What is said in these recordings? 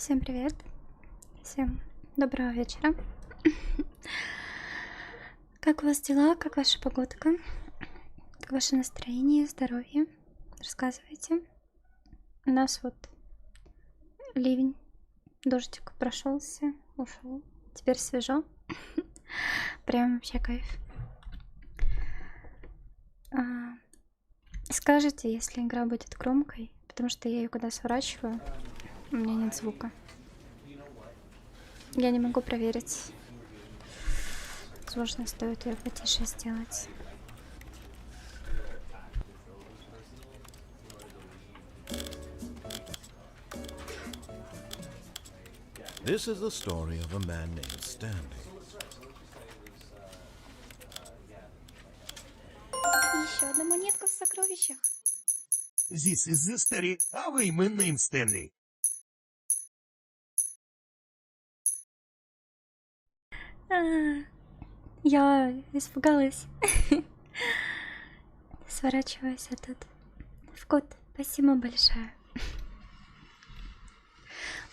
Всем привет, всем доброго вечера. Как у вас дела, как ваша погодка, как ваше настроение, здоровье? Рассказывайте. У нас вот ливень, дождик прошелся, ушел. Теперь свежо. Прям вообще кайф. Скажите, если игра будет громкой, потому что я ее когда сворачиваю, у меня нет звука. Я не могу проверить. Возможно, стоит ее потише сделать. This is the story of a man named Stanley. Еще одна монетка в сокровищах. This is the story of a man named Stanley. Я испугалась. Сворачиваюсь тут. Вкот, спасибо большое.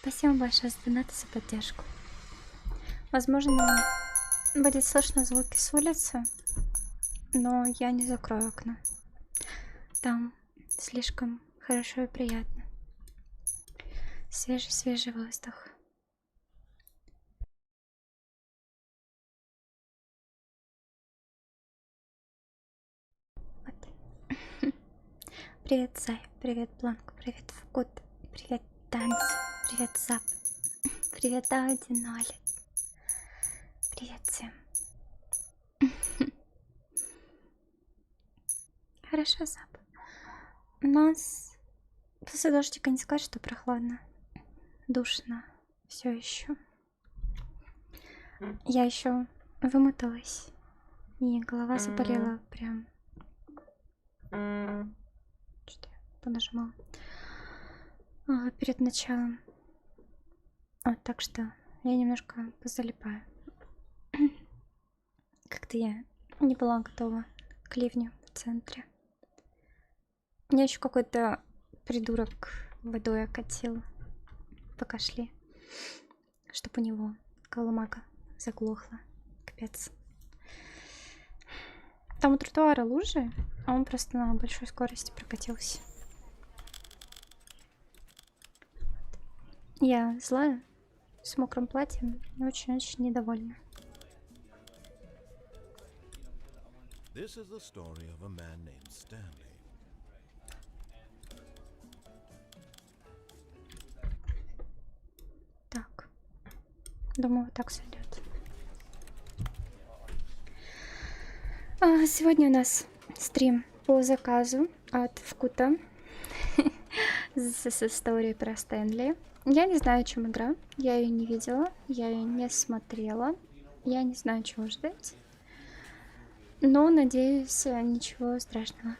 Спасибо большое за донаты, за поддержку. Возможно, будет слышно звуки с улицы, но я не закрою окна. Там слишком хорошо и приятно. Свежий воздух. Вот. Привет, Зай. Привет, Бланк. Привет, Вкот. Привет, Танц. Привет, Зап. Привет, Ауди 0. Привет всем. Хорошо, Зап. У нас после дождика не сказать, что прохладно. Душно. Все еще. Я еще вымоталась. И голова заболела прям. Что я понажимала перед началом. Вот, так что я немножко позалипаю. Как-то я не была готова к ливню в центре. Меня еще какой-то придурок водой окатил, пока шли, чтобы у него колымага заглохла. Капец. Там у тротуара лужи, а он просто на большой скорости прокатился. Я злая, с мокрым платьем и очень-очень недовольна. This is the story of a man named Stanley. Так, думаю, вот так сойдет. Сегодня у нас стрим по заказу от Вкута с историей про Стэнли. Я не знаю, о чем игра. Я ее не видела, я ее не смотрела. Я не знаю, чего ждать. Но, надеюсь, ничего страшного.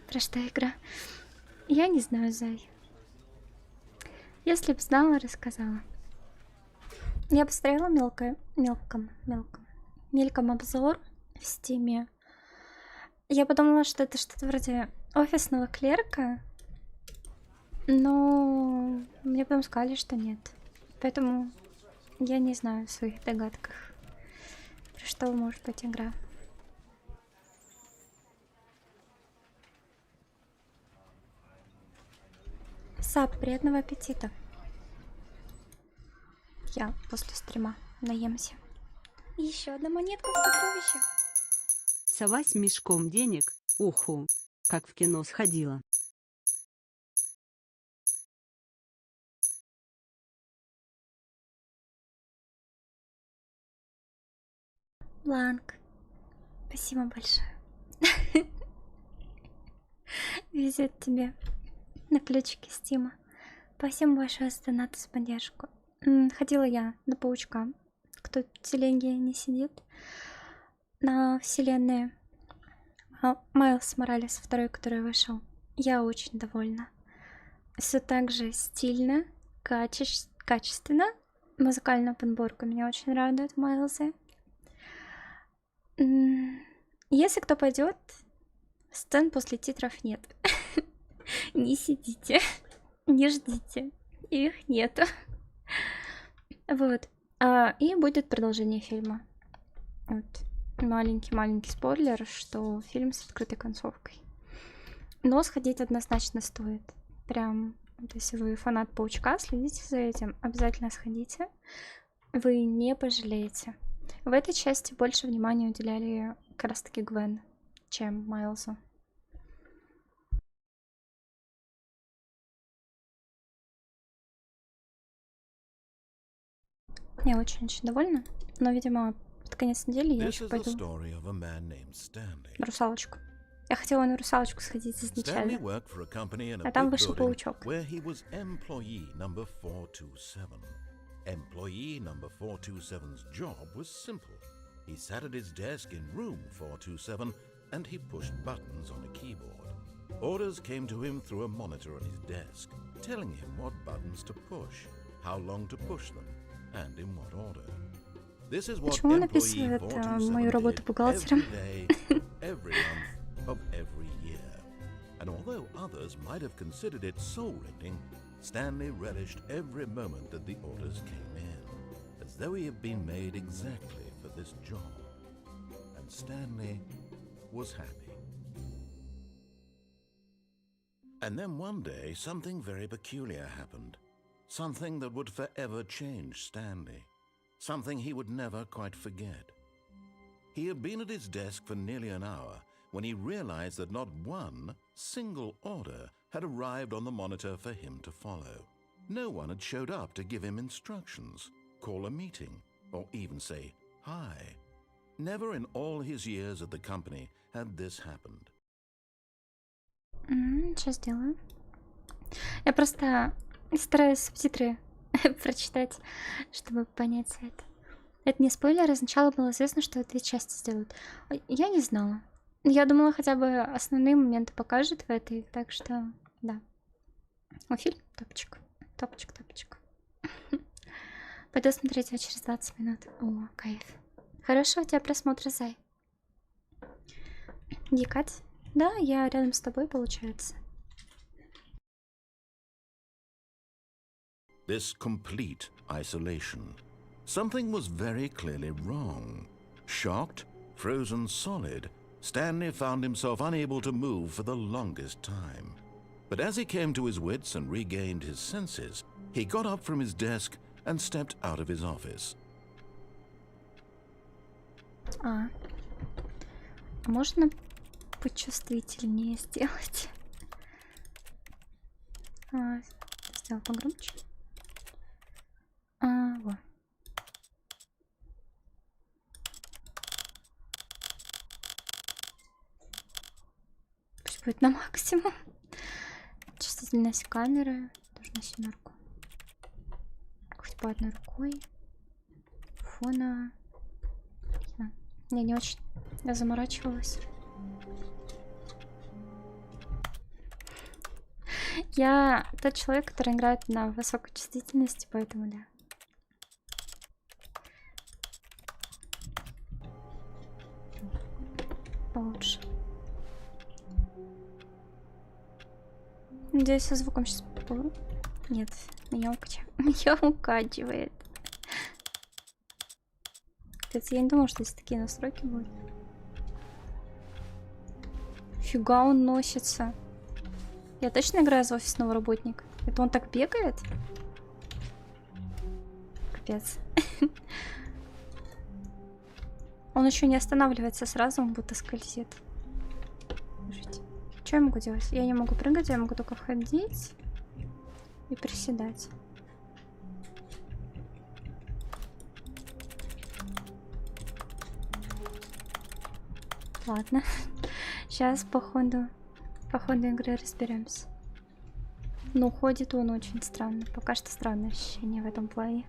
Про что игра? Я не знаю, Зай. Если б знала, рассказала. Я посмотрела мельком обзор в Стиме. Я подумала, что это что-то вроде офисного клерка. Но мне потом сказали, что нет. Поэтому я не знаю в своих догадках, про что может быть игра. Сап, приятного аппетита. Я после стрима наемся. Еще одна монетка в сокровищах. Сова с мешком денег, уху, как в кино сходила. Бланк, спасибо большое. Везет тебе на ключики Стима. Спасибо большое за донат, за поддержку. Ходила я на паучка. Кто в телеге не сидит. На вселенной Майлз Моралес, второй, который вышел. Я очень довольна. Все так же стильно, качественно. Музыкальная подборка меня очень радует в Майлзе. Если кто пойдет, сцен после титров нет. Не сидите, не ждите, их нету. Вот. И будет продолжение фильма. Вот. Маленький спойлер, что фильм с открытой концовкой. Но сходить однозначно стоит. Прям, вот если вы фанат Паучка, следите за этим, обязательно сходите. Вы не пожалеете. В этой части больше внимания уделяли как раз таки Гвен, чем Майлзу. Я очень-очень довольна, но, видимо, под конец недели я This еще is the пойду story of a man named Stanley. на русалочку. Я хотела на русалочку сходить Stanley изначально, worked for a company in a а там big вышел building паучок. where he was employee number 427. Employee number 427's job was simple. He sat at his desk in room 427 and he pushed buttons on a keyboard. Orders came to him through a monitor on his desk, telling him what buttons to push, how long to push them, and in what order. This is what Почему он employee описывает мою 427 работу did бухгалтером? every day, every month of every year. And although others might have considered it soul-rending, Stanley relished every moment that the orders came in, as though he had been made exactly for this job. And Stanley was happy. And then one day, something very peculiar happened. Something that would forever change Stanley. Something he would never quite forget. He had been at his desk for nearly an hour when he realized that not one single order had arrived on the monitor for him to follow. No one had showed up to give him instructions, call a meeting, or even say hi. Never in all his years at the company had this happened. Сейчас сделаю. Я просто стараюсь субтитры прочитать, чтобы понять это. Это не спойлер, сначала было известно, что 2 части сделают. Я не знала. Я думала, хотя бы основные моменты покажут в этой, так что, да. О, фильм топчик. Топчик. Пойду смотреть его через 20 минут. О, кайф. Хорошего у тебя просмотра, Зай. Дикать? Да, я рядом с тобой, получается. This complete isolation. Something was very clearly wrong. Shocked, frozen solid, Stanley found himself unable to move for the longest time. But as he came to his wits and regained his senses, he got up from his desk and stepped out of his office. Можно почувствительнее сделать? Сделал погромче. Вот. Пусть будет на максимум. Чувствительность камеры тоже на 7. Хоть по одной рукой. Фона. Я не очень. Я заморачивалась. Я тот человек, который играет на высокой чувствительности, поэтому да. Получше. Надеюсь, со звуком сейчас... Нет, меня укачивает. Кстати, я не думала, что здесь такие настройки будут. Фига он носится. Я точно играю за офисного работника? Это он так бегает? Капец. Он еще не останавливается сразу, он будто скользит. Что я могу делать? Я не могу прыгать, я могу только входить и приседать. Ладно. Сейчас по ходу игры разберемся. Но ходит он очень странно. Пока что странное ощущение в этом плане.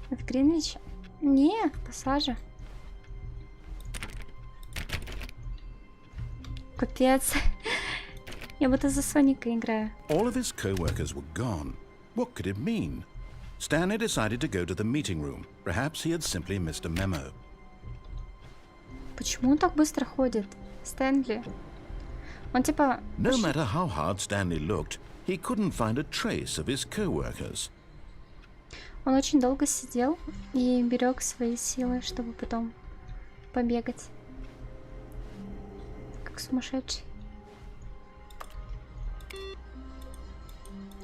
В Гринвич? Не, в Пассаже. Капец. Я будто за Соника играю. All of his co-workers were gone. What could it mean? Stanley decided to go to the meeting room. Perhaps he had simply missed a memo. Почему он так быстро ходит? Стэнли. Он типа... No matter how hard Stanley looked, he he couldn't find a trace of his co-workers. Он очень долго сидел и берег свои силы, чтобы потом побегать. Как сумасшедший.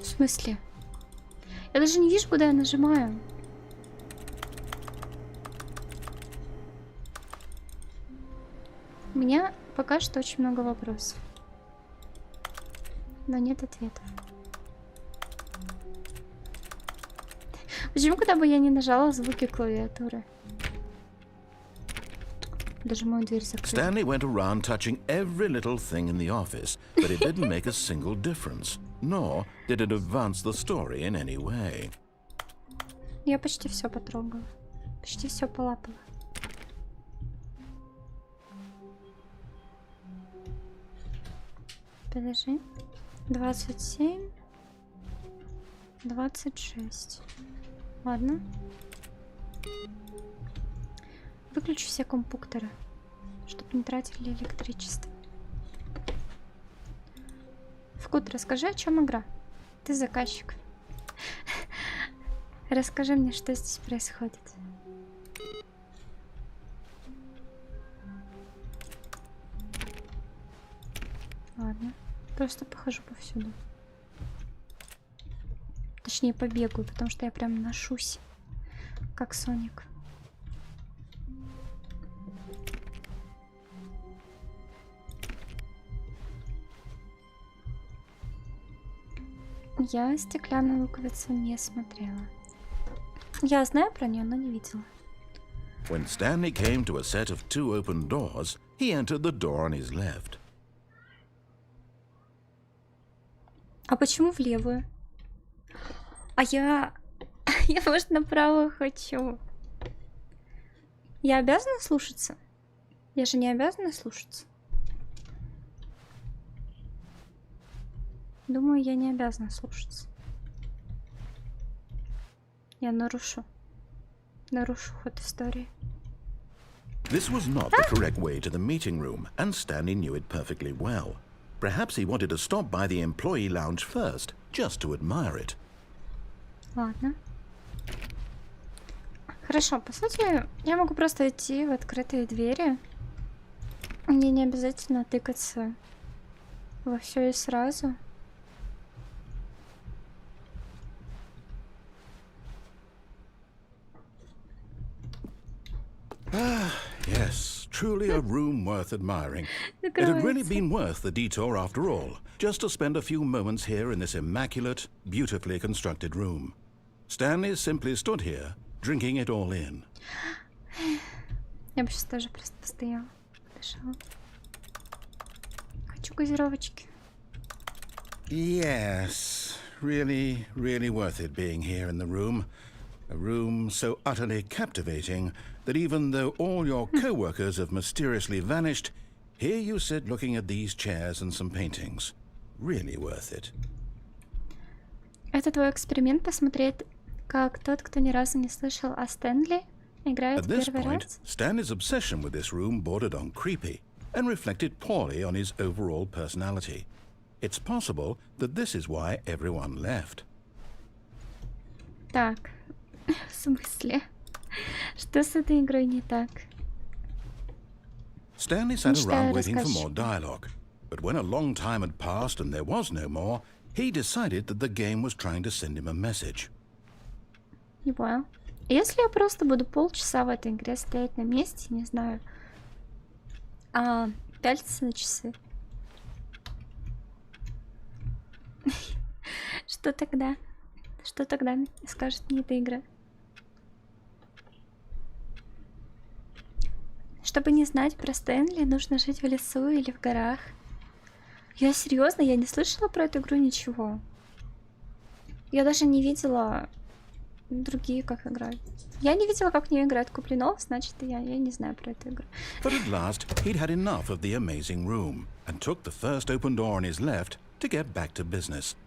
В смысле? Я даже не вижу, куда я нажимаю. У меня пока что очень много вопросов, но нет ответов. Почему, куда бы я ни нажала, звуки клавиатуры? Даже мою дверь закрыла. Stanley went around touching every little thing in the office, but it didn't make a single difference, nor did it advance the story in any way. Я почти все потрогала. Почти все полапала. Подожди. 27. 26. Ладно. Выключу все компьютеры, чтобы не тратили электричество. Вкут, расскажи, о чем игра. Ты заказчик. Расскажи мне, что здесь происходит. Ладно. Просто похожу повсюду. Точнее, побегаю, потому что я прям ношусь. Как Соник. Я стеклянную луковицу не смотрела. Я знаю про нее, но не видела. When Stanley came to a set of 2 open doors, he entered the door on his left. А почему в левую? А я... Я, может, направо хочу. Я обязана слушаться? Я же не обязана слушаться. Думаю, я не обязана слушаться. Я нарушу. Нарушу ход истории. This was not the correct way to the meeting room, and Stanley knew it perfectly well. Perhaps he wanted to stop by the employee lounge first, just to admire it. Ладно. Хорошо, по сути, я могу просто идти в открытые двери. Мне не обязательно тыкаться во все и сразу. Yes, truly a room worth admiring. It had really been worth the detour after all, just to spend a few moments here in this immaculate, beautifully constructed room. Stanley simply stood here, drinking it all in. Я бы сейчас тоже просто постояла, подышала. Хочу газировочки. Yes, really, really worth it being here in the room. A room so utterly captivating that even though all your co-workers have mysteriously vanished, here you sit looking at these chairs and some paintings. Really worth it. Это твой эксперимент посмотреть, как тот, кто ни разу не слышал о Стэнли, играет At this первый point, раз? Stanley's obsession with this room bordered on creepy and reflected poorly on his overall personality. It's possible that this is why everyone left. Так, в смысле? Что с этой игрой не так? Stanley sat Мечтаю around waiting for рассказчика. more dialogue, but when a long time had passed and there was no more, he decided that the game was trying to send him a message. Не понял. Если я просто буду полчаса в этой игре стоять на месте, не знаю, пялиться на часы, что тогда? Что тогда скажет мне эта игра? Чтобы не знать про Стэнли, нужно жить в лесу или в горах. Я серьезно, я не слышала про эту игру ничего. Я даже не видела другие, как играют. Я не видела, как в нее играют Куплинов, значит, я не знаю про эту игру. But at last, he'd had enough of the amazing room and took the first open door on his left to get back to business.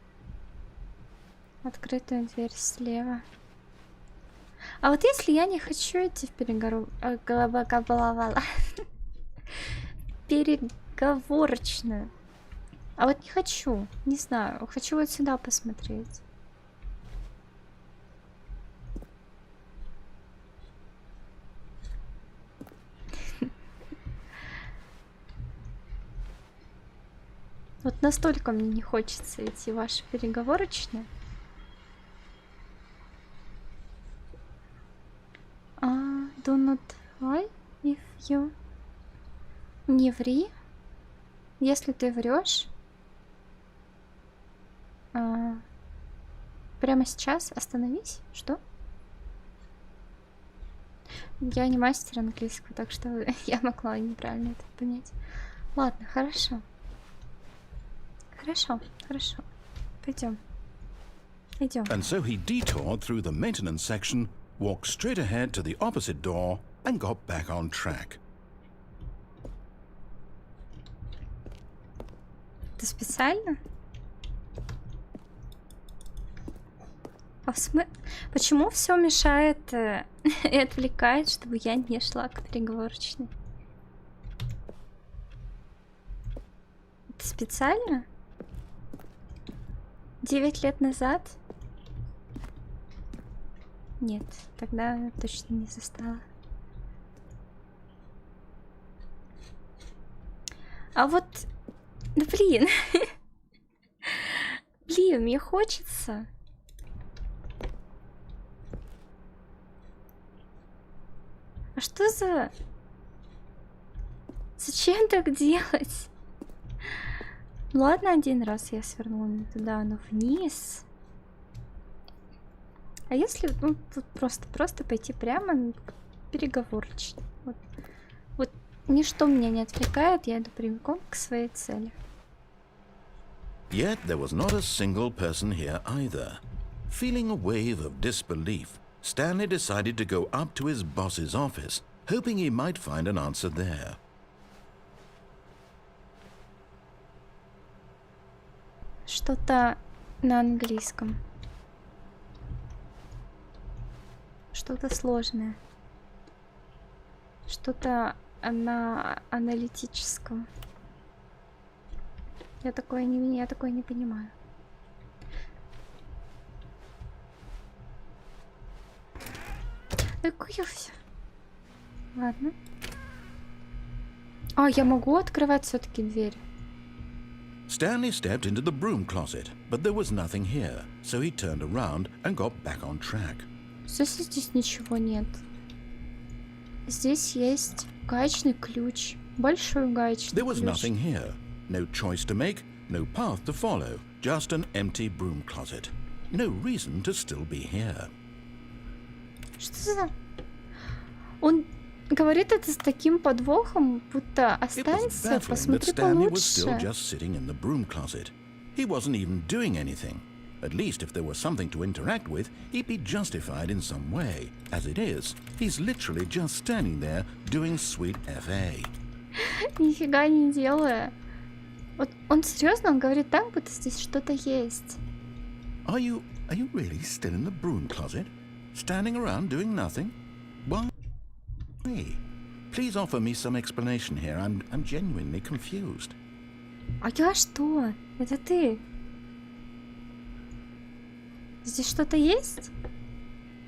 Открытая дверь слева. А вот если я не хочу идти в переговорочную, А вот не хочу, не знаю, хочу вот сюда посмотреть. Вот настолько мне не хочется идти в ваши переговорочные. Do not lie if you... Не ври. Если ты врешь, прямо сейчас остановись. Что? Я не мастер английского, так что я могла неправильно это понять. Ладно, хорошо. Хорошо, хорошо. Пойдем. Идем. And so he detoured through the maintenance section, walked straight ahead to the opposite door, and got back on track. Ты специально? А почему все мешает и отвлекает, чтобы я не шла к переговорочной? Это специально? 9 лет назад? Нет, тогда я точно не застала. А вот, да блин, блин, мне хочется. А что за... Зачем так делать? Ладно, один раз я свернула не туда, но вниз. А если, ну, тут просто пойти прямо к переговорочной? Вот ничто меня не отвлекает, я иду прямиком к своей цели. Yet there was not a single person here either. Feeling a wave of disbelief, Stanley decided to go up to his boss's office, hoping he might find an answer there. Что-то на английском. Что-то сложное. Что-то на аналитическом. Я такое не понимаю. Какое все. Ладно. А, я могу открывать все-таки дверь. Stanley stepped into the broom closet, but there was nothing here, so he turned around and got back on track. Здесь ничего нет. Здесь есть гаечный ключ. Большой гаечный There was ключ. nothing here. No choice to make, no path to follow, just an empty broom closet. No reason to still be here. Что за... Он говорит это с таким подвохом, будто It was останься, baffling that посмотри Stanley was still получше. just sitting in the broom closet. He wasn't even doing anything. At least if there was something to interact with, he'd be justified in some way. As it is, he's literally just standing there doing sweet FA. Нифига не делая. Вот он серьезно, он говорит так, будто здесь что-то есть. Are you really still in the broom closet? Standing around doing nothing? Why? Please offer me some explanation here. I'm genuinely confused. А я что? Это ты? Здесь что-то есть?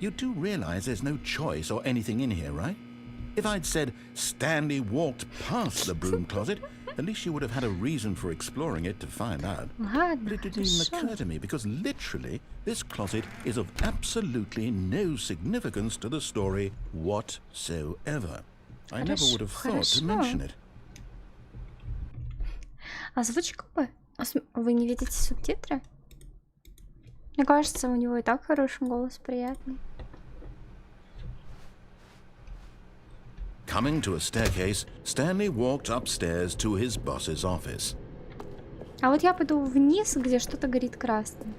You do realize there's no choice or anything in here, right? If I'd said Stanley walked past the broom closet, at least you would have had a reason for exploring it to find out. Ладно, But it didn't even хорошо. occur to me because literally this closet is of absolutely no significance to the story whatsoever. I never would have thought to Хорошо. mention it. Озвучка бы? Вы не видите субтитры? Мне кажется, у него и так хороший голос, приятный. Coming to a staircase, Stanley walked upstairs to his boss's office. А вот я пойду вниз, где что-то горит красным.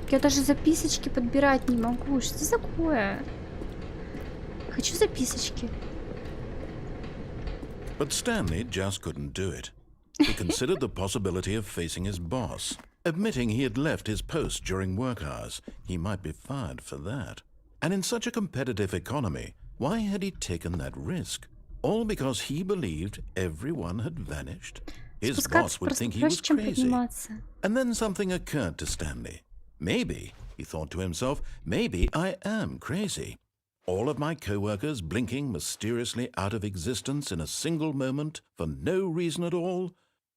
Я даже записочки подбирать не могу. Что за такое? Хочу записочки. But Stanley just couldn't do it. He considered the possibility of facing his boss. Admitting he had left his post during work hours, he might be fired for that. And in such a competitive economy, Why had he taken that risk? All because he believed everyone had vanished? His boss Спускаться would просто think he проще, was чем crazy. подниматься. And then something occurred to Stanley. Maybe, he thought to himself, maybe I am crazy. All of my co-workers blinking mysteriously out of existence in a single moment for no reason at all?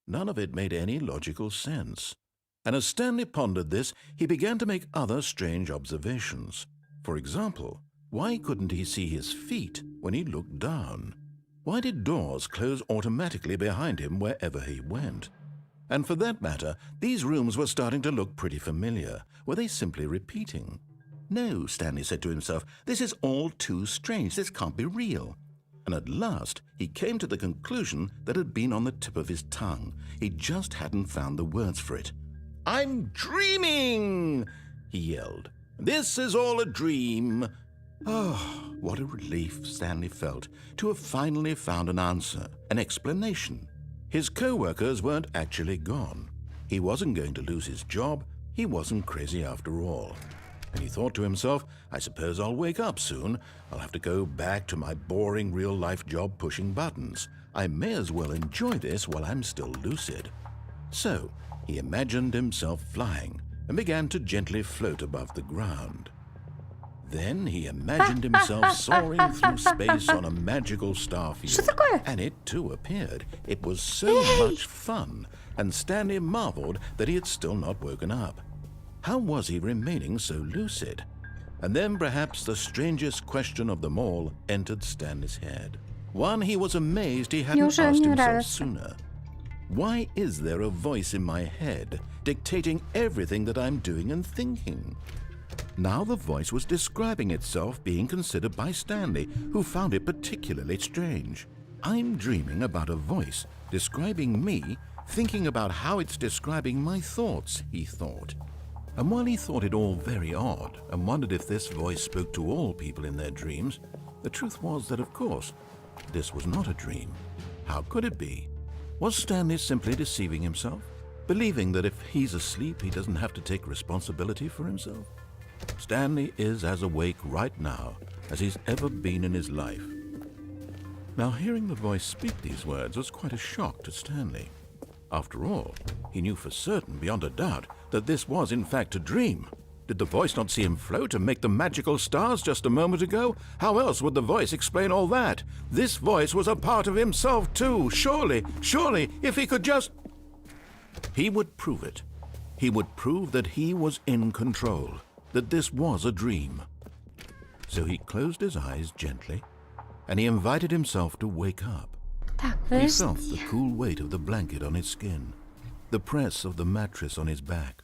None of it made any logical sense. And as Stanley pondered this, he began to make other strange observations. For example, why couldn't he see his feet when he looked down? Why did doors close automatically behind him wherever he went? And for that matter, these rooms were starting to look pretty familiar. Were they simply repeating? No, Stanley said to himself, this is all too strange. This can't be real. And at last, he came to the conclusion that had been on the tip of his tongue. He just hadn't found the words for it. I'm dreaming, he yelled. This is all a dream. Oh, what a relief Stanley felt to have finally found an answer, an explanation. His co-workers weren't actually gone. He wasn't going to lose his job. He wasn't crazy after all. And he thought to himself, I suppose I'll wake up soon. I'll have to go back to my boring real-life job pushing buttons. I may as well enjoy this while I'm still lucid. So he imagined himself flying and began to gently float above the ground. Then he imagined himself soaring through space on a magical star field. And it too appeared. It was so much fun, and Stanley marveled that he had still not woken up. How was he remaining so lucid? And then perhaps the strangest question of them all entered Stanley's head. One he was amazed he hadn't asked himself sooner. Why is there a voice in my head dictating everything that I'm doing and thinking? Now the voice was describing itself being considered by Stanley, who found it particularly strange. I'm dreaming about a voice describing me, thinking about how it's describing my thoughts, he thought. And while he thought it all very odd and wondered if this voice spoke to all people in their dreams, the truth was that, of course, this was not a dream. How could it be? Was Stanley simply deceiving himself, believing that if he's asleep, he doesn't have to take responsibility for himself? Stanley is as awake right now as he's ever been in his life. Now, hearing the voice speak these words was quite a shock to Stanley. After all, he knew for certain, beyond a doubt, that this was in fact a dream. Did the voice not see him float and make the magical stars just a moment ago? How else would the voice explain all that? This voice was a part of himself too. Surely, if he could just... He would prove it. He would prove that he was in control, that this was a dream. So he closed his eyes gently, and he invited himself to wake up. He felt the cool weight of the blanket on his skin, the press of the mattress on his back,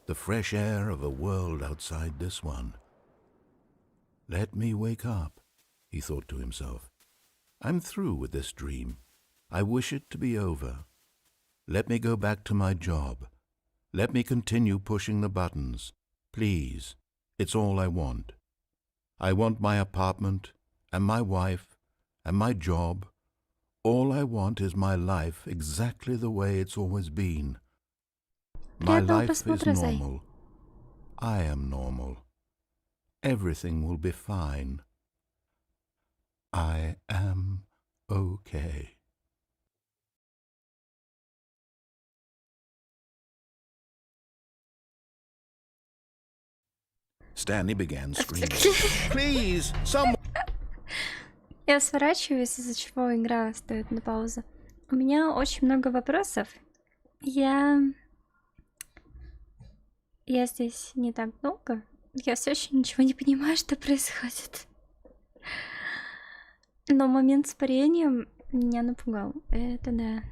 the fresh air of a world outside this one. Let me wake up, he thought to himself. I'm through with this dream. I wish it to be over. Let me go back to my job. Let me continue pushing the buttons. Please, it's all I want. I want my apartment and my wife and my job. All I want is my life exactly the way it's always been. My life is normal. I am normal. Everything will be fine. I am okay. Stanley began screaming. Please, someone... Я сворачиваюсь, из-за чего игра стоит на паузу. У меня очень много вопросов. Я здесь не так долго. Я все еще ничего не понимаю, что происходит. Но момент с парением меня напугал. Это да.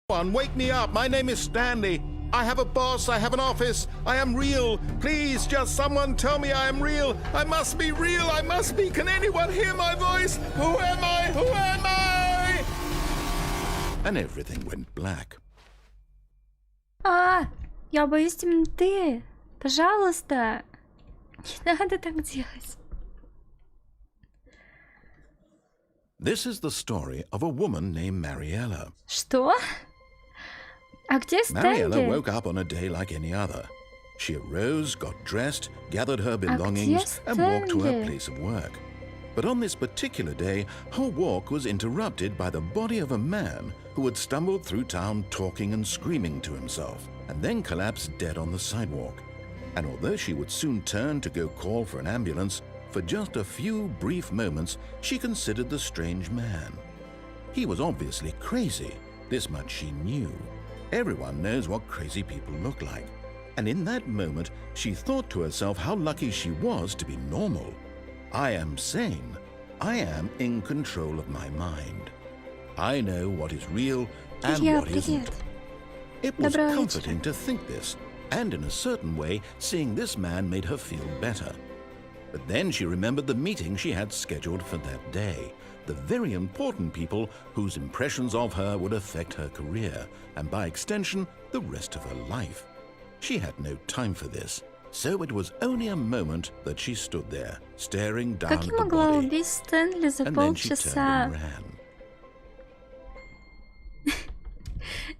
Wake me up. My name is Stanley. I have a boss. I have an office. I am real. Please, just someone tell me I am real. I must be real. I must be. Can anyone hear my voice? Who am I? Who am I? And everything went black. Я боюсь темноты. Пожалуйста. Не надо так делать. This is the story of a woman named Mariella. Что? А где Стэнли? Mariella woke up on a day like any other. She arose, got dressed, gathered her belongings, and walked to her place of work. But on this particular day, her walk was interrupted by the body of a man who had stumbled through town talking and screaming to himself, and then collapsed dead on the sidewalk. And although she would soon turn to go call for an ambulance, for just a few brief moments she considered the strange man. He was obviously crazy, this much she knew. Everyone knows what crazy people look like. And in that moment, she thought to herself how lucky she was to be normal. I am sane. I am in control of my mind. I know what is real and what isn't. It was comforting to think this, and in a certain way, seeing this man made her feel better. But then she remembered the meeting she had scheduled for that day, the very important people whose impressions of her would affect her career, and by extension, the rest of her life. She had no time for this, so it was only a moment that she stood there, staring down at the body, Stanley за and then she turned полчаса? and ran.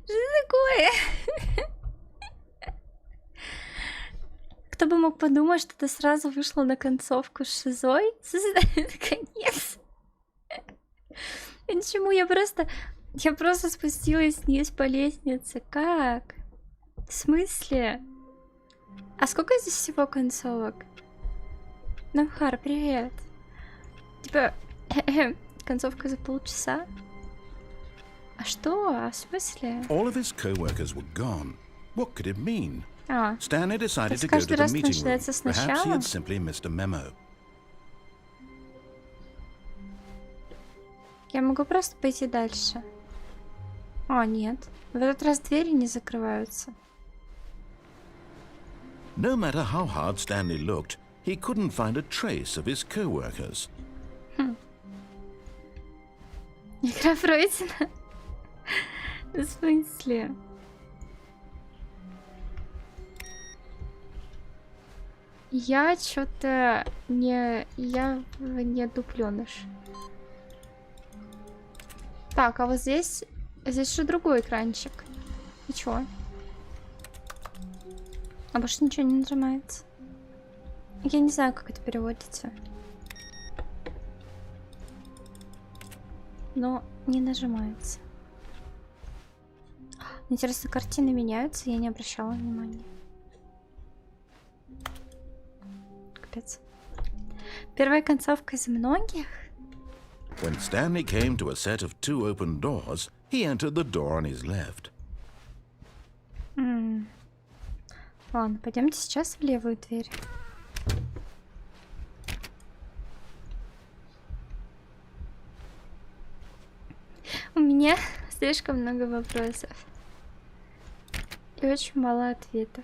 Что такое? Кто бы мог подумать, что ты сразу вышла на концовку с шизой? Наконец. Почему? Я просто спустилась вниз по лестнице. Как? В смысле? А сколько здесь всего концовок? Намхар, привет. Типа, концовка за полчаса? А что? А в смысле? All of his co-workers were gone. What could it mean? А, Stanley decided to есть go to каждый the раз meeting room. начинается Perhaps he сначала? had simply missed a memo. Я могу просто пойти дальше. А, нет. В этот раз двери не закрываются. No matter how hard Stanley looked, he couldn't find a trace of his co-workers. Игра пройдена. В смысле? Я что-то не... Я не дупленыш. Так, а вот здесь... Здесь же другой экранчик. И чё? А больше ничего не нажимается. Я не знаю, как это переводится. Но не нажимается. Интересно, картины меняются, я не обращала внимания. Капец. Первая концовка из многих. When Stanley came to a set of 2 open doors, he entered the door on his left. Ладно, пойдемте сейчас в левую дверь. У меня слишком много вопросов. И очень мало ответов.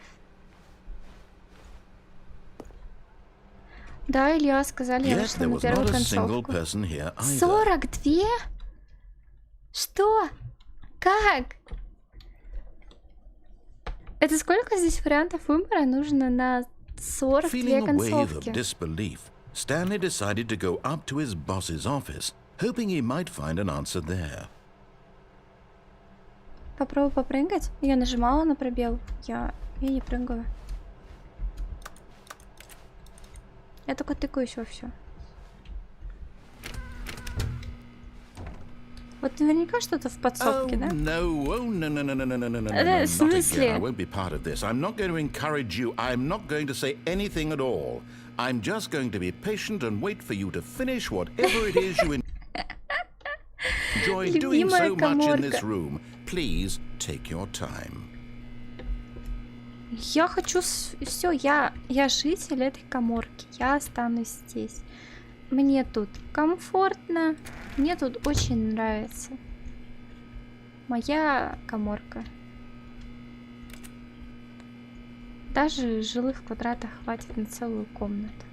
Да, Илья, сказали, я Yes, вышла there на was первую not a single концовку. person here either. 42? Что? Как? Это сколько здесь вариантов выбора нужно на 42 Feeling a wave of концовки? disbelief, Stanley decided to go up to his boss's office, hoping he might find an answer there. Попробую попрыгать. Я нажимала на пробел. Я не прыгаю. Я только тыкаюсь во все. Вот наверняка что-то в подсобке, да? No, oh, no, no, no, no, no, no, no, no, no, В not again. смысле? I won't be part of this. I'm not going to encourage you. I'm not going to say anything at all. I'm just going to be patient and wait for you to finish whatever it is you enjoy doing so much in this room. Please take your time. Я хочу... Все, я житель этой каморки. Я останусь здесь. Мне тут комфортно. Мне тут очень нравится. Моя каморка. Даже жилых квадратов хватит на целую комнату.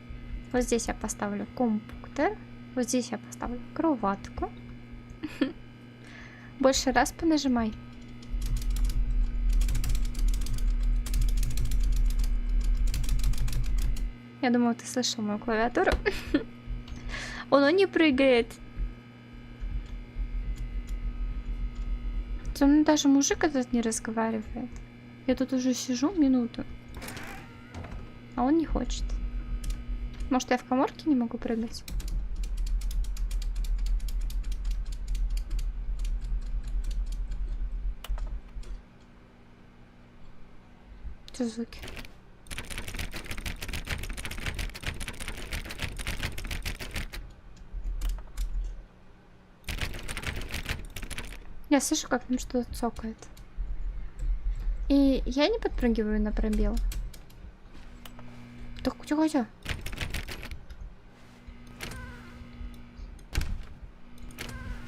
Вот здесь я поставлю компьютер. Вот здесь я поставлю кроватку. Больше раз понажимай. Я думаю, ты слышал мою клавиатуру. Он не прыгает. Со мной даже мужик этот не разговаривает. Я тут уже сижу минуту. А он не хочет. Может, я в каморке не могу прыгать? Что за звуки? Я слышу, как там что-то цокает. И я не подпрыгиваю на пробел. Так, тихо.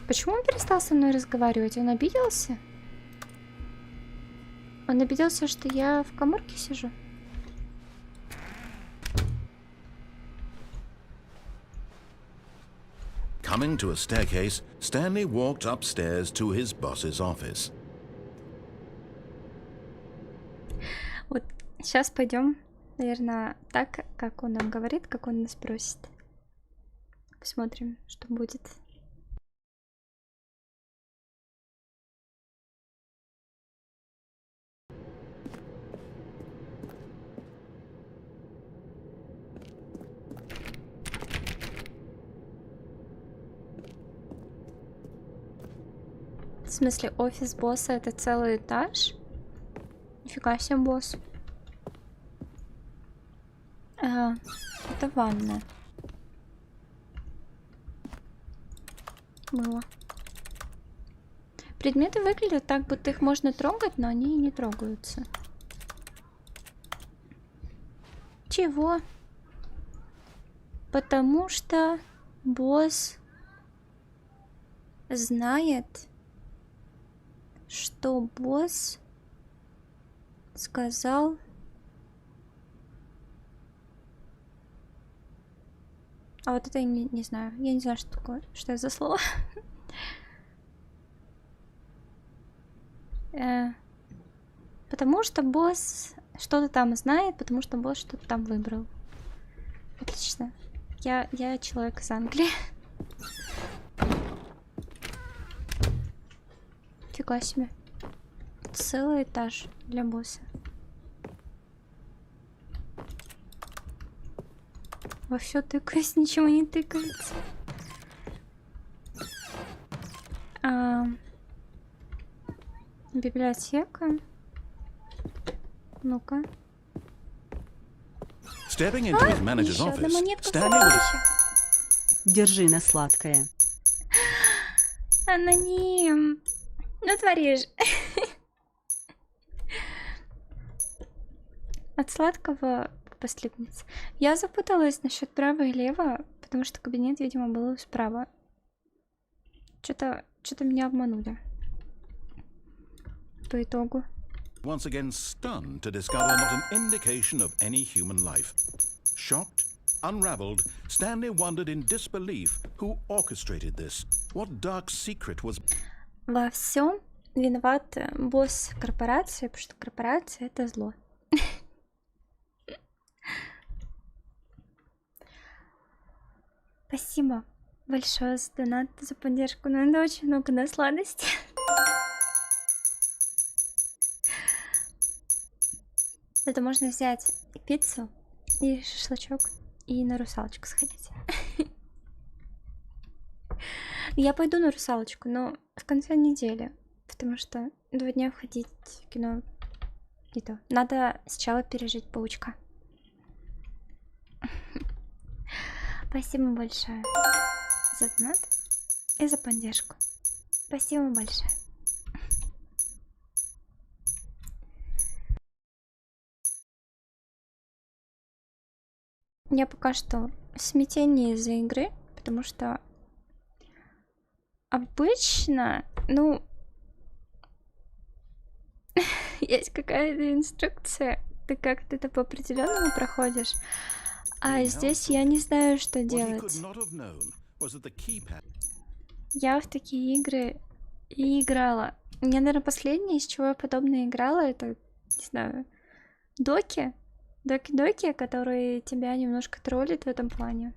Почему он перестал со мной разговаривать? Он обиделся? Он обиделся, что я в каморке сижу? Coming to a staircase, Stanley walked upstairs to his boss's office. Вот сейчас пойдем, наверное, так, как он нам говорит, как он нас просит. Посмотрим, что будет. В смысле, офис босса — это целый этаж? Нифига себе, босс. Ага, это ванна. Мыло. Предметы выглядят так, будто их можно трогать, но они не трогаются. Чего? Потому что босс знает, что босс сказал... А вот это я не знаю. Я не знаю, что такое. Что это за слово? Потому что босс что-то там знает, потому что босс что-то там выбрал. Отлично. Я человек из Англии. Фига себе. Целый этаж для босса. Во все тыкаюсь, ничего не тыкается. Библиотека. Ну-ка. Stepping into his manager's Еще одна office, монетка. Stanley was... Держи на сладкое. Аноним. Ну, творишь. От сладкого последниц. Я запуталась насчет право и лево, потому что кабинет, видимо, был справа. Что-то меня обманули. По итогу. once again stunned to discover not an indication of any human life. Shocked, unraveled, Stanley wondered in disbelief who orchestrated this. What dark secret was... Во всем виноват босс корпорации, потому что корпорация — это зло. Спасибо большое за донат, за поддержку. Но это очень много на сладости. Это можно взять и пиццу, и шашлычок, и на русалочку сходить. Я пойду на русалочку, но в конце недели, потому что 2 дня входить в кино не то. Надо сначала пережить паучка. Спасибо большое за донат и за поддержку. Спасибо большое. Я пока что в смятении из-за игры, потому что обычно, ну, есть какая-то инструкция, ты как-то это по определенному проходишь, а здесь я не знаю, что делать. Я в такие игры и играла. Мне, наверное, последнее, из чего я подобное играла, это, не знаю, доки, которые тебя немножко троллят в этом плане.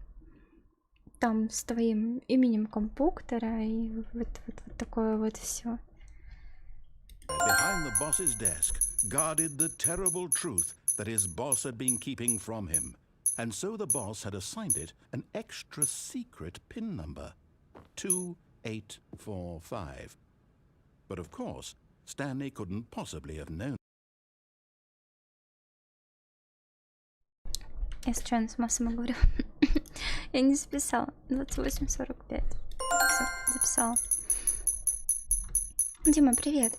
Там с твоим именем компьютера и вот такое вот все. Behind the boss's desk guarded the terrible truth that his boss had been keeping from him, and so the boss had assigned it an extra secret PIN number, 2845. But of course, Stanley couldn't possibly have known. Я случайно с массой говорю. Я не записала. 28:45. Все, записала. Дима, привет.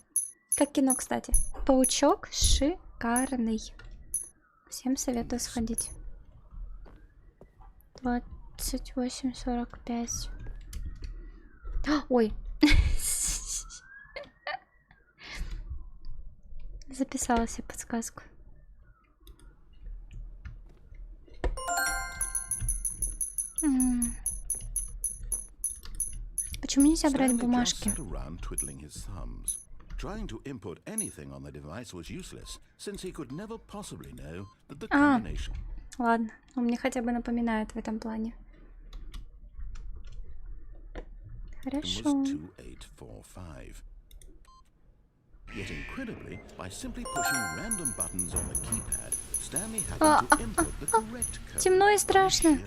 Как кино, кстати? Паучок шикарный. Всем советую сходить. 28:45. Ой. Записала себе подсказку. Почему нельзя брать бумажки? Trying to input anything on the device was useless, since he could never possibly know that the combination. Ладно, он мне хотя бы напоминает в этом плане. Хорошо. Was 2845. Yet incredibly, by simply pushing random buttons on the keypad, Stanley happened to input the correct code. Темно и страшно.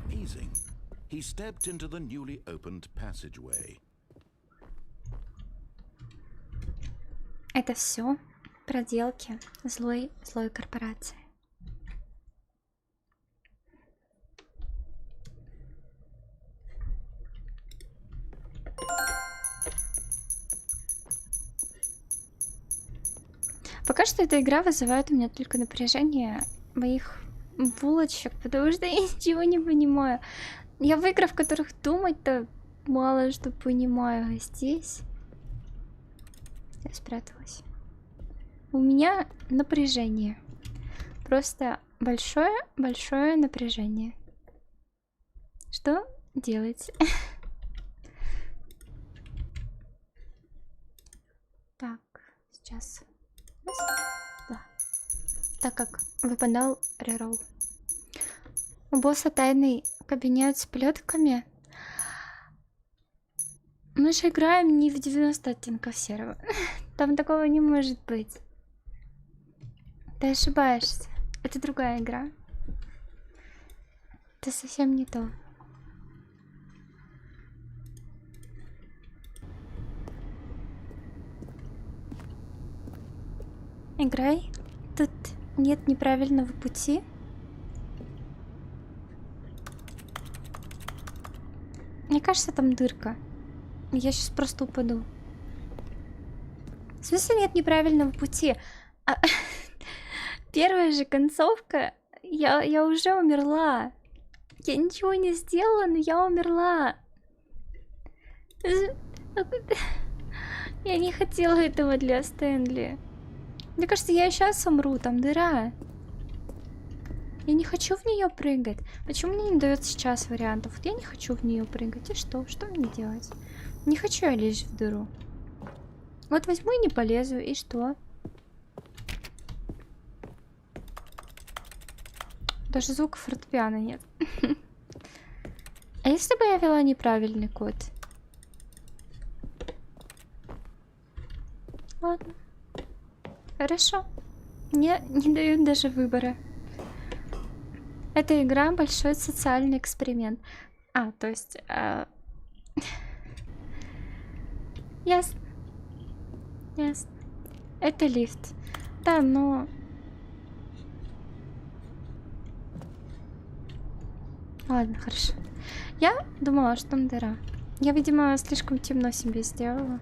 Amazing. He stepped into the newly opened passageway. Это все проделки злой корпорации. Пока что эта игра вызывает у меня только напряжение моих булочек, потому что я ничего не понимаю. Я в играх, в которых думать-то мало что понимаю, а здесь... Я спряталась. У меня напряжение. Просто большое напряжение. Что делать? Так, сейчас. Да. Так как выпадал реролл. У босса тайный кабинет с плетками. Мы же играем не в 90 оттенков серого. Там такого не может быть. Ты ошибаешься. Это другая игра. Это совсем не то. Играй. Тут нет неправильного пути. Мне кажется, там дырка. Я сейчас просто упаду. В смысле нет неправильного пути? Первая же концовка. Я уже умерла. Я ничего не сделала, но я умерла. Я не хотела этого для Стэнли. Мне кажется, я сейчас умру, там дыра. Я не хочу в нее прыгать. Почему мне не дает сейчас вариантов? Вот я не хочу в нее прыгать. И что? Что мне делать? Не хочу я лезть в дыру. Вот возьму и не полезу. И что? Даже звука фортепиано нет. А если бы я вела неправильный код? Ладно. Хорошо. Мне не дают даже выбора. Эта игра большой социальный эксперимент. То есть... Ясно. Ясно. Это лифт. Да, но... Ладно, хорошо. Я думала, что там дыра. Я, видимо, слишком темно себе сделала.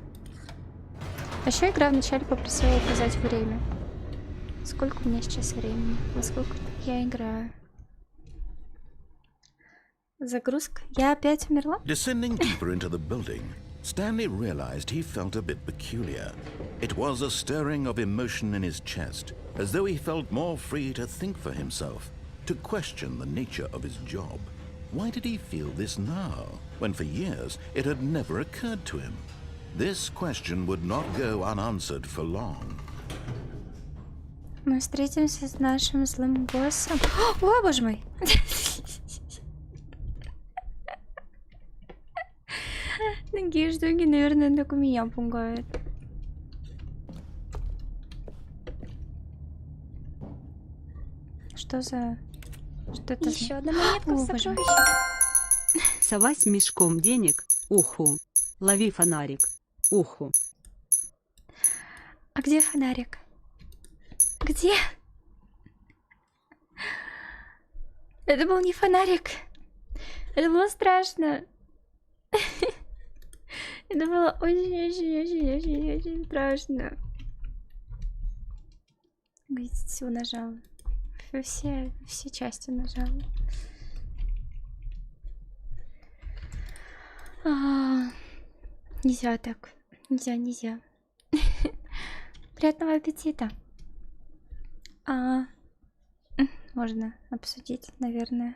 А еще игра вначале попросила указать время. Сколько у меня сейчас времени? Насколько я играю? Загрузка. Я опять умерла? Descending deeper into the building, Stanley realized he felt a bit peculiar. It was a stirring of emotion in his chest, as though he felt more free to think for himself, to question the nature of his job. Why did he feel this now, when for years it had never occurred to him? This question would not go unanswered for long. Мы встретимся с нашим злым боссом. О, боже мой! Такие штуки, наверное, только меня пугают. Что за... Что это Еще одна монетка в О, боже. сокровище. Сова с мешком денег. Уху. Лови фонарик. Уху. А где фонарик? Где? Это был не фонарик. Это было страшно. Это было очень страшно. Видите, всего нажала. Все части нажала. Нельзя так. Нельзя. Приятного аппетита. Можно обсудить, наверное,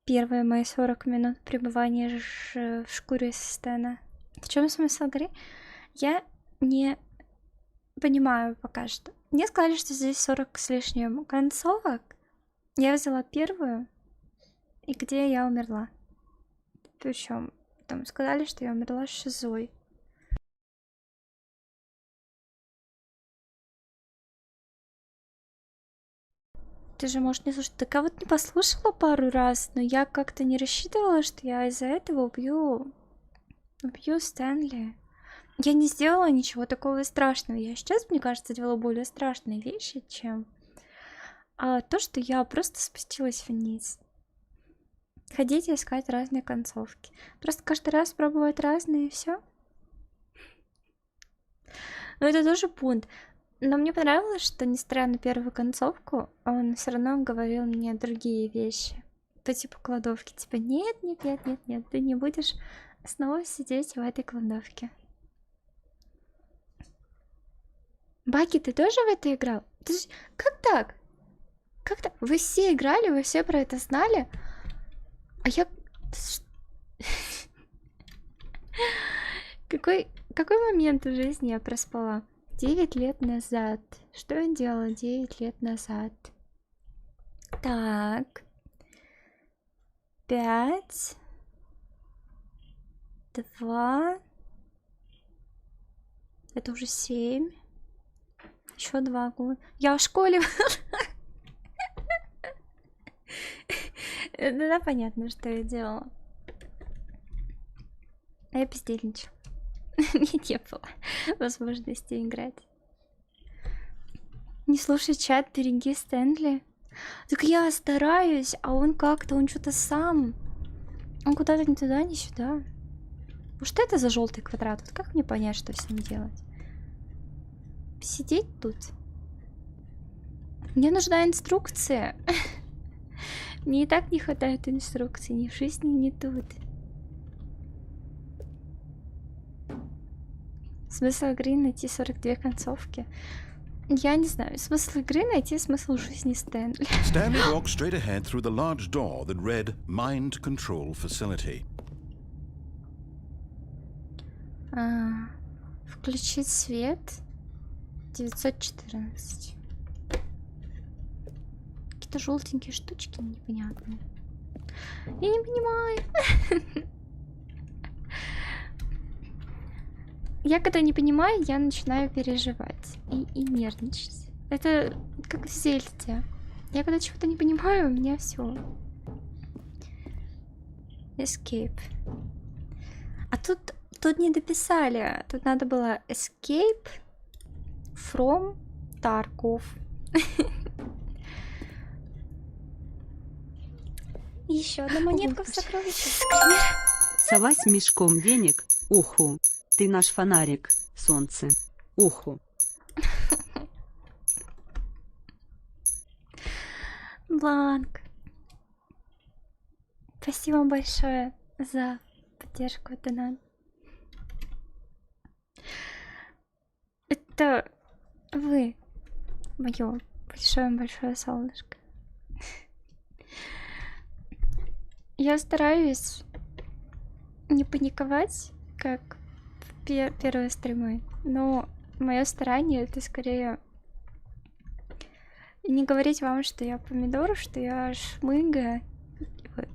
первые мои 40 минут пребывания в шкуре Стэна. В чем смысл игры? Я не понимаю пока что. Мне сказали, что здесь 40 с лишним концовок. Я взяла первую, и где я умерла. Причем там сказали, что я умерла шизой. Ты же, может, не слушать. Так я вот не послушала пару раз, но я как-то не рассчитывала, что я из-за этого убью Стэнли. Я не сделала ничего такого страшного. Я сейчас, мне кажется, делала более страшные вещи, чем то, что я просто спустилась вниз. Ходить и искать разные концовки. Просто каждый раз пробовать разные, и все. Но это тоже пункт. Но мне понравилось, что, несмотря на первую концовку, он все равно говорил мне другие вещи. По типу кладовки. Типа, нет, ты не будешь снова сидеть в этой кладовке. Баки, ты тоже в это играл? Как так? Как так? Вы все играли, вы все про это знали? А я... Какой момент в жизни я проспала? 9 лет назад. Что я делала 9 лет назад? Так. 5. 2. Это уже 7. Еще 2 года. Я в школе. Да, понятно, что я делала. А я бездельничала. Мне не было возможности играть. Не слушай чат, береги Стэнли. Так я стараюсь, а он что-то сам. Он куда-то ни туда, ни сюда. Что это за желтый квадрат? Вот как мне понять, что с ним делать? Сидеть тут? Мне нужна инструкция. Мне и так не хватает инструкций ни в жизни, ни тут. Смысл игры найти 42 концовки. Я не знаю. Смысл игры найти смысл жизни Стэнли. Stanley walked straight ahead through the large door that read Mind Control Facility. Включить свет. 914. Какие-то желтенькие штучки непонятные. Я не понимаю. Я когда не понимаю, я начинаю переживать и нервничать. Это как в Зельде. Я когда чего-то не понимаю, у меня все. Escape. А тут не дописали. Тут надо было escape from Tarkov. Еще одна монетка в сокровище. Сова с мешком денег. Уху. Ты наш фонарик, солнце. Уху. Бланк. Спасибо большое за поддержку, донат. Это вы, мое большое солнышко. Я стараюсь не паниковать, как в первые стримы, но мое старание это скорее не говорить вам, что я помидор, что я шмыга, вот,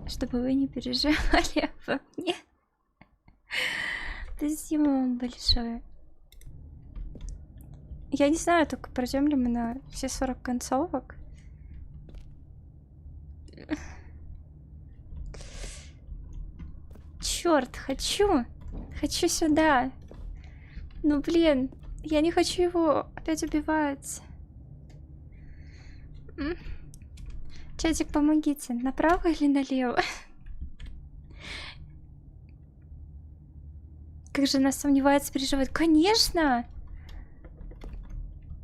чтобы вы не переживали обо мне. Спасибо вам большое. Я не знаю, только пройдем ли мы на все 40 концовок. Черт, хочу. Хочу сюда. Ну блин, я не хочу его опять убивать. Чатик, помогите. Направо или налево? Как же она сомневается, переживает. Конечно!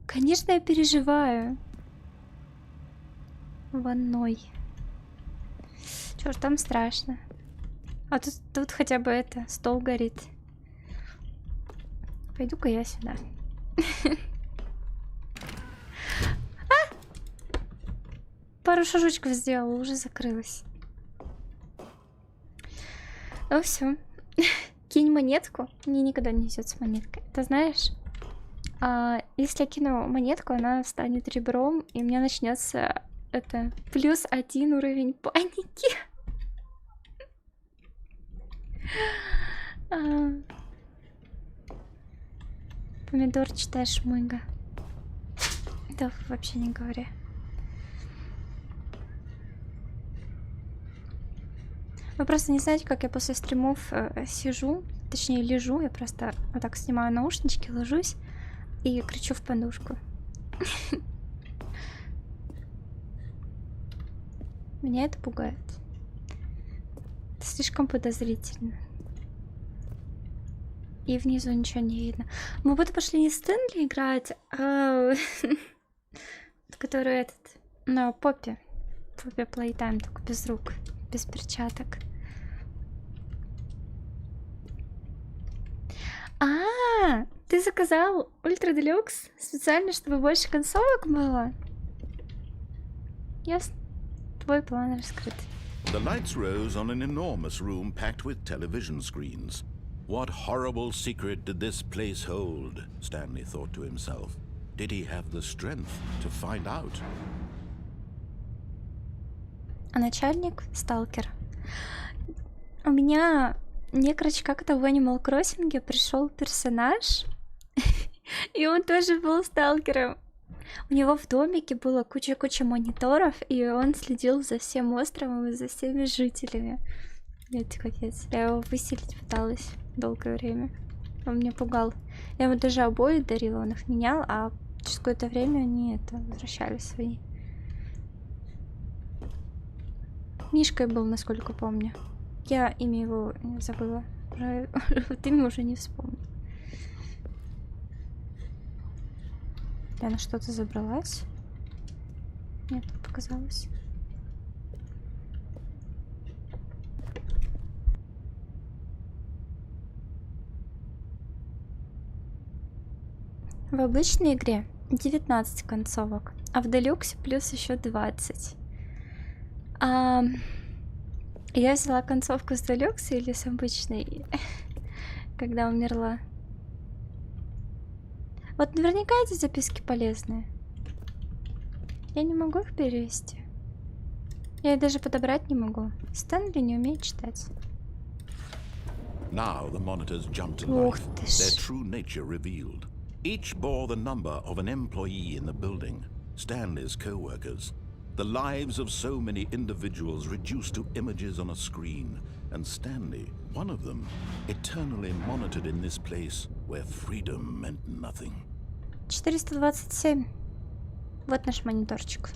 Конечно, я переживаю. Ванной. Чёрт, там страшно. А тут хотя бы это, стол горит. Пойду-ка я сюда. Пару шажочков сделала, уже закрылась. Ну все. Кинь монетку. Мне никогда не везет с монеткой. Ты знаешь, если я кину монетку, она станет ребром, и у меня начнется это +1 уровень паники. Помидорчатая шмыга. Да вообще не говори. Вы просто не знаете, как я после стримов сижу, точнее лежу, я просто вот так снимаю наушнички, ложусь и кричу в подушку. Меня это пугает. Это слишком подозрительно. И внизу ничего не видно. Мы будто пошли не Стэнли играть, а который этот на попе. Попе Playtime, только без рук, без перчаток. Ты заказал Ультра Deluxe специально, чтобы больше концовок было? Ясно. Твой план раскрыт. The lights rose on an enormous room packed with television screens. What horrible secret did this place hold? Stanley thought to himself. Did he have the strength to find out? А начальник — сталкер. У меня, короче, как-то в Animal Crossing пришел персонаж, и он тоже был сталкером. У него в домике было куча мониторов, и он следил за всем островом и за всеми жителями. Это капец. Я его выселить пыталась долгое время. Он меня пугал. Я ему даже обои дарила, он их менял, а через какое-то время они возвращали свои. Мишкой был, насколько помню. Я имя его забыла. Вот имя уже не вспомню. Я на что-то забралась? Нет, показалось. В обычной игре 19 концовок, а в Deluxe плюс еще 20. Я взяла концовку с Deluxe или с обычной, когда умерла. Вот наверняка эти записки полезные. Я не могу их перевести. Я их даже подобрать не могу. Стэнли не умеет читать. Now the monitors jumped to Ух life, ты ж. their true nature revealed. Each bore the number of an employee in the building, Stanley's co-workers. The lives of so many individuals reduced to images on a screen, and Stanley, one of them, eternally monitored in this place where freedom meant nothing. 427. Вот наш мониторчик.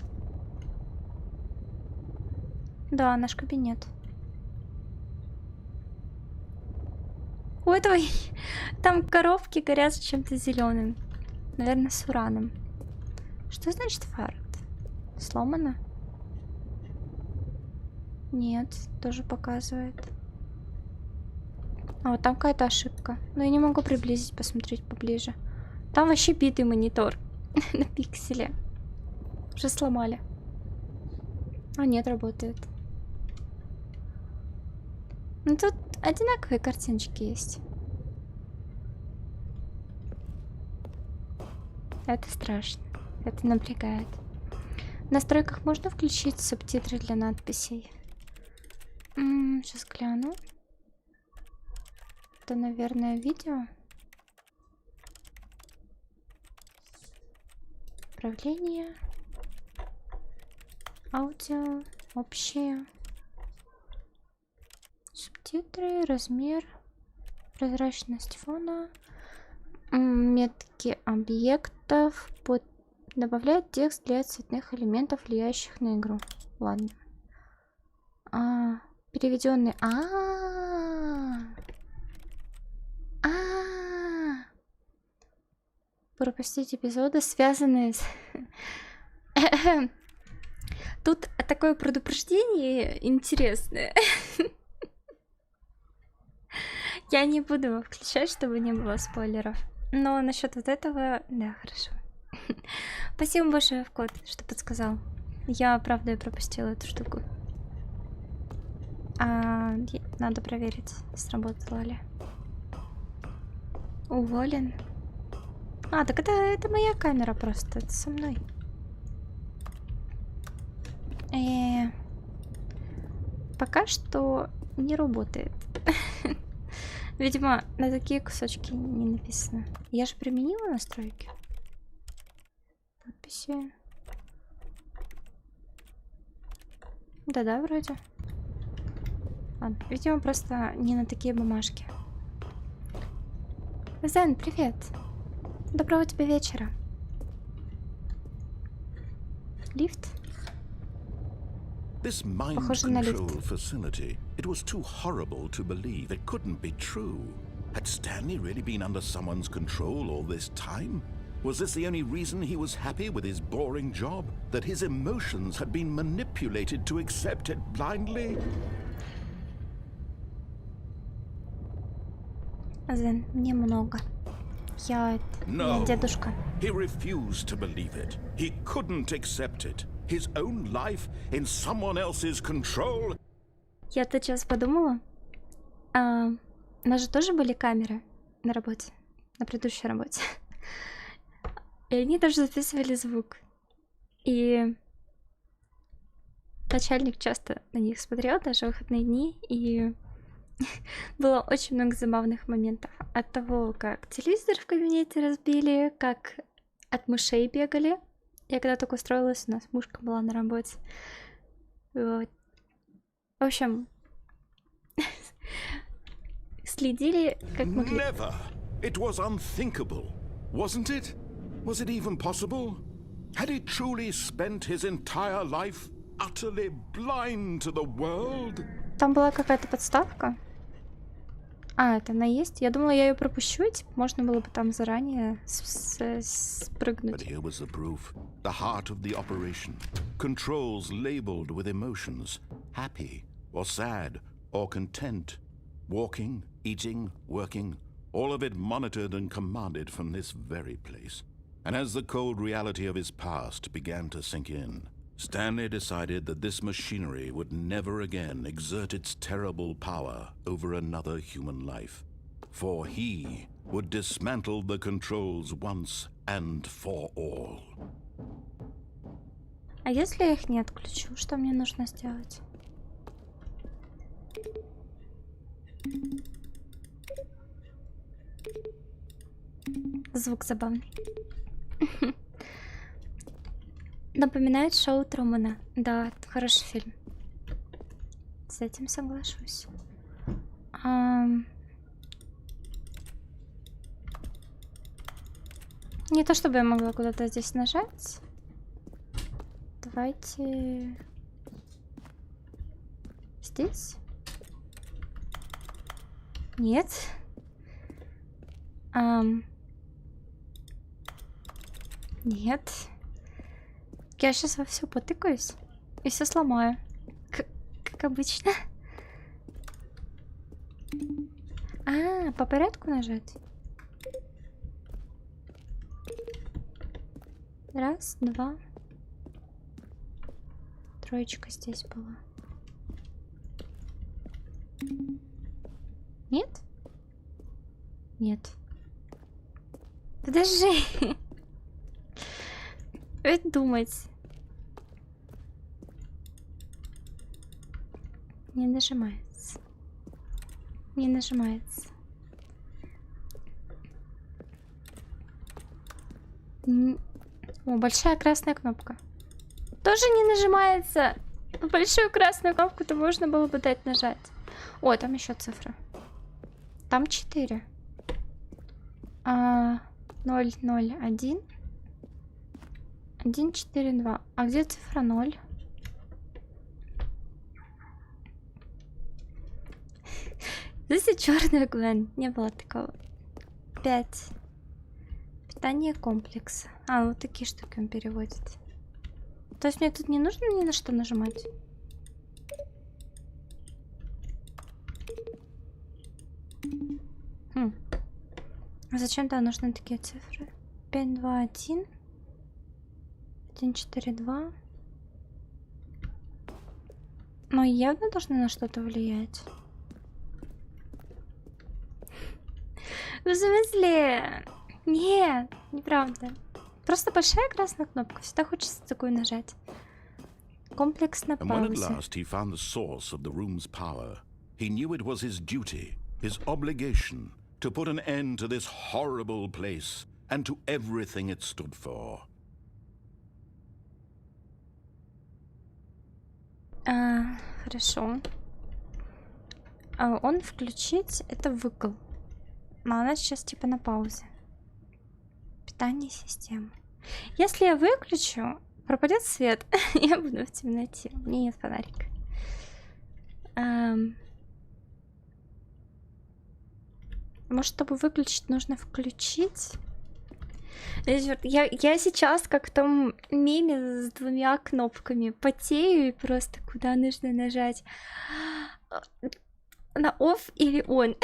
Да, наш кабинет. У этого там коробки горят с чем-то зеленым. Наверное, с ураном. Что значит фарт? Сломано? Нет, тоже показывает. А вот там какая-то ошибка. Но я не могу приблизить, посмотреть поближе. Там вообще битый монитор на пикселе. Уже сломали. А нет, работает. Ну тут одинаковые картиночки есть. Это страшно. Это напрягает. В настройках можно включить субтитры для надписей? Сейчас гляну. Это, наверное, видео. Исправление. Аудио. Общее. Субтитры. Размер. Прозрачность фона. Метки объектов. Добавляет текст для цветных элементов, влияющих на игру. Ладно. Переведенный. Пропустить эпизоды, связанные с... Тут такое предупреждение интересное. Я не буду включать, чтобы не было спойлеров. Но насчет вот этого, да, хорошо. Спасибо большое, Вкот, что подсказал. Я, правда, пропустила эту штуку. Надо проверить, сработало ли. Уволен. Так это моя камера просто, это со мной. Пока что не работает. Видимо, на такие кусочки не написано. Я же применила настройки. Подписи. Да-да, вроде. Ладно, видимо, просто не на такие бумажки. Зен, привет. Доброго тебе вечера. Лифт? This mind control facility, it was too horrible to believe. It couldn't be true. Had Stanley really been under someone's control all this time? Was this the only reason he was happy with his boring job? That his emotions had been manipulated to accept it blindly? Зен, мне много. Я дедушка. He refused to believe it. He couldn't accept it. His own life in someone else's control. Я тут сейчас подумала. У нас же тоже были камеры на работе, на предыдущей работе. И они даже записывали звук. И начальник часто на них смотрел, даже в выходные дни, и было очень много забавных моментов. От того, как телевизор в кабинете разбили, как от мышей бегали. Я когда только устроилась, у нас мушка была на работе. Вот. В общем, следили как могли. Never. It was unthinkable, wasn't it? Was it even possible? Had he truly spent his entire life utterly blind to the world? Там была какая-то подставка. Это она есть? Я думала, я ее пропущу, и типа, можно было бы там заранее спрыгнуть. But here was the proof. The heart of the operation. Controls labeled with emotions. Happy or sad or content. Walking, eating, working. All of it monitored and commanded from this very place. And as the cold reality of his past began to sink in, Stanley decided that this machinery would never again exert its terrible power over another human life. For he would dismantle the controls once and for all. А если я их не отключу, что мне нужно сделать? Звук забавный. Напоминает шоу Трумана. Да, хороший фильм. С этим соглашусь. Не то чтобы я могла куда-то здесь нажать. Давайте... Здесь? Нет. Нет. Я сейчас во все потыкаюсь и все сломаю. Как обычно. По порядку нажать. Раз, два. Троечка здесь была. Нет? Нет. Подожди. Ведь думать. Не нажимается. Не нажимается. О, большая красная кнопка. Тоже не нажимается. Большую красную кнопку-то можно было бы дать нажать. О, там еще цифра. Там 4. 0, 0, 1. 1, 4, 2. А где цифра 0? Здесь черный Гвен. Не было такого. 5. Питание комплекса. А, вот такие штуки он переводит. То есть мне тут не нужно ни на что нажимать? А зачем-то нужны такие цифры? 5, 2, 1. 1, 4, 2. Но явно должны на что-то влиять. В смысле? Нет, неправда. Просто большая красная кнопка. Всегда хочется такую нажать. Комплекс на And when at паузе. last he found the source of the room's power, he knew it was his duty, his obligation, to put an end to this horrible place and to everything it stood for. Хорошо. Он включить это выкл. Но она сейчас типа на паузе. Питание системы. Если я выключу, пропадет свет. Я буду в темноте. У меня нет фонарика. Может, чтобы выключить, нужно включить? Я сейчас, как в том меме с 2 кнопками, потею и просто куда нужно нажать. На off или on?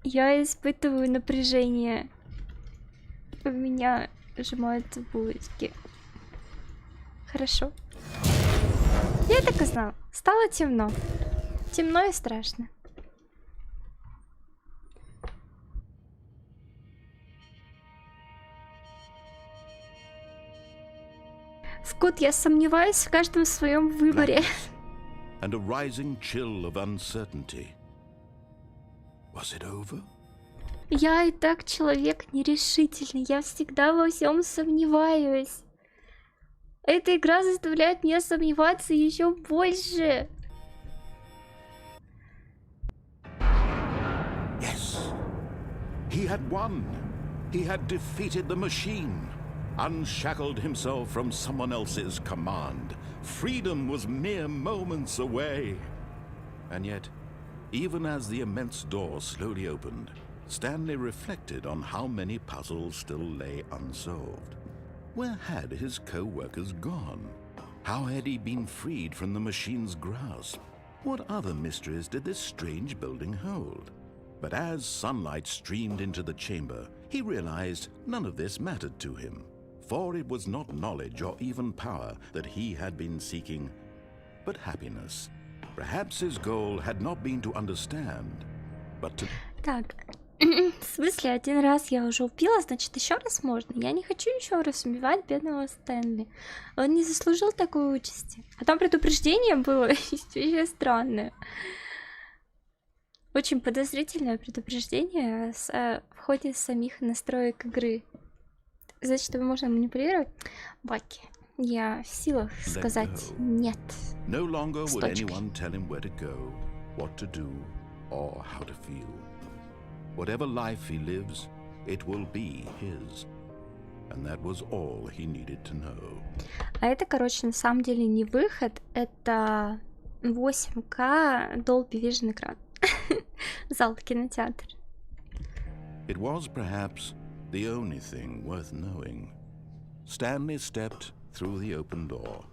Я испытываю напряжение. У меня сжимаются булочки. Хорошо. Я так и знала. Стало темно. Темно и страшно. Вкут, я сомневаюсь в каждом своем выборе. And a rising chill of uncertainty. Was it over? Я и так человек нерешительный. Я всегда во всем сомневаюсь. Эта игра заставляет меня сомневаться еще больше. Yes. He had won. He had defeated the machine. Unshackled himself from someone else's command. Freedom was mere moments away. And yet, even as the immense door slowly opened, Stanley reflected on how many puzzles still lay unsolved. Where had his co-workers gone? How had he been freed from the machine's grasp? What other mysteries did this strange building hold? But as sunlight streamed into the chamber, he realized none of this mattered to him. For it was not knowledge or even power that he had been seeking, but happiness. Perhaps his goal had not been to understand, but to... Так, в смысле, один раз я уже убила, значит, еще раз можно. Я не хочу еще раз убивать бедного Стэнли. Он не заслужил такой участи. А там предупреждение было очень странное. Очень подозрительное предупреждение в ходе самих настроек игры. Значит, его можно манипулировать. Баки, я в силах сказать нет. No longer С would точкой. anyone tell him where to go, what to do, or how to feel. Whatever life he lives, it will be his. And that was all he needed to know. А это, короче, на самом деле не выход, это 8К Dolby Vision экран. Зал кинотеатр. It was perhaps the only thing worth knowing. Stanley stepped through the open door.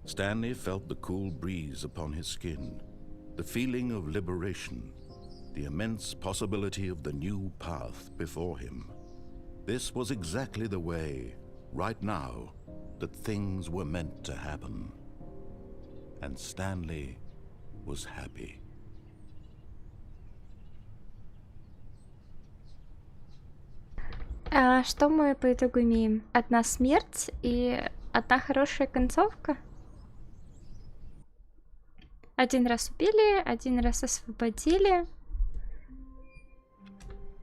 Stanley felt the cool breeze upon his skin, the feeling of liberation, the immense possibility of the new path before him. This was exactly the way, right now, that things were meant to happen. And Stanley was happy. А что мы по итогу имеем? Одна смерть и одна хорошая концовка? Один раз убили, один раз освободили.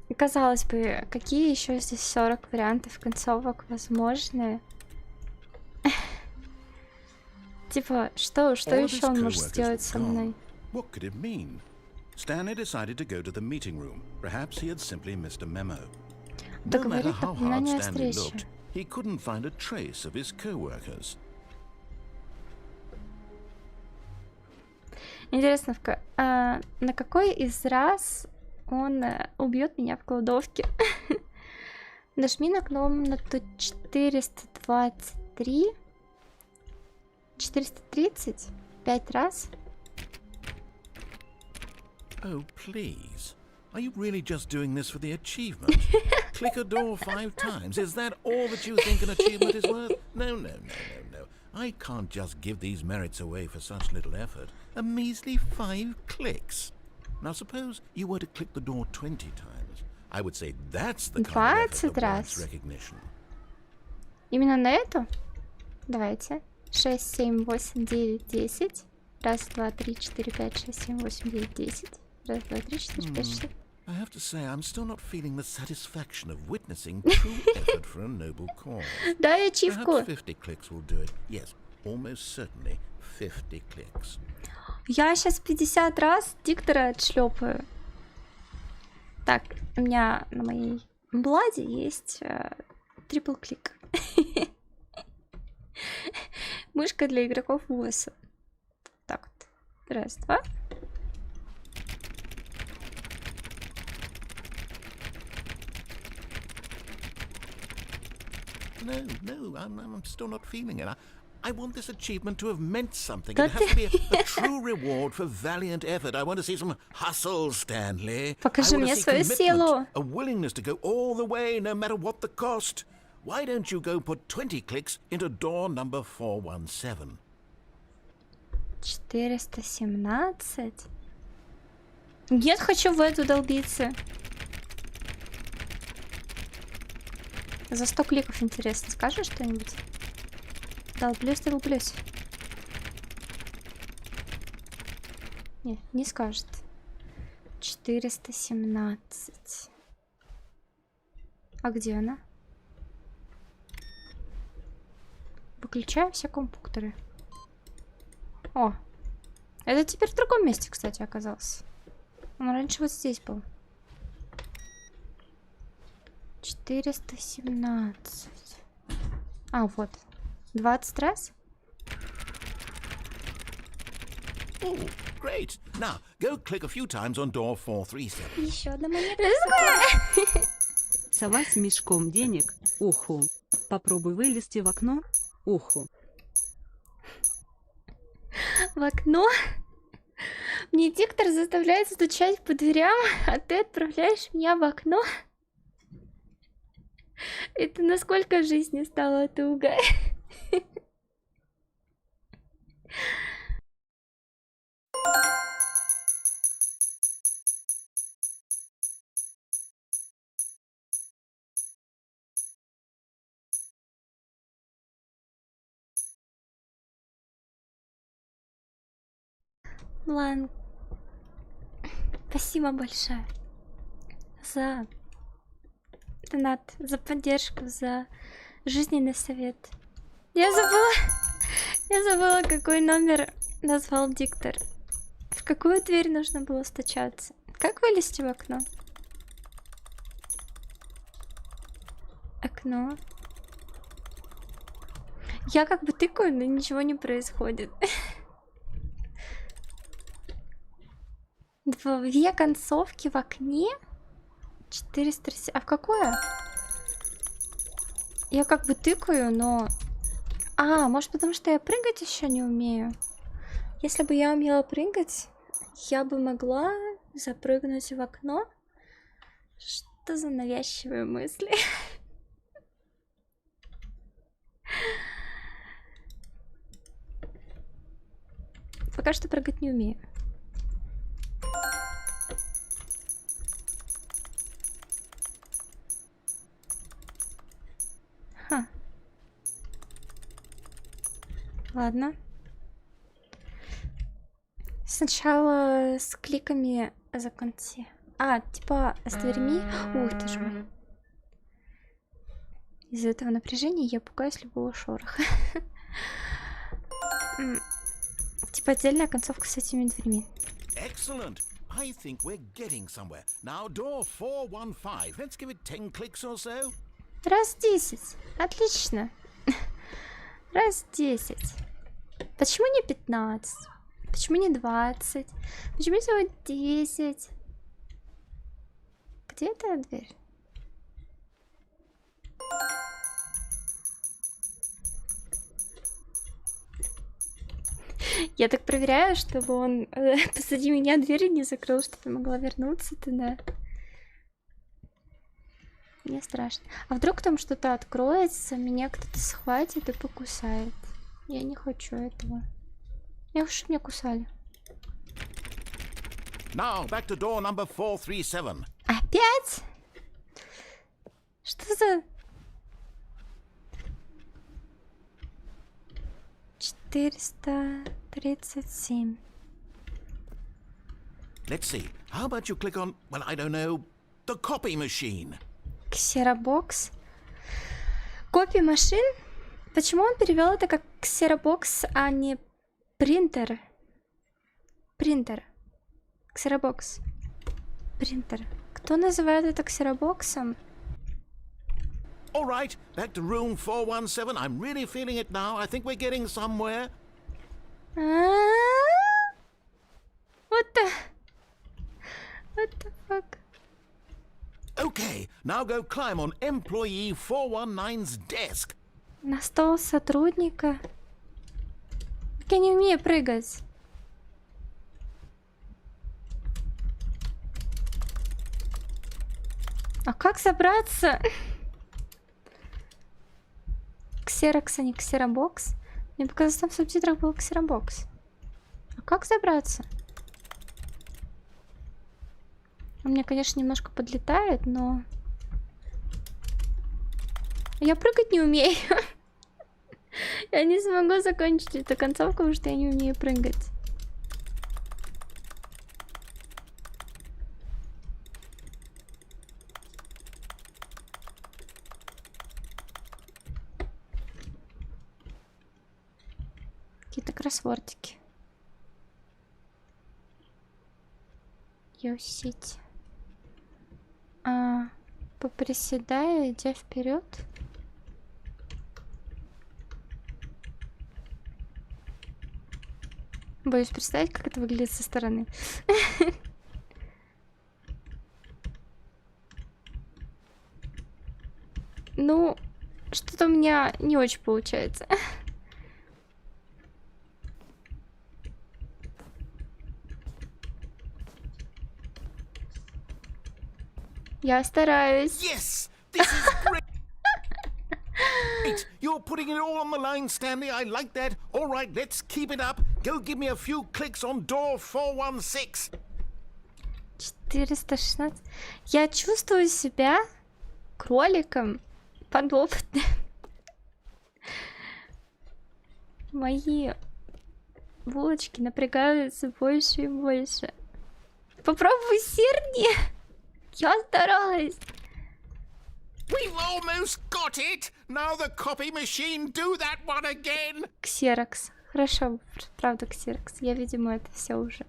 И казалось бы, какие еще здесь 40 вариантов концовок возможны? Типа, что еще он может сделать со мной? What could it mean? Stanley decided to go to the meeting room. Perhaps he had simply missed a memo. No matter how hard Stanley looked, he couldn't find a trace of his co-workers. Интересно, на какой из раз он убьет меня в кладовке? Нажми на комнату 423. 430? 5 раз? Oh, please. Are you really just doing this for the achievement? Click a door 5 times. Is that all that you think an achievement is worth? No. I can't just give these merits away for such little effort. A measly 5 clicks. Now suppose you were to click the door 20 times. I would say that's the kind of effort that warrants recognition. Именно на эту? Давайте. 6, 7, 8, 9, 10. Раз, два, три, 4, 5, 6, 7, 8, 9, 10. Раз, два, три, 4, 5, 6. I have to say, I'm still not feeling the satisfaction of witnessing true effort for a noble cause. Дай ачивку. Perhaps 50 clicks will do it. Yes, almost certainly 50 clicks. Я сейчас 50 раз диктора отшлепаю. Так, у меня на моей бладе есть трипл клик. Мышка для игроков УСа. Так вот. Раз, два. No, I'm still not feeling it. I want this achievement to have meant something. It has to be a true reward for valiant effort. I want to see some hustle, Stanley. Покажи мне свою силу. A willingness to go all the way, no matter what the cost. Why don't you go put 20 clicks into door number 417? 417? Нет, хочу в эту долбиться. За 100 кликов, интересно, скажешь что-нибудь? Долблюсь. Не скажет. 417. А где она? Выключаю все компьютеры. О! Это теперь в другом месте, кстати, оказался. Он раньше вот здесь был. 417. А, вот. 20 раз? Great. Now, go click a few times on door 437. Еще одна монетка. Сова с мешком денег. Уху. Попробуй вылезти в окно. Уху. В окно? Мне диктор заставляет стучать по дверям, а ты отправляешь меня в окно? Это насколько жизни стало туго. Лан, спасибо большое за донат, за поддержку, за жизненный совет. Я забыла, какой номер назвал диктор. В какую дверь нужно было стучаться? Как вылезти в окно? Окно. Я как бы тыкаю, но ничего не происходит. Две концовки в окне. 400. А в какое? Я как бы тыкаю, но... А, может потому что я прыгать еще не умею? Если бы я умела прыгать, я бы могла запрыгнуть в окно. Что за навязчивые мысли? Пока что прыгать не умею. Ха. Ладно. Сначала с кликами закончи. А, типа с дверьми. Ух ты ж мой. Из-за этого напряжения я пугаюсь любого шороха. Типа отдельная концовка с этими дверьми. Excellent. I think we're getting somewhere. Now, door 415. Let's give it 10 clicks or so. Раз 10. Отлично. Раз 10. Почему не 15? Почему не 20? Почему всего 10? Где эта дверь? Я так проверяю, чтобы он позади меня двери не закрыл, чтобы я могла вернуться туда. Мне страшно. А вдруг там что-то откроется, меня кто-то схватит и покусает? Я не хочу этого. Я хочу, чтобы меня кусали. Now, back to door number 437. Опять? Что за... 437. Let's see. How about you click on, well, I don't know, the copy machine? Ксерокс. Копия машин? Почему он перевел это как ксерокс, а не принтер? Принтер. Ксерокс. Принтер. Кто называет это ксероксом? All right, back to room 417. I'm really feeling it now. I think we're getting somewhere. What the fuck? Okay, now go climb on employee 419's desk. На стол сотрудника. Я не умею прыгать. А как забраться? Ксерокс, а не ксеробокс? Мне показалось, там в субтитрах был ксеробокс. А как забраться? Он мне, конечно, немножко подлетает, но... Я прыгать не умею. Я не смогу закончить эту концовку, потому что я не умею прыгать. Какие-то кроссвордики. Юсить. Поприседаю, идя вперед. Боюсь представить, как это выглядит со стороны. Ну, что-то у меня не очень получается. Я стараюсь. Yes, this is great. You're putting it all on the line, Stanley. I like that. All right, let's keep it up. Go give me a few clicks on door 416. 416. Я чувствую себя кроликом подопытным. Мои булочки напрягаются больше и больше. Попробуй сырнее. Я старалась. We've almost got it. Now the copy machine, do that one again. Ксерокс. Хорошо, правда, ксерокс. Я, видимо, это все уже.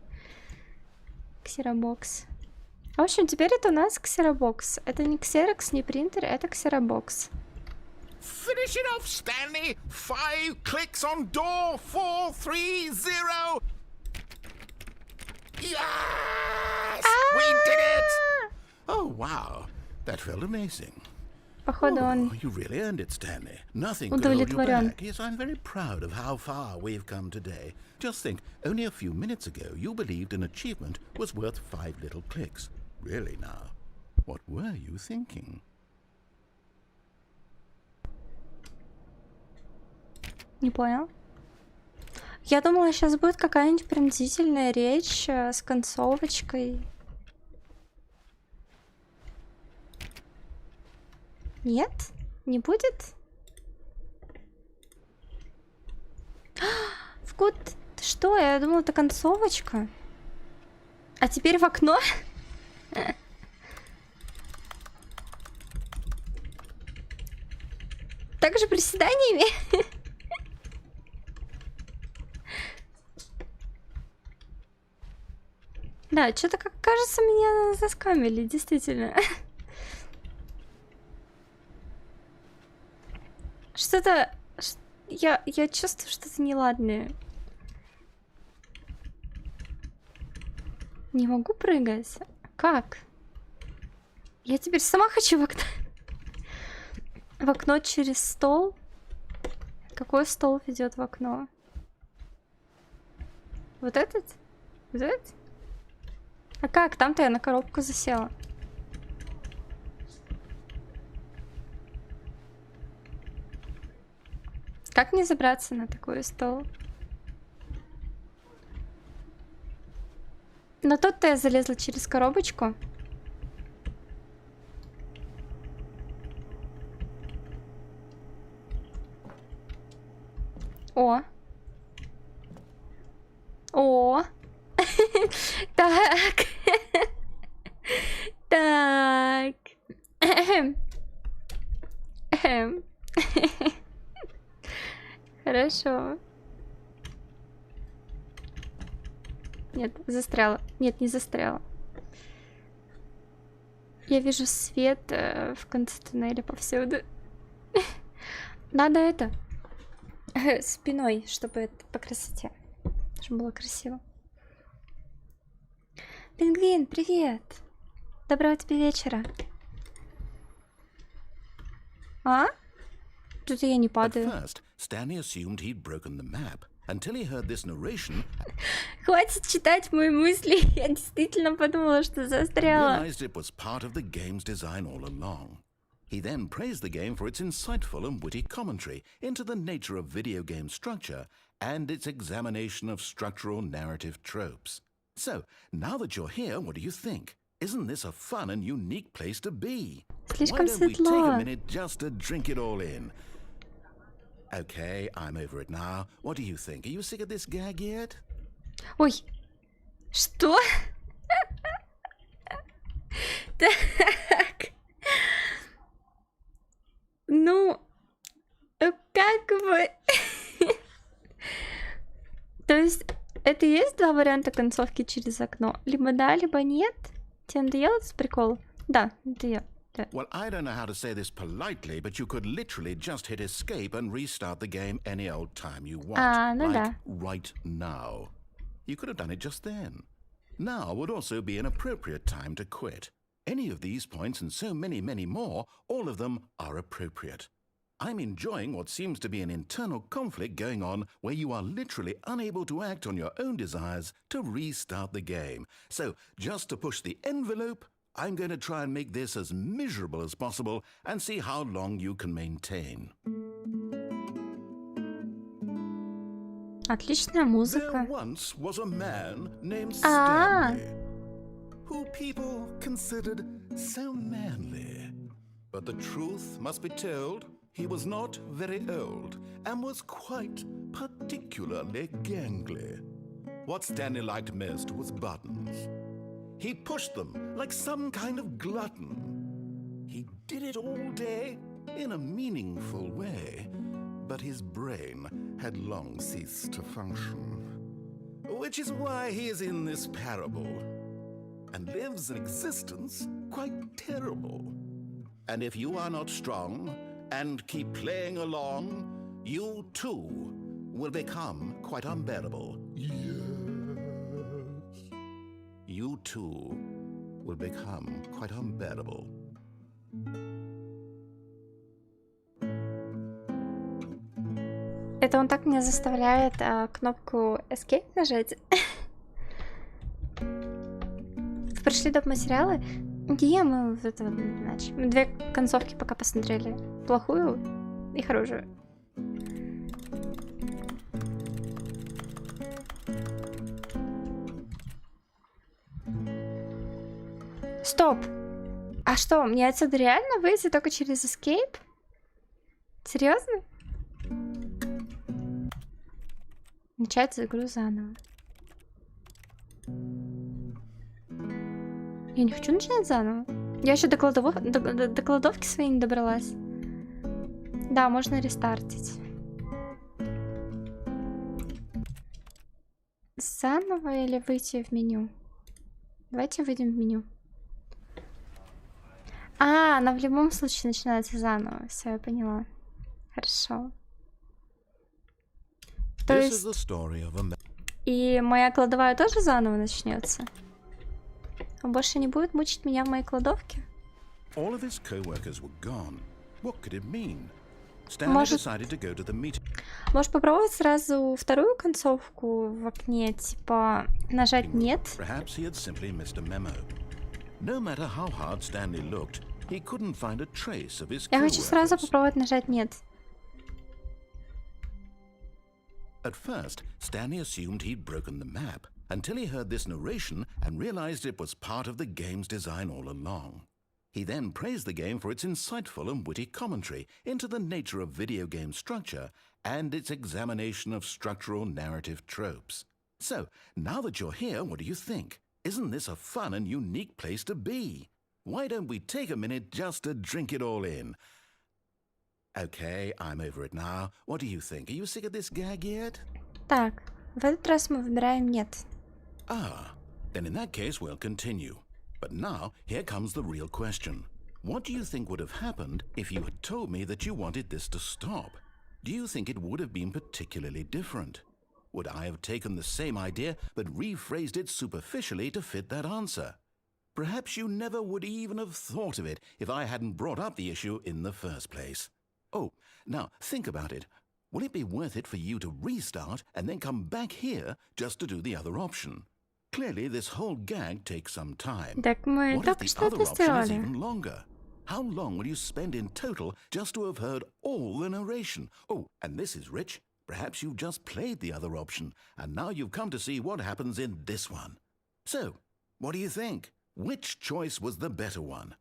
Ксеробокс. В общем, теперь это у нас ксеробокс. Это не ксерокс, не принтер, это ксеробокс. Finish it off, Stanley. 5 clicks on door 430. Yes! We did it! Oh, wow. That felt amazing. Походу, он You really earned it, Stanley. Nothing could hold you удовлетворен. back. Yes, I'm very proud of how far we've come today. Just think, only a few minutes ago, you believed an achievement was worth 5 little clicks. Really now, what were you thinking? Не понял. Я думала, сейчас будет какая-нибудь пронзительная речь с концовочкой. Нет? Не будет? Вкут, что? Я думала, это концовочка. А теперь в окно. Также приседаниями. Да, что-то, как кажется, меня заскамили, действительно. Что-то... Я чувствую что-то неладное. Не могу прыгать. Как? Я теперь сама хочу в окно. В окно через стол? Какой стол ведет в окно? Вот этот? Вот этот? А как? Там-то я на коробку засела. Как мне забраться на такой стол? Но тут-то я залезла через коробочку. О. О. Так. Так. Хорошо. Нет, застряла. Нет, не застряла. Я вижу свет в конце туннеля повсюду. Надо это спиной, чтобы это по красоте, чтобы было красиво. Пингвин, привет! Доброго тебе вечера. А? Тут я не At падаю. first, Stanley assumed he'd broken the map until he heard this narration Хватит читать мои мысли. Я действительно подумала, что and застряла. realized it was part of the game's design all along. He then praised the game for its insightful and witty commentary into the nature of video game structure and its examination of structural narrative tropes. So, now that you're here, what do you think? Isn't this a fun and unique place to be? Why Слишком don't we take a светло. minute just to drink it all in? Okay, I'm over it now. What do you think? Are you sick of this gag yet? Ой. Что? Так. Ну, как бы... То есть, это и есть два варианта концовки через окно? Либо да, либо нет? Тебе надоело этот прикол? Да, надоело. Да. Well, I don't know how to say this politely, but you could literally just hit escape and restart the game any old time you want. Ну like да. right now. You could have done it just then. Now would also be an appropriate time to quit. Any of these points and so many, many more, all of them are appropriate. I'm enjoying what seems to be an internal conflict going on where you are literally unable to act on your own desires to restart the game. So, just to push the envelope, I'm going to try and make this as miserable as possible and see how long you can maintain. Отличная There музыка. once was a man named Ah. Stanley, who people considered so manly. But the truth must be told, he was not very old and was quite particularly gangly. What Stanley liked most was buttons. He pushed them like some kind of glutton. He did it all day in a meaningful way, but his brain had long ceased to function. Which is why he is in this parable and lives an existence quite terrible. And if you are not strong and keep playing along, you too will become quite unbearable. Yes. You too will become quite unbearable. Это он так меня заставляет кнопку Escape нажать. Прошли доп. Материалы. Где мы в это начали? Мы две концовки пока посмотрели. Плохую и хорошую. Стоп! А что, мне отсюда реально выйти только через Escape? Серьезно? Начать игру заново. Я не хочу начинать заново. Я еще до кладовки своей не добралась. Да, можно рестартить. Заново или выйти в меню? Давайте выйдем в меню. А, она в любом случае начинается заново. Все, я поняла. Хорошо. То есть... И моя кладовая тоже заново начнется? Он больше не будет мучить меня в моей кладовке? Может попробовать сразу вторую концовку в окне, типа нажать нет? Я хочу сразу попробовать нажать нет. At first, Stanley assumed he'd broken the map until he heard this narration and realized it was part of the game's design all along. He then praised the game for its insightful and witty commentary into the nature of video game structure and its examination of structural narrative tropes. So, now that you're here, what do you think? Isn't this a fun and unique place to be? Why don't we take a minute just to drink it all in? Okay, I'm over it now. What do you think? Are you sick of this gag yet? Так, в этот раз мы выбираем нет. Ah, then in that case we'll continue. But now, here comes the real question. What do you think would have happened if you had told me that you wanted this to stop? Do you think it would have been particularly different? Would I have taken the same idea but rephrased it superficially to fit that answer? Perhaps you never would even have thought of it if I hadn't brought up the issue in the first place. Oh, now think about it. Will it be worth it for you to restart and then come back here just to do the other option? Clearly, this whole gag takes some time. Так мы What только if the что other это option is сделали. even longer? How long will you spend in total just to have heard all the narration? Oh, and this is rich. Perhaps you've just played the other option, and now you've come to see what happens in this one. So, what do you think? Which choice was the better one?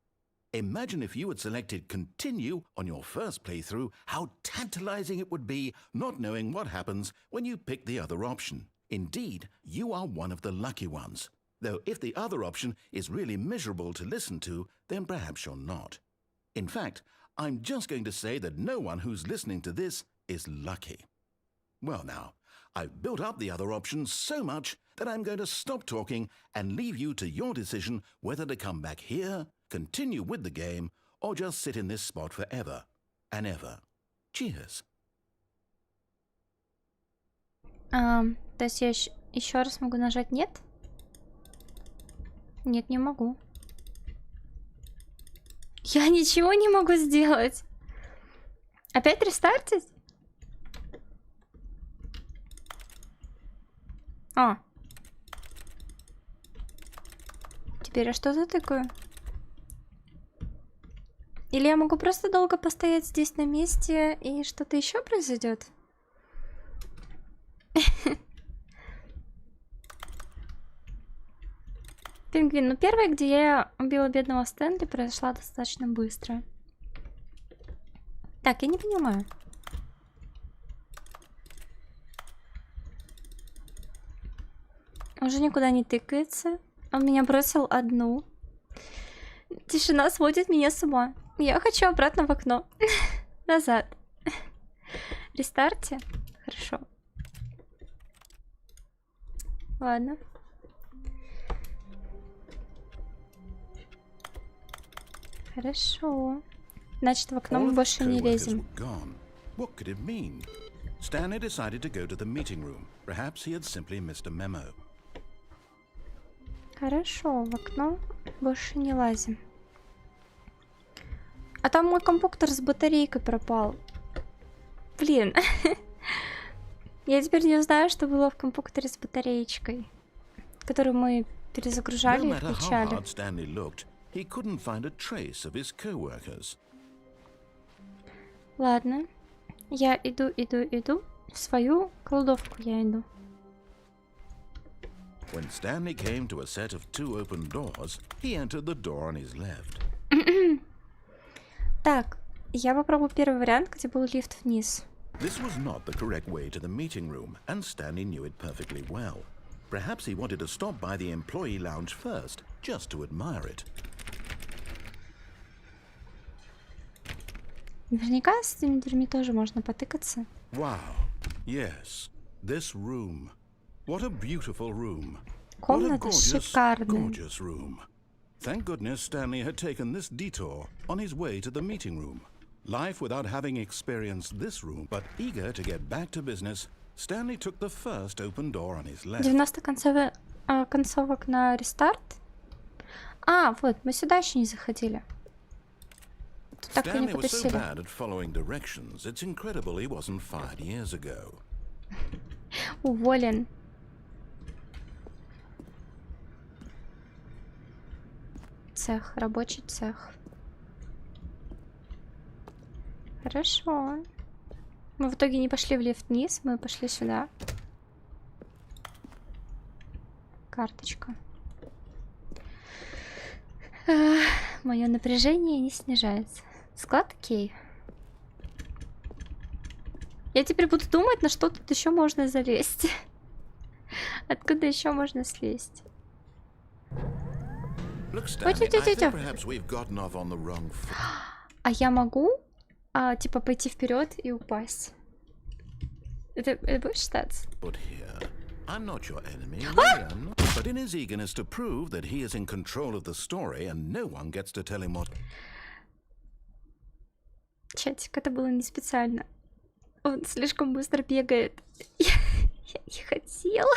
Imagine if you had selected continue on your first playthrough, how tantalizing it would be not knowing what happens when you pick the other option. Indeed, you are one of the lucky ones. Though if the other option is really miserable to listen to, then perhaps you're not. In fact, I'm just going to say that no one who's listening to this is lucky. Well now, I've built up the other options so much that I'm going to stop talking and leave you to your decision whether to come back here, continue with the game, or just sit in this spot forever and ever. Cheers. То есть я еще раз могу нажать нет? Нет, не могу. Я ничего не могу сделать. Опять рестартить? А. Теперь я что затыкаю? Или я могу просто долго постоять здесь на месте и что-то еще произойдет? Пингвин, ну первая, где я убила бедного Стэнли, произошла достаточно быстро. Так, я не понимаю. Уже никуда не тыкается. Он меня бросил одну. Тишина сводит меня с ума. Я хочу обратно в окно. Назад. Рестарте. Хорошо. Ладно. Хорошо. Значит, в окно мы больше не лезем. What could it mean? Stanley decided to go to the meeting room. Perhaps he had simply missed a memo. Хорошо, в окно больше не лазим. А там мой компьютер с батарейкой пропал. Блин. Я теперь не знаю, что было в компьютере с батареечкой, которую мы перезагружали и включали. Ладно. Я иду. В свою кладовку я иду. When Stanley came to a set of two open doors, he entered the door on his left. Так, я попробую первый вариант, где был лифт вниз. This was not the correct way to the meeting room, and Stanley knew it perfectly well. Perhaps he wanted to stop by the employee lounge first, just to admire it. Наверняка с этими дверьми тоже можно потыкаться. Wow. Yes. This room. What a beautiful room. Комната шикарная. Gorgeous room. Thank goodness Stanley had taken this detour on his way to the meeting room. Life without having experienced this room, but eager to get back to business, Stanley took the first open door on his left. 90 концовок на рестарт. А, вот, мы сюда еще не заходили. Тут так и не Stanley was so потусили. bad at following directions, it's incredible he wasn't fired years ago. Уволен. Цех, рабочий цех. Хорошо. Мы в итоге не пошли в лифт вниз, мы пошли сюда. Карточка. Мое напряжение не снижается. Склад Кей. Я теперь буду думать, на что тут еще можно залезть. Откуда еще можно слезть? Look, Stanley, I think perhaps we've gotten off on the wrong foot. А я могу, типа, пойти вперед и упасть? Это будет считаться? But here, I'm not your enemy, really, I'm not. But in his eagerness to prove that he is in control of the story and no one gets to tell him what... Чатик, это было не специально. Он слишком быстро бегает. Я не хотела.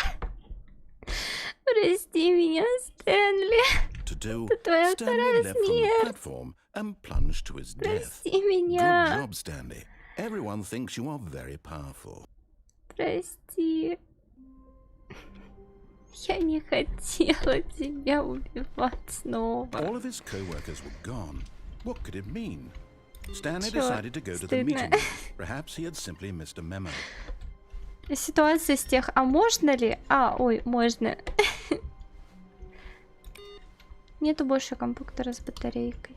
Прости меня, Стэнли. To do, Это твоя Stanley вторая leapt from the смерть. platform and plunged to his death. Прости Good меня. job, Stanley. Everyone thinks you are very powerful. Прости. Я не хотела тебя убивать снова. All of his co-workers were gone. What could it mean? Stanley Чёрт, decided to go to the стыдно. meeting room. Perhaps he had simply missed a memo. Ситуация с тех, а можно ли? Ой, можно. Нету больше компьютера с батарейкой.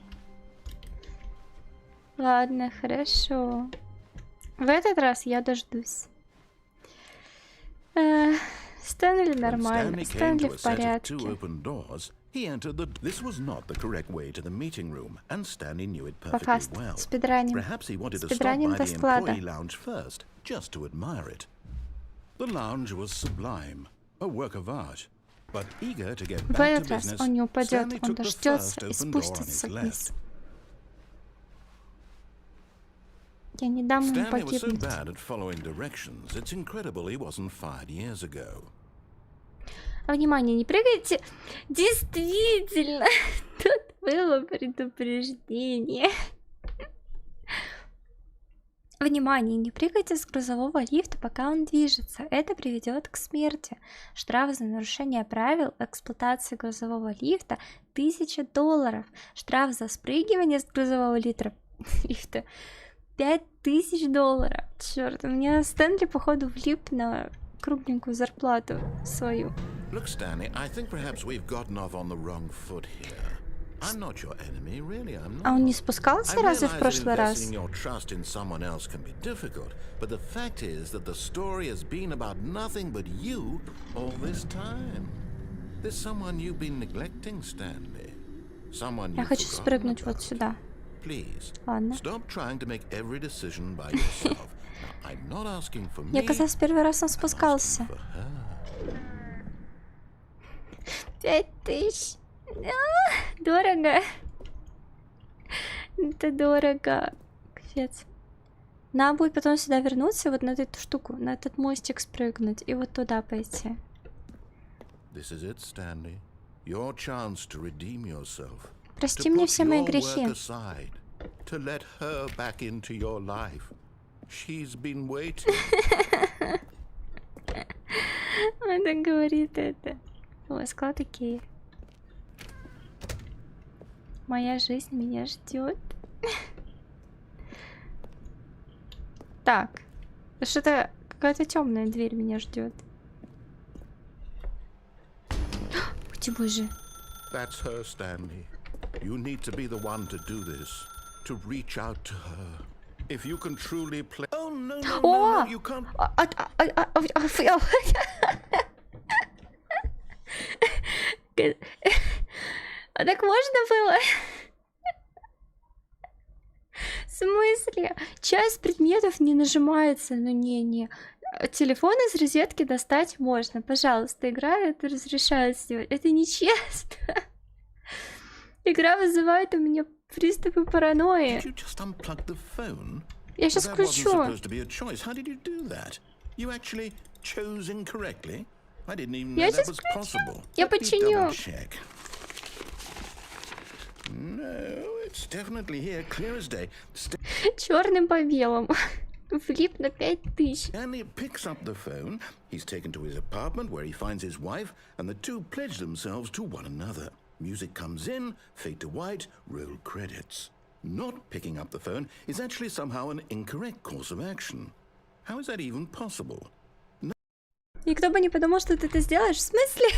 Ладно, хорошо. В этот раз я дождусь. Стэнли нормально. Stanley came Стэнли to a в set of порядке. two open doors. He entered the... This was not the correct way to the meeting room, and Stanley knew it Пока perfectly well. спидраним. Perhaps he wanted to stop Спидраним by до the склада. employee lounge first, just to admire it. The lounge was sublime, a work of art. But eager to get В back to этот раз business, он не упадет, Stanley он took the дождется first и open door on спустится his вниз. left. Я не дам ему Stanley was so погибнуть. bad at following directions, it's incredible he wasn't fired years ago. Внимание, не прыгайте. Действительно, тут было предупреждение. Внимание, не прыгайте с грузового лифта, пока он движется. Это приведет к смерти. Штраф за нарушение правил эксплуатации грузового лифта $1000. Штраф за спрыгивание с грузового лифта $5000. Черт, у меня Стэнли, походу, влип на кругленькую зарплату свою. Look, Stanley, I think perhaps we've gotten off on the wrong foot here. I'm not your enemy, really, I'm not. А он не спускался I разве в realize that прошлый раз? investing your trust in someone else can be difficult, but the fact is that the story has been about nothing but you all this time. There's someone you've been neglecting, Stanley. Someone Я you've хочу forgotten спрыгнуть вот about. сюда. Please, Ладно. stop trying to make every decision by yourself. Now, I'm not asking for me. Мне казалось, первый раз он I'm asking спускался. for her. 5000. Дорого. Это дорого. Капец. Надо будет потом сюда вернуться, вот на эту штуку, на этот мостик спрыгнуть и вот туда пойти. This is it, Stanley. Your chance to redeem yourself. Прости To мне put все мои your грехи. work aside, to let her back into your life. She's been waiting. Он так говорит это. Ой, склад Икеи. Моя жизнь меня ждет. Так. Что-то какая-то темная дверь меня ждет. Ой, боже. That's her, Stanley. You need to be the one to do this. To reach out to her. If you can truly play... Oh, no, О! you can't... А так можно было? В смысле? Часть предметов не нажимается. Ну не. Телефон из розетки достать можно. Пожалуйста, игра это разрешает сделать. Это нечестно. Игра вызывает у меня приступы паранойи. Я сейчас включу. Я сейчас включу. Я починю. Черным по белому. Влип на 5000. Stanley picks up the phone. He's taken to his apartment where he finds his wife, and the two pledge themselves to one another. Music comes in, fade to white, roll credits. Not picking up the phone is actually somehow an incorrect course of action. How is that even possible? Никто бы не подумал, что ты это сделаешь. В смысле?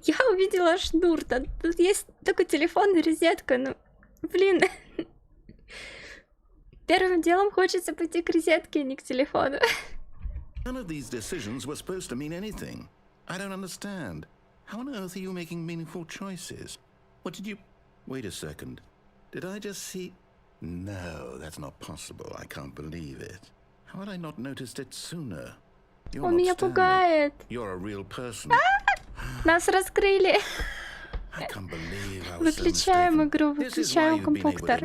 Я увидела шнур. Тут есть только телефон и розетка. Ну, блин. Первым делом хочется пойти к розетке, а не к телефону. None of these decisions were supposed to mean anything. I don't understand. How on earth are you making meaningful choices? What did you... Wait a second. Did I just see... No, that's not possible. I can't believe it. How had I not noticed it sooner? Он меня пугает. You're a real person. Нас раскрыли. Выключаем игру, выключаем компьютер.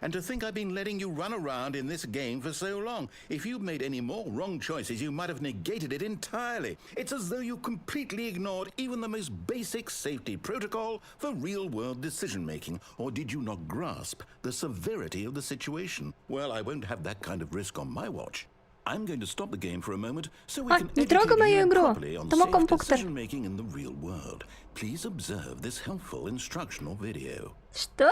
And to think I've been letting you run around in this game for so long. If you'd made any more wrong choices, you might have negated it entirely. It's as though you completely ignored even the most basic safety protocol for real-world decision-making. Or did you not grasp the severity of the situation? Well, I won't have that kind of risk on my watch. I'm going to stop the game for a moment so we can educate you properly on safe decision-making in the real world. Please observe this helpful instructional video. Что?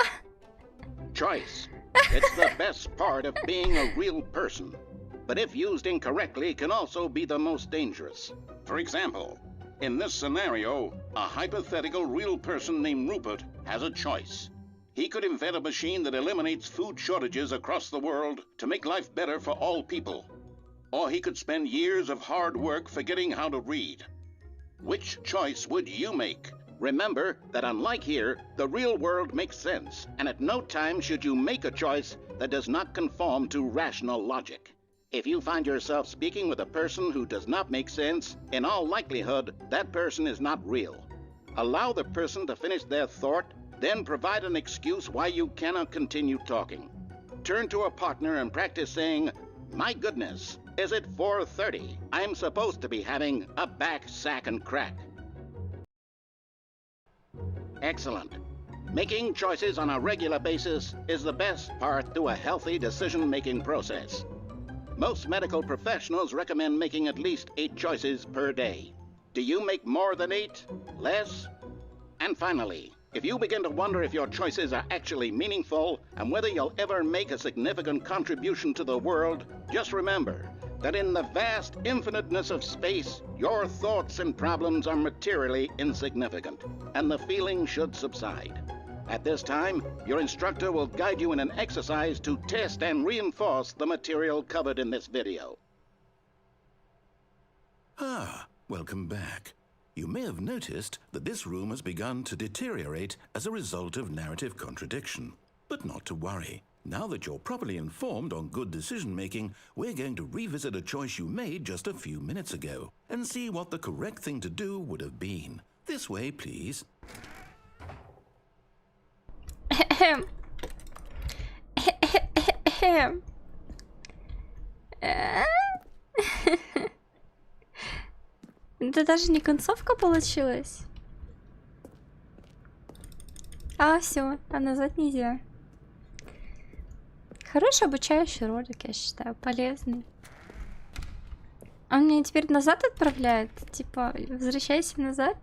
Choice. It's the best part of being a real person. But if used incorrectly, can also be the most dangerous. For example, in this scenario, a hypothetical real person named Rupert has a choice. He could invent a machine that eliminates food shortages across the world to make life better for all people. Or he could spend years of hard work forgetting how to read. Which choice would you make? Remember that unlike here, the real world makes sense, and at no time should you make a choice that does not conform to rational logic. If you find yourself speaking with a person who does not make sense, in all likelihood, that person is not real. Allow the person to finish their thought, then provide an excuse why you cannot continue talking. Turn to a partner and practice saying, "My goodness, is it 4:30? I'm supposed to be having a back, sack, and crack." Excellent. Making choices on a regular basis is the best part to a healthy decision-making process. Most medical professionals recommend making at least 8 choices per day. Do you make more than 8? Less? And finally, if you begin to wonder if your choices are actually meaningful and whether you'll ever make a significant contribution to the world, just remember that in the vast infiniteness of space, your thoughts and problems are materially insignificant, and the feeling should subside. At this time, your instructor will guide you in an exercise to test and reinforce the material covered in this video. Welcome back. You may have noticed that this room has begun to deteriorate as a result of narrative contradiction. But not to worry. Now that you're properly informed on good decision-making, we're going to revisit a choice you made just a few minutes ago and see what the correct thing to do would have been. This way, please. Это даже не концовка получилась. А, все, а назад нельзя. Хороший обучающий ролик, я считаю, полезный. Он меня теперь назад отправляет? Типа, возвращайся назад?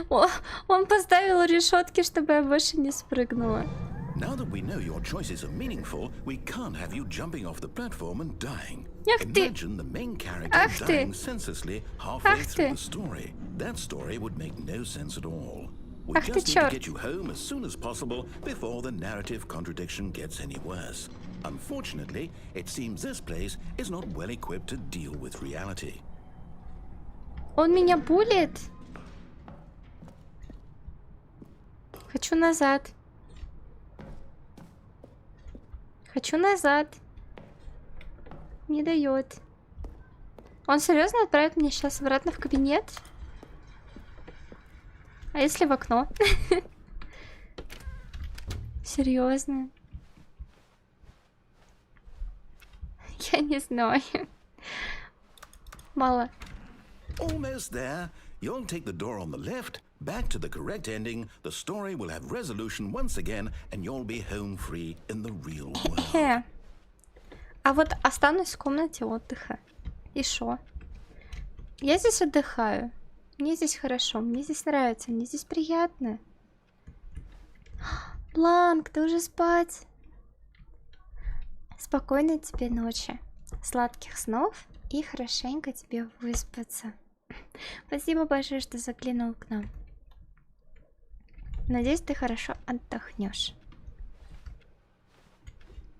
Он поставил решетки, чтобы я больше не спрыгнула. Now that we know your choices are meaningful, we can't have you jumping off the platform and dying. Imagine the main character dying senselessly halfway through the story. That story would make no sense at all. We just need to get you home as soon as possible before the narrative contradiction gets any worse. Unfortunately, it seems this place is not well equipped to deal with reality. Он меня булит. Хочу назад. Хочу назад. Не дает. Он серьезно отправит меня сейчас обратно в кабинет? А если в окно? Серьезно? Я не знаю. Мало. Almost there. You'll take the door on the left, back to the correct ending, the story will have resolution once again, and you'll be home free in the real world. А вот останусь в комнате отдыха. И шо? Я здесь отдыхаю. Мне здесь хорошо, мне здесь нравится, мне здесь приятно. Бланк, ты уже спать? Спокойной тебе ночи, сладких снов и хорошенько тебе выспаться. Спасибо большое, что заглянул к нам. Надеюсь, ты хорошо отдохнешь.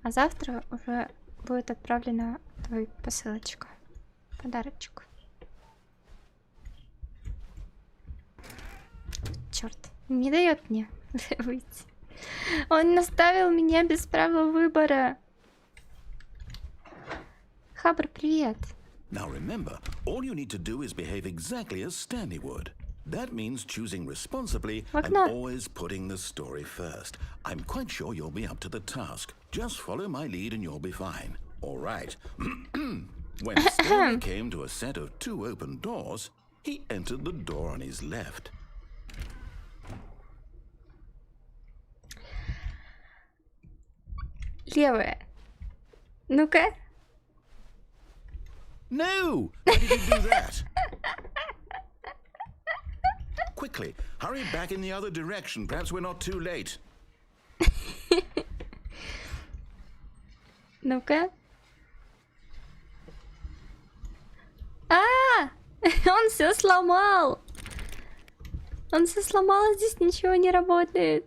А завтра уже будет отправлена твоя посылочка. Подарочек. Черт, не дает мне выйти. Он наставил меня без права выбора. Хабр, привет. Now remember, all you need to do is behave exactly as Stanley would. That means choosing responsibly and always putting the story first. I'm quite sure you'll be up to the task. Just follow my lead and you'll be fine. All right. When Stanley came to a set of 2 open doors, he entered the door on his left. Левая. Ну-ка. No! Why did you do that? Quickly, hurry back in the other direction. Perhaps we're not too late. Ну-ка. Он все сломал. Он все сломал, здесь ничего не работает.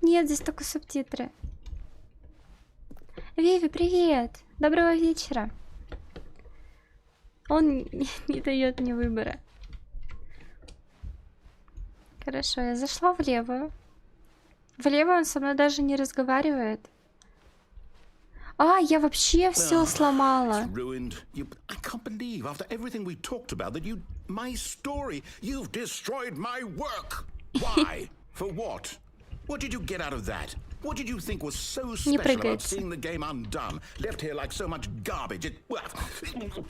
Нет, здесь только субтитры. Виви, привет! Доброго вечера. Он не дает мне выбора. Хорошо, я зашла в левую. В левую он со мной даже не разговаривает. А, я вообще все сломала. I can't believe after everything we talked about that you, my story, you've destroyed my work. Why? For what? What did you get out of that? What did you think was so special about seeing the game undone, left here like so much garbage?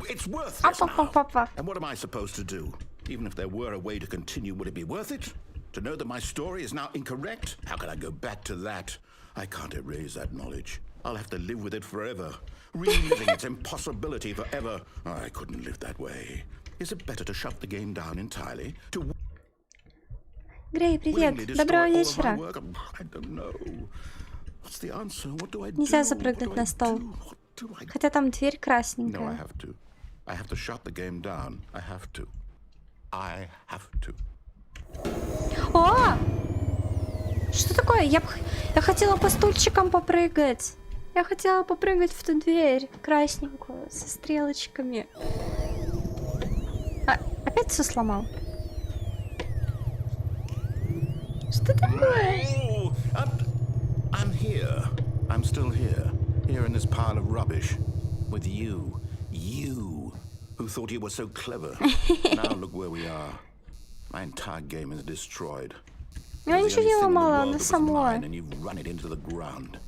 It's worthless now. And what am I supposed to do? Even if there were a way to continue, would it be worth it? To know that my story is now incorrect? How can I go back to that? I can't erase that knowledge. I'll have to live with it forever, reliving its impossibility forever. Oh, I couldn't live that way. Is it better to shut the game down entirely? To Грей, привет. Доброго вечера. Нельзя запрыгнуть на стол. Хотя там дверь красненькая. О! Что такое? Я хотела по стульчикам попрыгать. Я хотела попрыгать в ту дверь красненькую со стрелочками. Опять все сломал. Что такое? I'm here. I'm still here. Here in this pile of rubbish. With you. You. Who thought you were so clever. Now look where we are. My entire game is destroyed. Я ничего не ломала, оно само. And you've run it into the ground.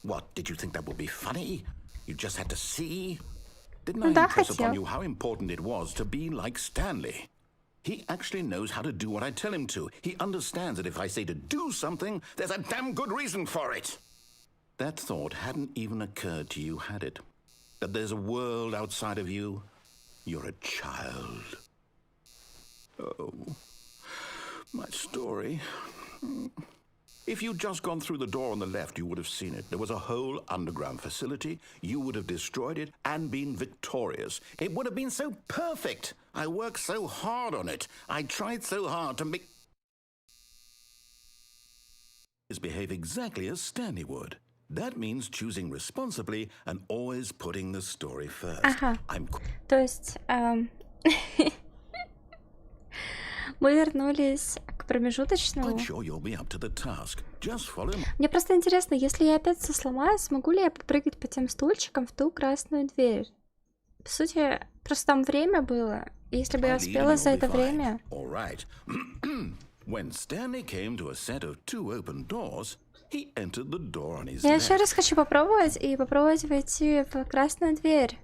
What, did you think that would be funny? You just had to see? Didn't I impress upon you how important it was to be like Stanley? He actually knows how to do what I tell him to. He understands that if I say to do something, there's a damn good reason for it. That thought hadn't even occurred to you, had it? That there's a world outside of you? You're a child. Oh, my story. If you'd just gone through the door on the left, you would have seen it. There was a whole underground facility. You would have destroyed it and been victorious. It would have been so perfect. I worked so hard on it. I tried so hard to make... Behave exactly as Stanley would. That means choosing responsibly and always putting the story first. Ага. То есть мы вернулись к промежуточному. Quite sure you'll be up to the task. Just follow my... Мне просто интересно, если я опять все сломаю, смогу ли я попрыгать по тем стульчикам в ту красную дверь? По сути, просто там время было. И если бы я успела за это время... All right. When Stanley came to a set of 2 open doors, he entered the door on his Я left. еще раз хочу попробовать и попробовать войти в красную дверь.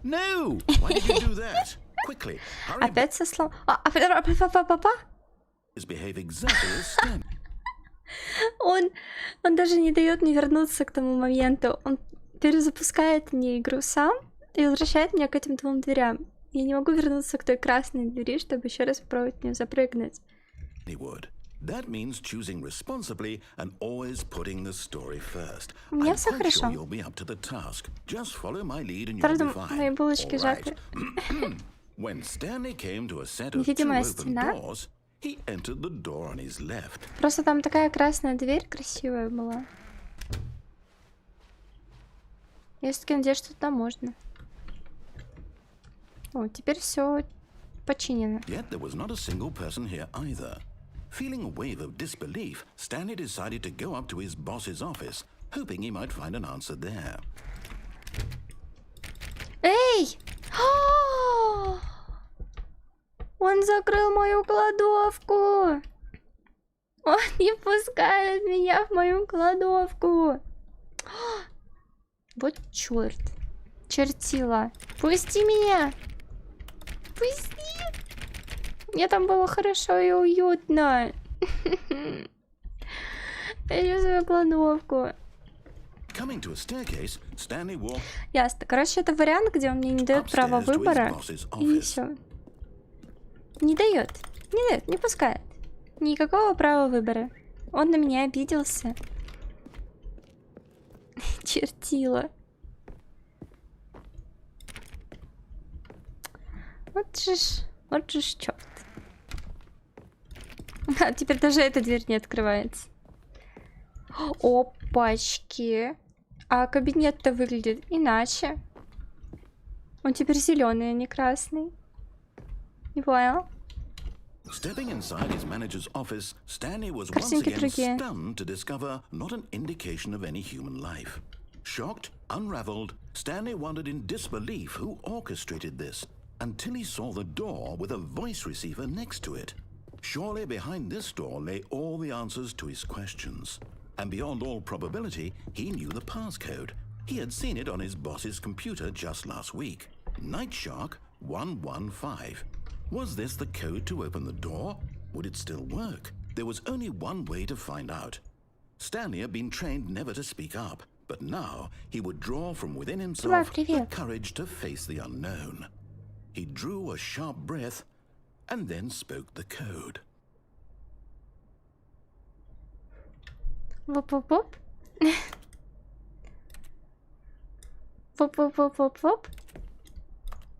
No! Why did you do that? Quickly, hurry back. Опять со слом... Папа? Behave exactly as Stanley. Он даже не дает мне вернуться к тому моменту. Он перезапускает мне игру сам и возвращает меня к этим 2 дверям. Я не могу вернуться к той красной двери, чтобы еще раз попробовать в нее запрыгнуть. That means choosing responsibly and always putting the story first. У меня I'm все quite хорошо. sure you'll be up to the task. Just follow my lead and you'll Правда, be fine. мои булочки All right. сжаты. When Stanley came to a set of 2 Невидимая open стена. doors, he entered the door on his left. Просто там такая красная дверь красивая была. Я все-таки надеюсь, что туда можно. О, теперь все починено. Yet there was not a single person here either. Feeling a wave of disbelief, Stanley decided to go up to his boss's office, hoping he might find an answer there. Эй! Он закрыл мою кладовку! Он не пускает меня в мою кладовку! Вот черт! Чертила! Пусти меня! Пусти! Мне там было хорошо и уютно! Я хочу свою кладовку! Coming to a staircase, Stanley walked Ясно. Короче, это вариант, где он мне не дает права upstairs to his выбора. boss's И office. все. Не дает. Не пускает. Никакого права выбора. Он на меня обиделся. Чертила. Вот же ж черт. А теперь даже эта дверь не открывается. Опачки. А кабинет-то выглядит иначе. Он теперь зеленый, а не красный. Не понял? Stepping inside his manager's office, Stanley was once Картинки again другие. stunned to discover not an indication of any human life. Shocked, unraveled, Stanley wondered in disbelief who orchestrated this, until he saw the door with a voice receiver next to it. Surely behind this door lay all the answers to his questions. And beyond all probability, he knew the passcode. He had seen it on his boss's computer just last week. Nightshark 115. Was this the code to open the door? Would it still work? There was only one way to find out. Stanley had been trained never to speak up, but now he would draw from within himself the courage to face the unknown. He drew a sharp breath and then spoke the code. Воп-воп-воп. Воп-воп-воп-воп-воп.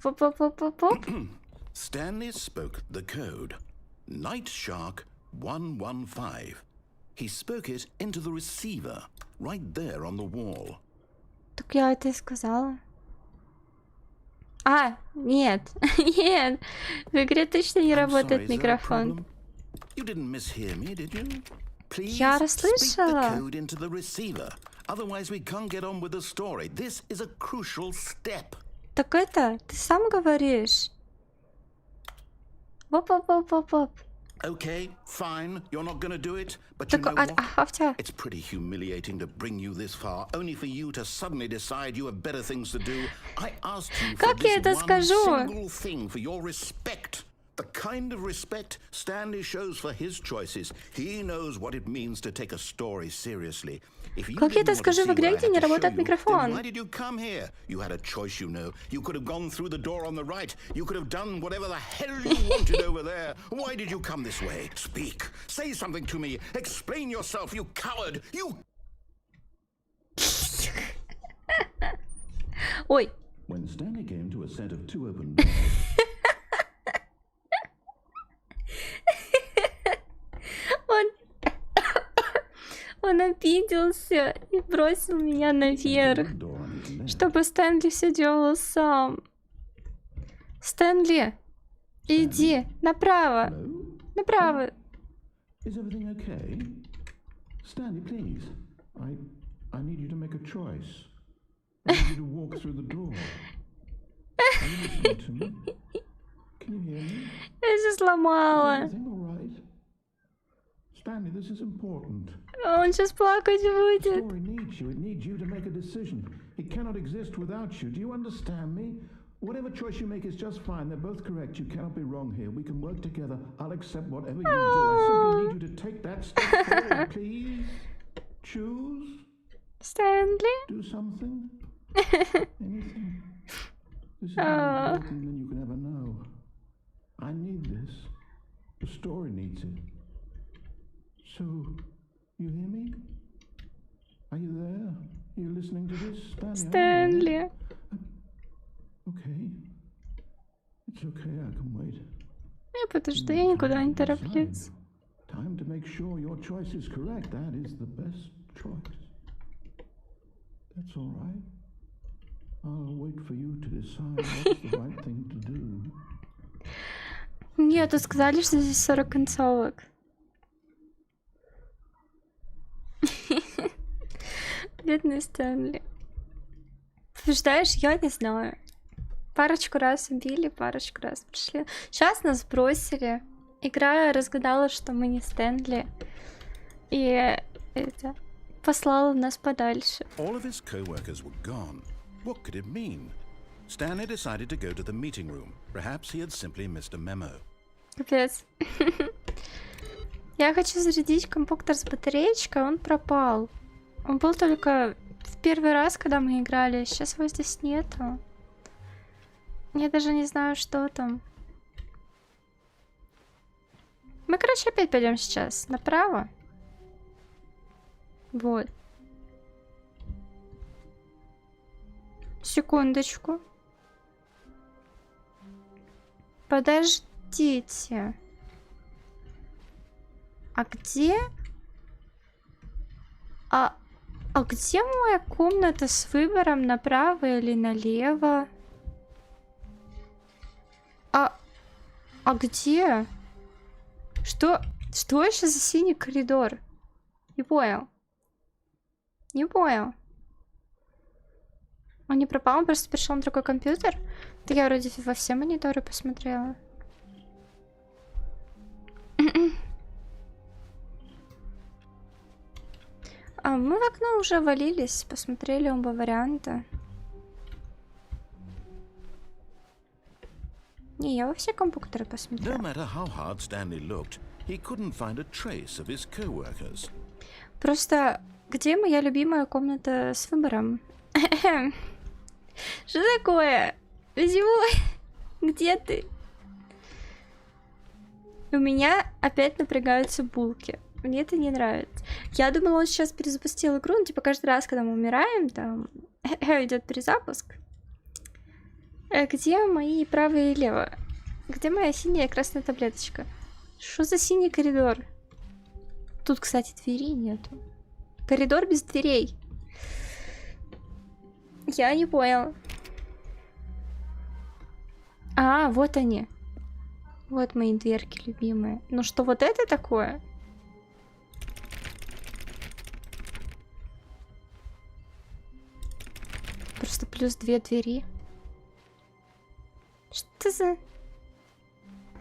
Воп-воп-воп-воп-воп. Stanley spoke the code. Nightshark 115. He spoke it into the receiver, right there on the wall. Так я это и сказала. А, нет. Нет. В игре точно не I'm работает sorry, is there a микрофон. problem? You didn't mishear me, did you? Please Я speak the расслышала. code into the receiver. Otherwise we can't get on with the story. This is a crucial step. Так это, ты сам говоришь. Воп-воп-воп-воп-воп. Okay, fine. You're not going to do it, but you Так, know what? автя. It's pretty humiliating to bring you this far, only for you to suddenly decide you have better things to do. I asked you for Как я this это one скажу? single thing, for your respect. The kind of respect Stanley shows for his choices. He knows what it means to take a story seriously. If you Как я это didn't want to скажу see в игре, what I где had не to show работает you, микрофон? then why did you come here? You had a choice, you know. You could have gone through the door on the right. You could have done whatever the hell you wanted over there. Why did you come this way? Speak. Say something to me. Explain yourself, you coward. You... Ой. When Stanley came to a set of 2 open doors... Он обиделся и бросил меня наверх, чтобы Стэнли все делал сам. Стэнли, иди направо. Направо. Is everything okay? Stanley, please. I need you to make a choice. I need you to walk through the door. Are you listening to me? Can you hear me? Я все сломала. Is everything all right? Stanley, this is important. Он сейчас плакать The будет. story needs you. It needs you to make a decision. It cannot exist without you. Do you understand me? Whatever choice you make is just fine. They're both correct. You cannot be wrong here. We can work together. I'll accept whatever you do. I simply need you to take that step forward, please. Choose. Стэнли. Do something. Anything. This is more important than you can ever know. I need this. The story needs it. So, you hear me? Are you there? Are you listening to this, Stanley? Стэнли. Okay. It's okay, I can wait. Я подожду, я никуда не тороплюсь. Time to make sure your choice is correct. That is the best choice. That's all right. I'll wait for you to decide what's the right thing to do. Нет, тут сказали, что здесь 40 концовок. Бедный Стэнли. Побеждаешь, я не знаю. Парочку раз убили, парочку раз пришли. Сейчас нас бросили. Игра разгадала, что мы не Стэнли. И это послала нас подальше. All of his co-workers were gone. What could it mean? Stanley decided to go to the meeting room. Perhaps he had simply missed a memo. Капец. Я хочу зарядить компьютер с батареечкой, он пропал. Он был только в первый раз, когда мы играли. Сейчас его здесь нету. Я даже не знаю, что там. Мы, короче, опять пойдем сейчас направо. Вот. Секундочку. Подождите. А где? А где моя комната с выбором направо или налево? А где? Что еще за синий коридор? Не понял. Не понял. Он не пропал, он просто перешел на другой компьютер? Да я вроде во все мониторы посмотрела. Мы в окно уже валились, посмотрели оба варианта. Не, я во все компьютеры посмотрела. No matter how hard Stanley looked, he couldn't find a trace of his co-workers. Просто где моя любимая комната с выбором? Что такое? Зимой? Где ты? У меня опять напрягаются булки. Мне это не нравится. Я думала, он сейчас перезапустил игру, но типа каждый раз, когда мы умираем, там идет перезапуск. Где мои правая и левая? Где моя синяя и красная таблеточка? Что за синий коридор? Тут, кстати, двери нету. Коридор без дверей. Я не понял. А, вот они. Вот мои дверки любимые. Ну что, вот это такое? Просто плюс 2 двери. Что за...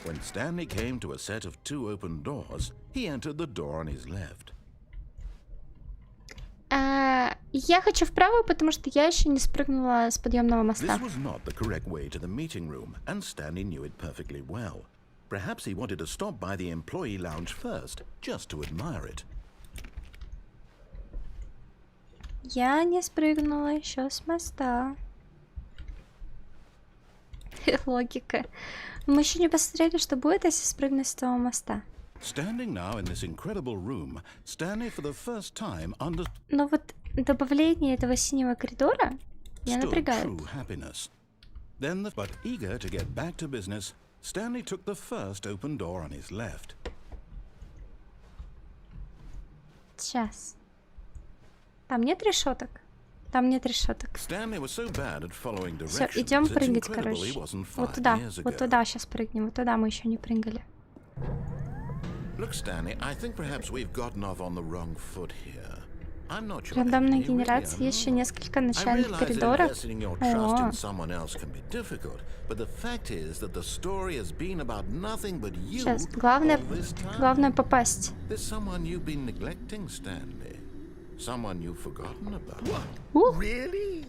When Stanley came to a set of 2 open doors, he entered the door on his left. Я хочу вправо, потому что я еще не спрыгнула с подъемного моста. This was not the correct way to the meeting room, and Stanley knew it perfectly well. Perhaps he wanted to stop by the employee lounge first, just to admire it. Я не спрыгнула еще с моста. Логика. Мы еще не посмотрели, что будет, если спрыгнуть с того моста. Standing now in this incredible room, Stanley for the first time understood Но вот добавление этого синего коридора меня напрягает. true happiness. Then, but eager to get back to business, Stanley took the first open door on his left. Сейчас. Там нет решеток? Там нет решеток. Stanley was so bad at following Все, directions, идем it's прыгать, incredible короче. he wasn't Вот 5 туда, years вот ago. туда сейчас прыгнем. Вот туда мы еще не прыгали. Look, Stanley, I think perhaps we've gotten off on the wrong foot here. I'm not your Рандомная enemy, really, генерация, I'm еще not. несколько I начальных realize that коридоров. investing your trust О, in someone else can be difficult, but the fact is that the story has been about nothing but you сейчас, главное all this time. попасть. There's someone you've been neglecting, Stanley. Someone you've forgotten about. Really?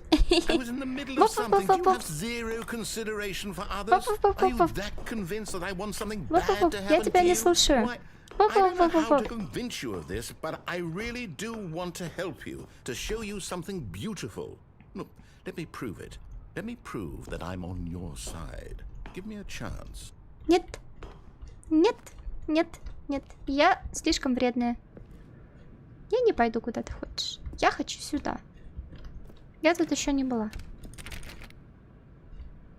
I was in the middle of something. Do you have zero consideration for others? Are you that convinced that I want something bad to Я happen тебя to не you? слушаю. Why, I don't know how to convince you of this, but I really do want to help you, to show you something beautiful. Look, let me prove it. Let me prove that I'm on your side. Give me a chance. Нет, нет, нет, нет. Я слишком вредная. Я не пойду, куда ты хочешь. Я хочу сюда. Я тут еще не была.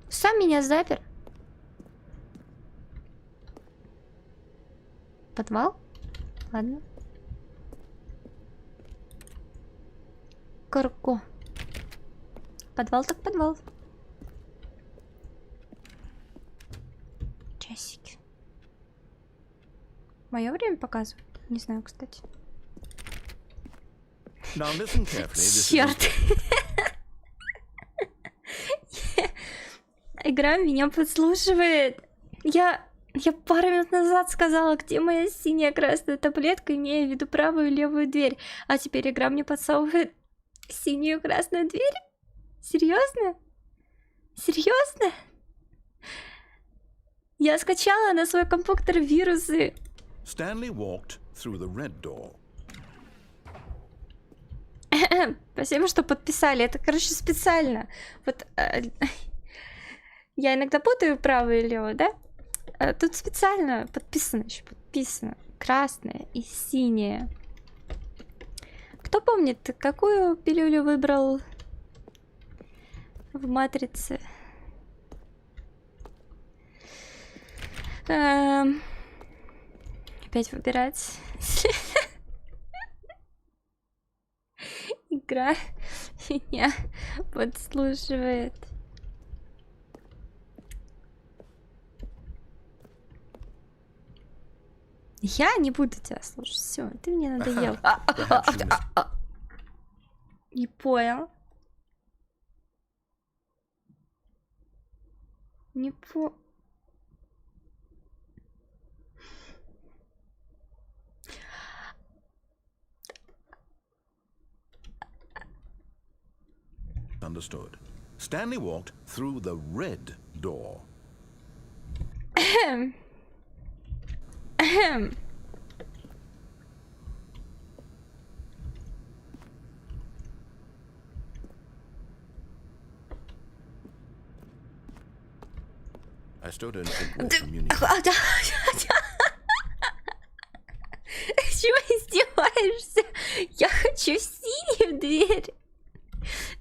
Сам меня запер. Подвал? Ладно. Корко. Подвал так подвал. Часики. Мое время показывает? Не знаю, кстати. Now listen carefully. This Черт. Игра меня подслушивает. Я пару минут назад сказала, где моя синяя красная таблетка, имея в виду правую и левую дверь. А теперь игра мне подсовывает синюю красную дверь? Серьезно? Серьезно? Я скачала на свой компьютер вирусы. Stanley walked through the red door. Спасибо, что подписали. Это, короче, специально. Вот я иногда путаю правое и левое, да? Тут специально подписано, еще подписано. Красное и синее. Кто помнит, какую пилюлю выбрал в матрице? Опять выбирать. Игра меня подслушивает. Я не буду тебя слушать. Все, ты мне надоел. Не понял. Не по... Understood. Stanley walked through the red door. I still don't think we're communicating. Чего издеваешься? Я хочу синюю дверь.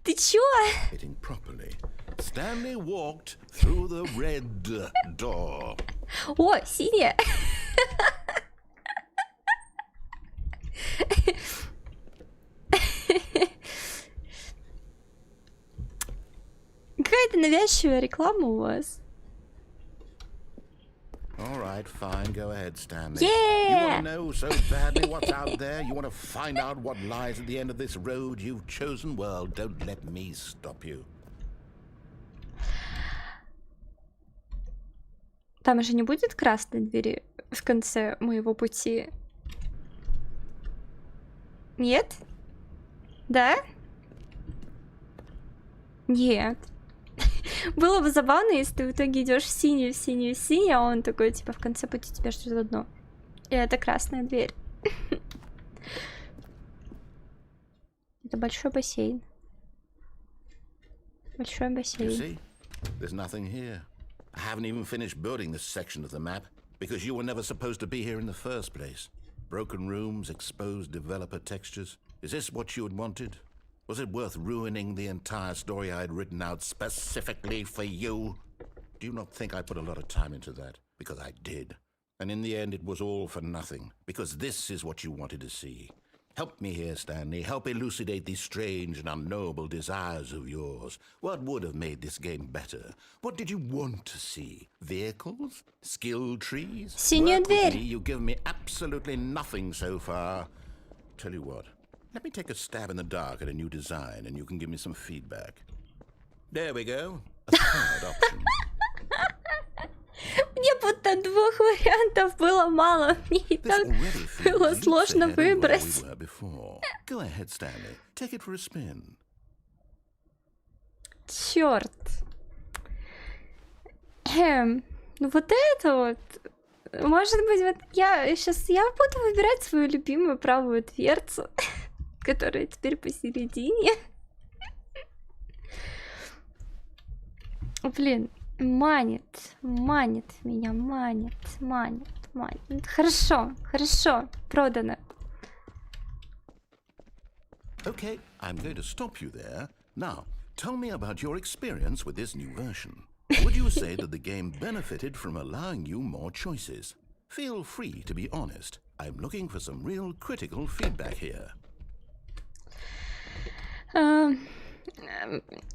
Ты чё? Properly. Stanley walked through the red door. О, синяя. Какая-то навязчивая реклама у вас. All right, fine. Go ahead, Stanley. Yeah! You want to know so badly what's out there? You want to find out what lies at the end of this road you've chosen? Well, don't let me stop you. Там же не будет красной двери в конце моего пути? Нет? Да? Нет. Было бы забавно, если ты в итоге идешь в синюю, в синюю, в синюю, а он такой, типа, в конце пути тебя ждет одно. И это красная дверь. Это большой бассейн. Большой бассейн. You see? There's nothing here. I haven't even finished building this section of the map because you were never supposed to be here in the first place. Broken rooms, exposed developer textures. Is this what you had wanted? Was it worth ruining the entire story I had written out specifically for you? Do you not think I put a lot of time into that? Because I did. And in the end, it was all for nothing. Because this is what you wanted to see. Help me here, Stanley. Help elucidate these strange and unknowable desires of yours. What would have made this game better? What did you want to see? Vehicles? Skill trees? Синюю Work with дверь. me. You've given me absolutely nothing so far. Tell you what, let me take a stab in the dark at a new design and you can give me some feedback. There we go. A third option. Мне будто двух вариантов было мало. Мне и This так already было feels сложно leaps ahead of where выбрать. we were before. Go ahead, Stanley. Take it for a spin. Черт. Ну вот это вот. Может быть, вот я буду выбирать свою любимую правую дверцу, которая теперь посередине. Блин, манит меня, манит. Хорошо, продано. Okay, I'm going to stop you there. Now, tell me about your experience with this new version. Would you say that the game benefited from allowing you more choices? Feel free to be honest. I'm looking for some real critical feedback here.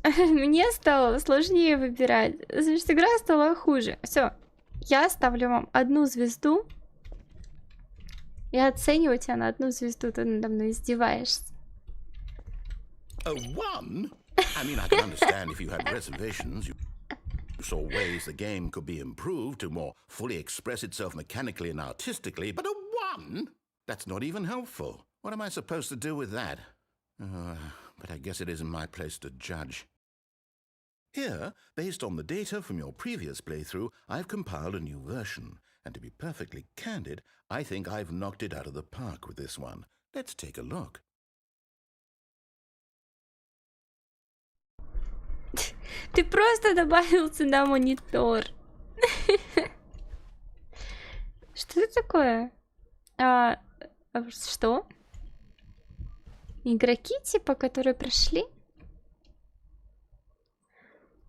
Мне стало сложнее выбирать. Значит, игра стала хуже. Все, я ставлю вам 1 звезду. Я оцениваю тебя на 1 звезду. Ты надо мной издеваешься. A 1? I mean, I can understand if you had reservations. You saw ways the game could be improved to more fully express itself mechanically and artistically, but a 1? That's not even helpful. What am I supposed to do with that? But I guess it isn't my place to judge. Here, based on the data from your previous playthrough, I've compiled a new version. And to be perfectly candid, I think I've knocked it out of the park with this one. Let's take a look. Ты просто добавил сюда монитор. Что это такое? Что? Игроки, типа, которые прошли?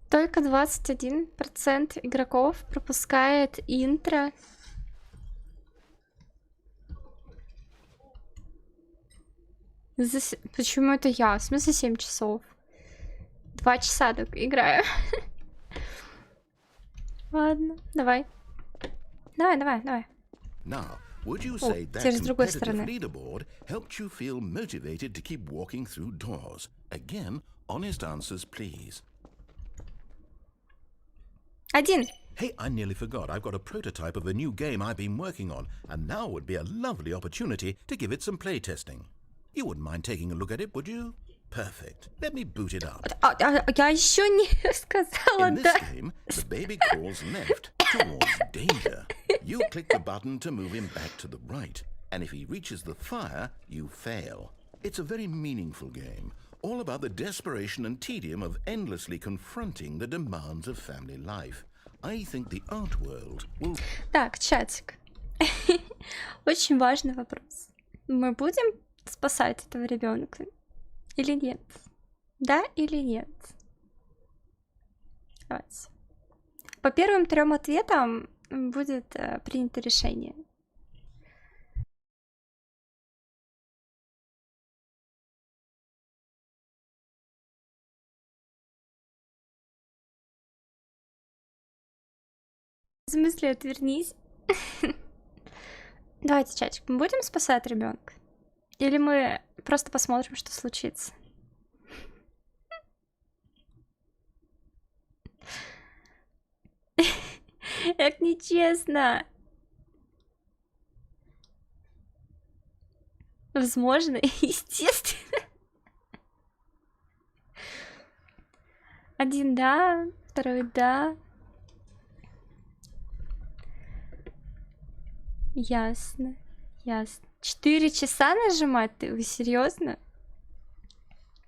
Только 21% игроков пропускает интро. Почему это я? В смысле 7 часов? 2 часа так играю. Ладно, давай. Давай. Now, would you say that через другой competitive стороны. leaderboard helped you feel motivated to keep walking through doors? Again, honest answers, please. 1. Hey, I nearly forgot. I've got a prototype of a new game I've been working on, and now would be a lovely opportunity to give it some playtesting. You wouldn't mind taking a look at it, would you? Perfect. Let me boot it up. Я еще не сказала, In this да. game, the baby crawls left towards danger. You click the button to move him back to the right, and if he reaches the fire, you fail. It's a very meaningful game, all about the desperation and tedium of endlessly confronting the demands of family life. I think the art world will... Так, чатик. Очень важный вопрос. Мы будем спасать этого ребенка или нет? Да или нет? Давайте. По первым 3 ответам будет принято решение. В смысле, отвернись. Давайте, чатик, мы будем спасать ребенка? Или мы просто посмотрим, что случится? Это нечестно. Возможно, естественно. 1 да, 2 да. Ясно. 4 часа нажимать? Вы серьезно?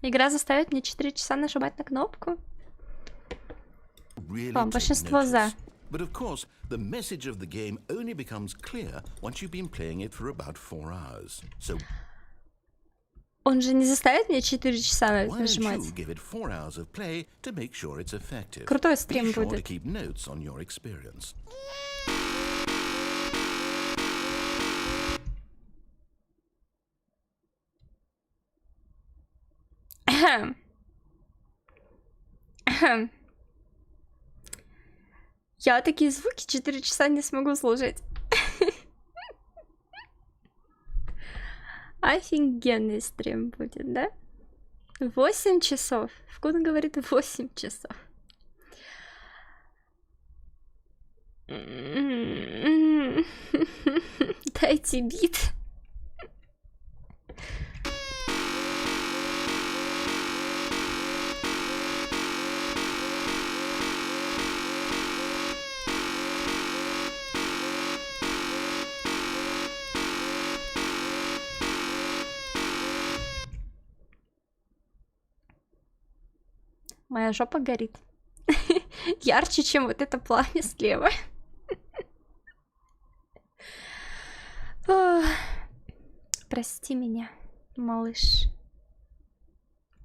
Игра заставит мне 4 часа нажимать на кнопку? Большинство за. But of course, the message of the game only becomes clear once you've been playing it for about 4 hours. So Он же не заставит меня 4 часа why don't нажимать. you give it 4 hours of play to make sure it's effective? Крутой Be стрим sure to будет. keep notes on your experience. Я такие звуки 4 часа не смогу слушать. Офигенный стрим будет, да? 8 часов. Вкус говорит 8 часов. Дайте бит. Моя жопа горит. Ярче, чем вот это пламя слева. Прости меня, малыш.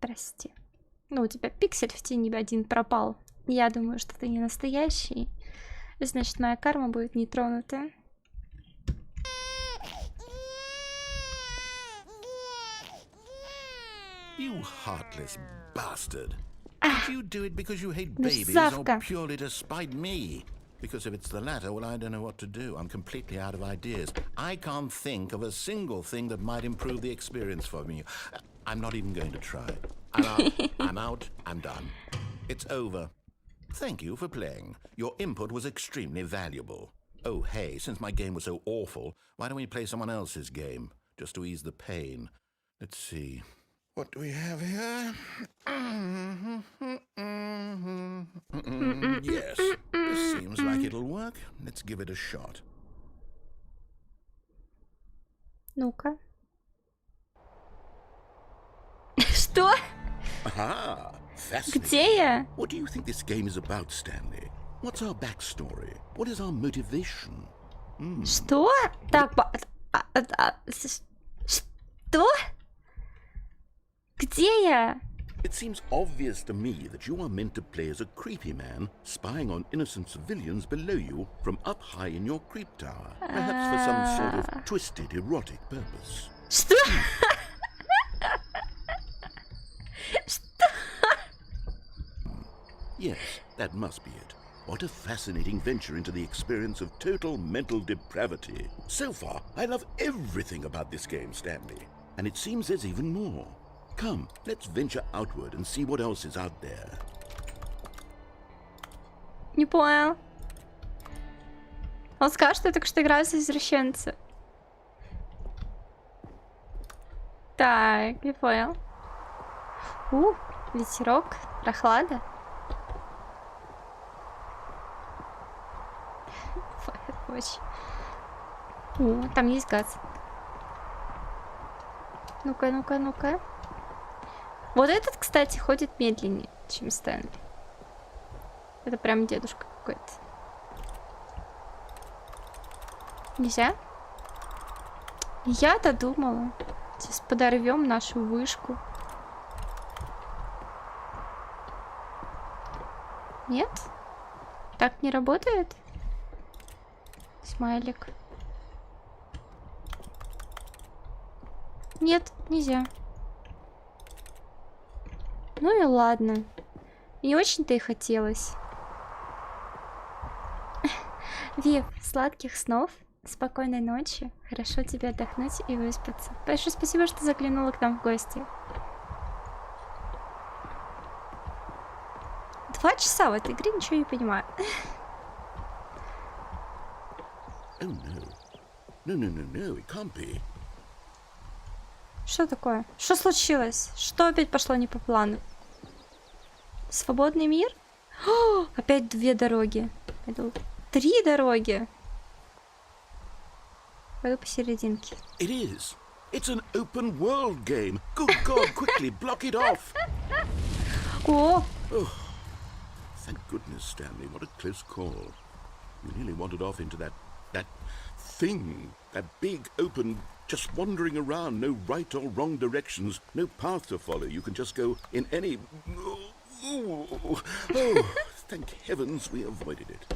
Прости. Ну, у тебя пиксель в тени один пропал. Я думаю, что ты не настоящий. Значит, моя карма будет не тронута. You heartless bastard. Did you do it because you hate babies Мерзавка. or purely to spite me? Because if it's the latter, well, I don't know what to do. I'm completely out of ideas. I can't think of a single thing that might improve the experience for me. I'm not even going to try. I'm out. I'm out. I'm done. It's over. Thank you for playing. Your input was extremely valuable. Oh, hey, since my game was so awful, why don't we play someone else's game? Just to ease the pain. Let's see. What do we have here? Yes, this seems like it'll work. Let's give it a shot. Ну-ка. Что? Aha! Fascinating. Где я? What do you think this game is about, Stanley? What's our backstory? What is our motivation? Что? Так, что? Где я? It seems obvious to me that you are meant to play as a creepy man spying on innocent civilians below you from up high in your creep tower. Perhaps for some sort of twisted, erotic purpose. Что? Yes, that must be it. What a fascinating venture into the experience of total mental depravity. So far, I love everything about this game, Stanley. And it seems there's even more. Come, let's venture outward and see what else is out there. Не понял. Он скажет, что я только что играю с извращенцем. Так, не понял. Ветерок, прохлада. Очень. Там есть газ. Ну-ка, ну-ка, ну-ка. Вот этот, кстати, ходит медленнее, чем Стэнли. Это прям дедушка какой-то. Нельзя? Я-то думала. Сейчас подорвем нашу вышку. Нет? Так не работает? Смайлик. Нет, нельзя. Ну и ладно. Не очень-то и хотелось. Вив, сладких снов, спокойной ночи, хорошо тебе отдохнуть и выспаться. Большое спасибо, что заглянула к нам в гости. 2 часа в этой игре, ничего не понимаю. Oh no. No, it can't be. Что такое? Что случилось? Что опять пошло не по плану? Свободный мир? О, опять 2 дороги. 3 дороги. Пойду посерединке. It is. It's an open world game. Good God, quickly block it off. О! Oh, thank goodness, Stanley. What a close call. You nearly wandered off into that thing. That big, open, just wandering around. No right or wrong directions. No path to follow. You can just go in any... Oh, thank heavens we avoided it.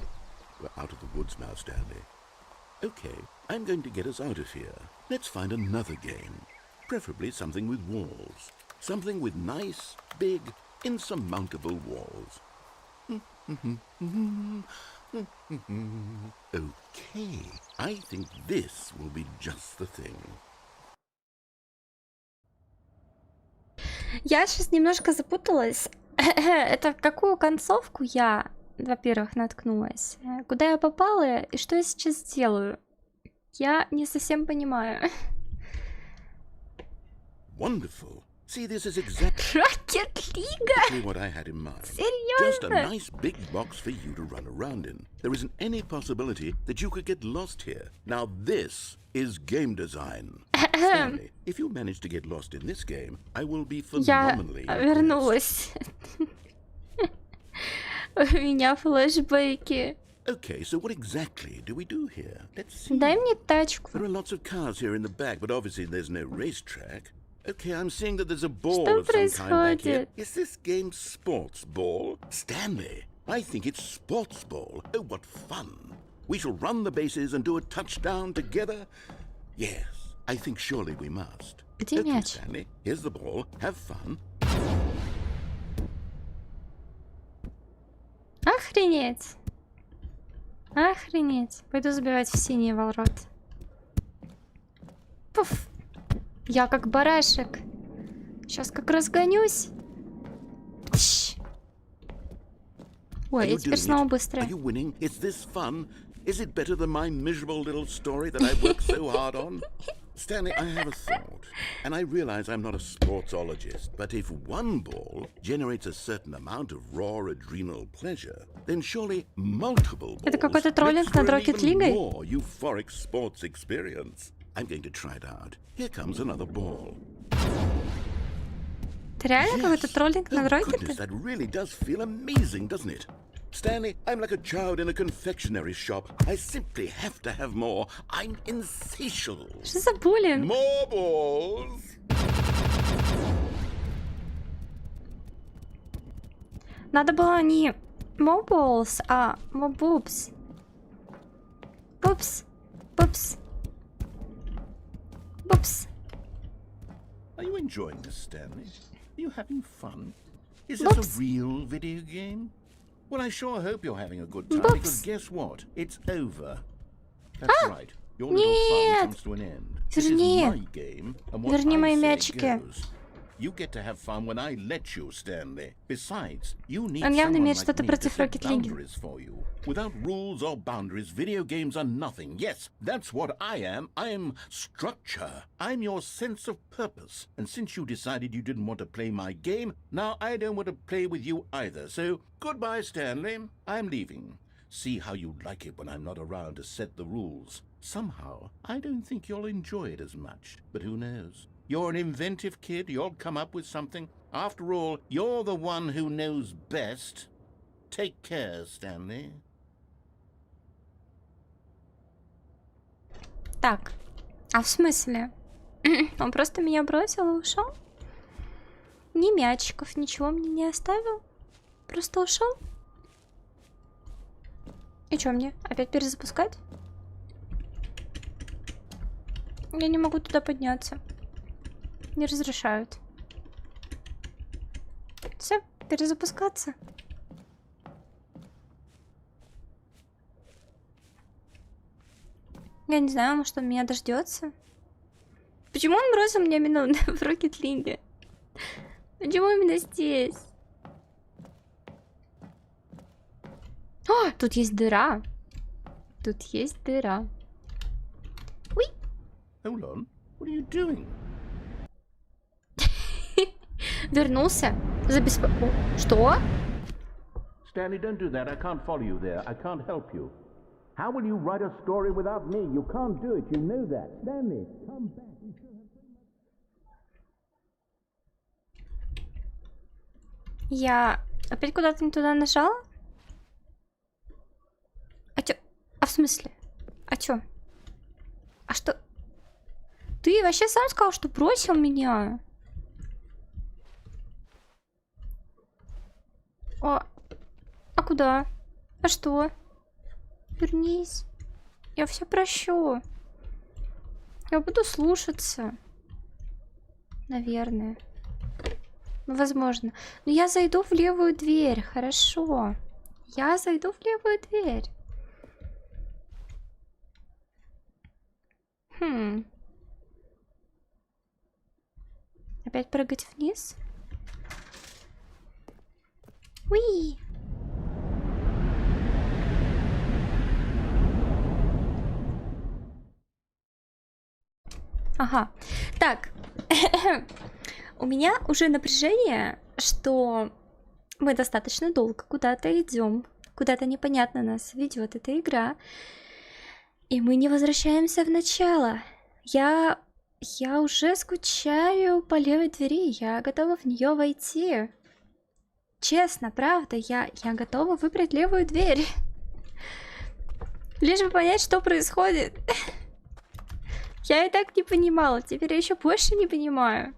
We're out of the woods now, Stanley. Okay, I'm going to get us out of here. Let's find another game. Preferably something with walls. Something with nice, big, insurmountable walls. Okay, I think this will be just the thing. Я сейчас немножко запуталась. Это в какую концовку я, во-первых, наткнулась? Куда я попала и что я сейчас делаю? Я не совсем понимаю. Wonderful. See, this is exactly Rocket League? what I had in mind. Just a Серьезно? nice big box for you to run around in. There isn't any possibility that you could get lost here. Now this is game design. Stanley, if you manage to get lost in this game, I will be Я phenomenally impressed. вернулась. У меня флешбеки. Okay, so what exactly do we do here? Let's see. Дай мне тачку. There are lots of cars here in the back, but obviously there's no racetrack. Okay, I'm seeing that there's a ball Что of some kind back here. происходит? Is this game sports ball? Stanley, I think it's sports ball. Oh, what fun. We shall run the bases and do a touchdown together. Yes, I think surely we must. Где Okay, мяч? Stanley, here's the ball. Have fun. Охренеть. Охренеть. Пойду забивать в синие ворот. Пуф. Я как барашек. Сейчас как разгонюсь. Тш. Ой, Are я you теперь doing снова it? быстрая. Are you winning? Is this fun? Is it better than my miserable little story that I worked so hard on? Stanley, I have a thought, and I realize I'm not a sportsologist, but if one ball generates a certain amount of raw adrenal pleasure, then surely multiple Это balls какой-то троллинг makes for над an Rocket even League? more euphoric sports experience. I'm going to try it out. Here comes another ball. Это реально какой-то троллинг Oh, над goodness, Рокеты? that really does feel amazing, doesn't it? Stanley, I'm like a child in a confectionery shop. I simply have to have more. I'm insatiable. Что за буллинг? More balls. Надо было не mobiles, а moboops. Бупс. Бупс. Бупс. Are you enjoying this, Stanley? Are you having fun? Is this Boops. a real video game? Well, I sure hope you're having a good time, Boops. because guess what? It's over. That's right. Your little Нет. fun comes to an end. This is Верни. my game, and what Верни I мои say мячики. goes. You get to have fun when I let you, Stanley. Besides, you need Он явно someone имеет like что-то me to против set Rocket League. boundaries for you. Without rules or boundaries, video games are nothing. Yes, that's what I am. I'm structure. I'm your sense of purpose. And since you decided you didn't want to play my game, now I don't want to play with you either. So, goodbye, Stanley. I'm leaving. See how you like it when I'm not around to set the rules. Somehow, I don't think you'll enjoy it as much. But who knows? You're an inventive kid. You'll come up with something. After all, you're the one who knows best. Take care, Stanley. Так, а в смысле? Он просто меня бросил и ушел? Ни мячиков, ничего мне не оставил? Просто ушел? И что мне? Опять перезапускать? Я не могу туда подняться. Не разрешают. Все, перезапускаться. Я не знаю, может, он меня дождется. Почему он бросил меня именно в Rocket League? Почему именно здесь? О, тут есть дыра. Тут есть дыра. Уй. Hold on. What are you doing? Вернулся. Что? Stanley, don't do that. I can't follow you there. I can't help you. How will you write a story without me? You can't do it. You know that. Stanley, come back. Я опять куда-то не туда нажала? А чё? А в смысле? А чё? А что? Ты вообще сам сказал, что бросил меня? А куда? А что? Вернись. Я все прощу. Я буду слушаться. Наверное. Ну, возможно. Но я зайду в левую дверь, хорошо. Я зайду в левую дверь. Опять прыгать вниз? Уи! Ага. Так. У меня уже напряжение, что мы достаточно долго куда-то идем. Куда-то непонятно нас ведет эта игра. И мы не возвращаемся в начало. Я уже скучаю по левой двери. Я готова в нее войти. Честно, правда, я готова выбрать левую дверь. Лишь бы понять, что происходит. Я и так не понимала, теперь я еще больше не понимаю.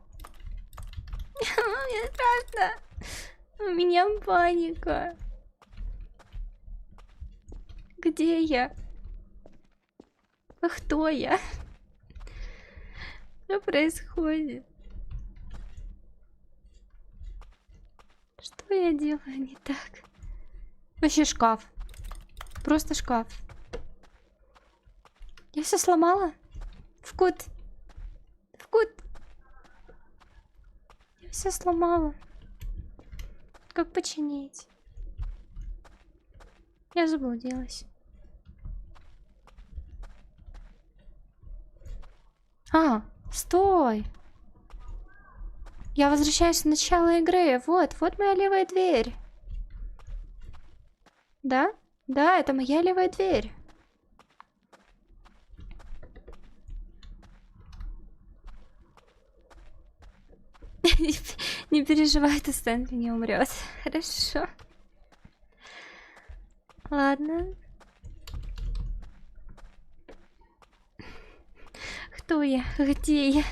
Мне страшно. У меня паника. Где я? А кто я? Что происходит? Что я делаю не так? Вообще шкаф. Просто шкаф. Я все сломала? Вкут. Вкут. Я все сломала. Как починить? Я заблудилась. А, стой. Я возвращаюсь в начало игры. Вот моя левая дверь. Да? Да, это моя левая дверь. Не переживай, ты Стэнли не умрет. Хорошо. Ладно. Кто я? Где я?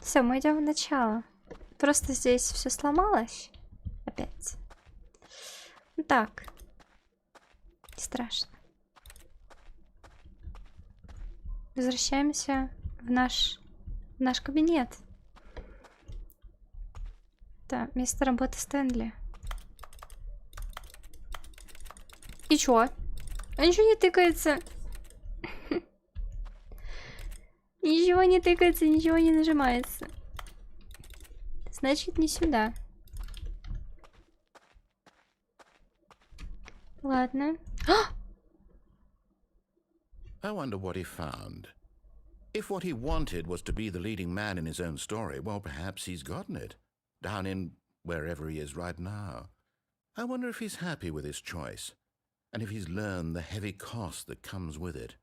Все, мы идем в начало. Просто здесь все сломалось. Опять. Ну так. Не страшно. Возвращаемся в наш кабинет. Да, место работы Стэнли. И чё? А ничего не тыкается. Ничего не тыкается, ничего не нажимается. Значит, не сюда. Ладно. I wonder what he found. If what he wanted was to be the leading man in his own story, well, perhaps he's gotten it. Down in wherever he is right now. I wonder if he's happy with his choice, and if he's learned the heavy cost that comes with it.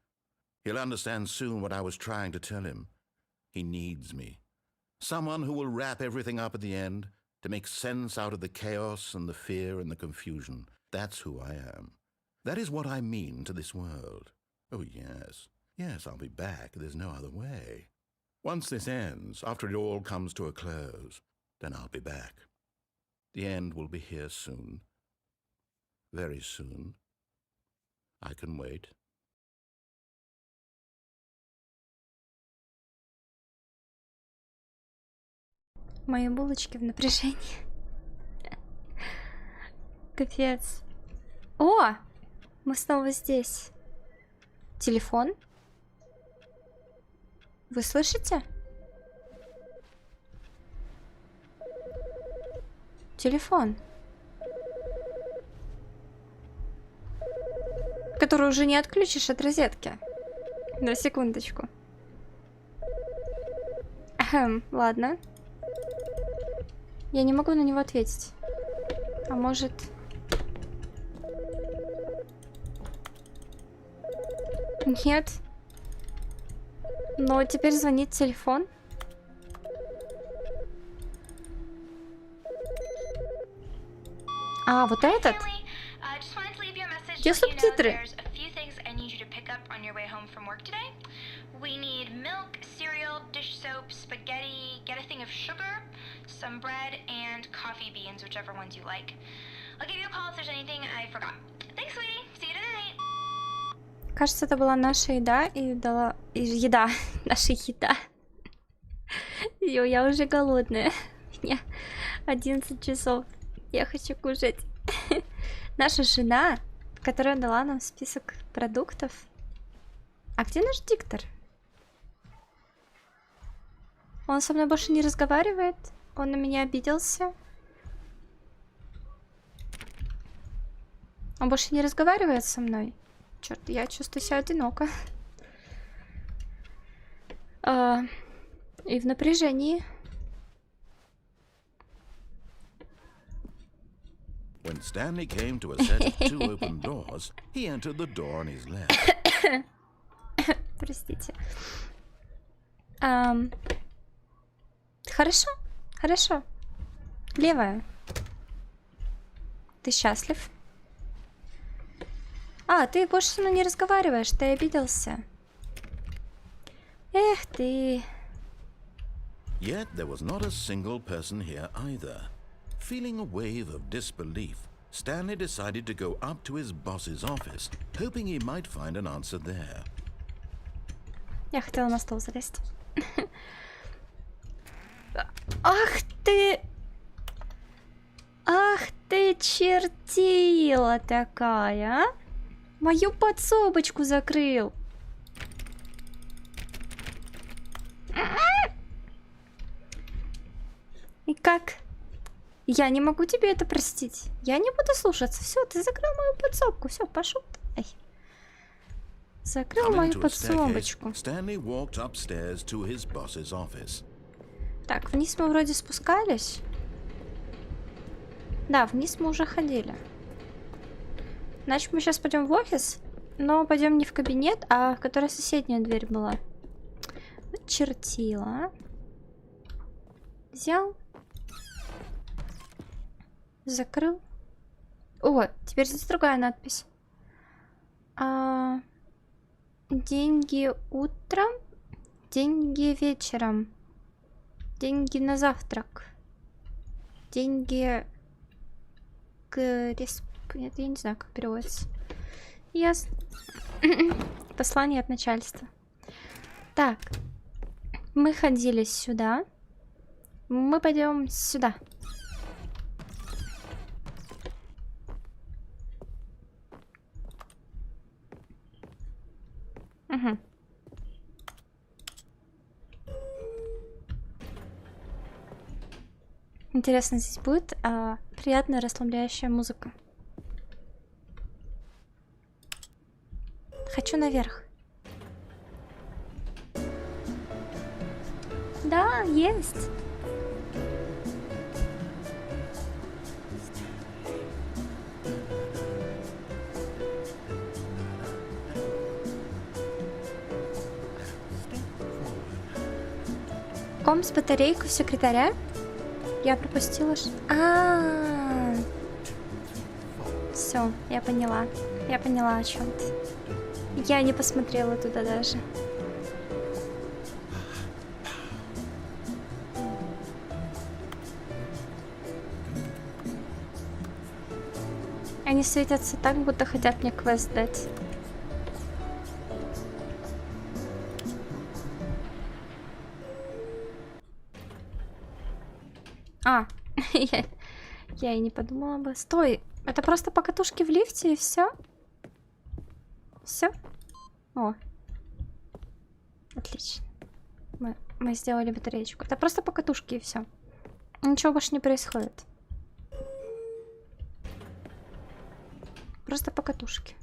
He'll understand soon what I was trying to tell him. He needs me. Someone who will wrap everything up at the end, to make sense out of the chaos and the fear and the confusion. That's who I am. That is what I mean to this world. Oh, yes. Yes, I'll be back. There's no other way. Once this ends, after it all comes to a close, then I'll be back. The end will be here soon. Very soon. I can wait. Мои булочки в напряжении. Капец. О! Мы снова здесь. Телефон? Вы слышите? Телефон. Который уже не отключишь от розетки. На секундочку. Ладно. Я не могу на него ответить. А может... Нет. Но теперь звонит телефон. А, вот этот? Где субтитры? We need milk, cereal, dish soap, spaghetti, get a thing of sugar, some bread, and coffee beans, whichever ones you like. I'll give you a call if there's anything I forgot. Thanks, sweetie. See you tonight. Кажется, это была наша еда и дала... Еда. Наша еда. Йо, я уже голодная. Мне 11 часов. Я хочу кушать. Наша жена, которая дала нам список продуктов. А где наш диктор? Он со мной больше не разговаривает. Он на меня обиделся. Он больше не разговаривает со мной. Черт, я чувствую себя одиноко. И в напряжении. When Stanley came to a set of 2 open doors, he entered the door on his left. Простите. Хорошо, хорошо. Левая. Ты счастлив? А, ты больше со мной не разговариваешь, ты обиделся. Эх ты. Yet there was not a single person here either. Feeling a wave of disbelief, Stanley decided to go up to his boss's office, hoping he might find an answer there. Я хотела на стол залезть. Ах ты! Ах ты, чертила такая, а? Мою подсобочку закрыл. И как? Я не могу тебе это простить. Я не буду слушаться. Все, ты закрыл мою подсобку. Все, пошел. Ай. Закрыл мою подсобочку. Stanley walked upstairs to his boss's office. Так, вниз мы вроде спускались. Да, вниз мы уже ходили. Значит, мы сейчас пойдем в офис, но пойдем не в кабинет, а в которой соседняя дверь была. Чертила. Взял. Закрыл. О, теперь здесь другая надпись. Деньги утром, деньги вечером, деньги на завтрак, деньги Нет, я не знаю, как переводится. Ясно. Послание от начальства. Так. Мы ходили сюда. Мы пойдем сюда. Угу. Интересно, здесь будет приятная расслабляющая музыка. Хочу наверх. Да, есть. Ком с батарейку секретаря? Я пропустила. Все, я поняла. Я поняла, о чем ты. Я не посмотрела туда даже. Они светятся так, будто хотят мне квест дать. Я и не подумала бы. Стой, это просто покатушки в лифте и все? Все? О. Отлично. Мы сделали батареечку. Это просто покатушки и все. Ничего больше не происходит. Просто покатушки.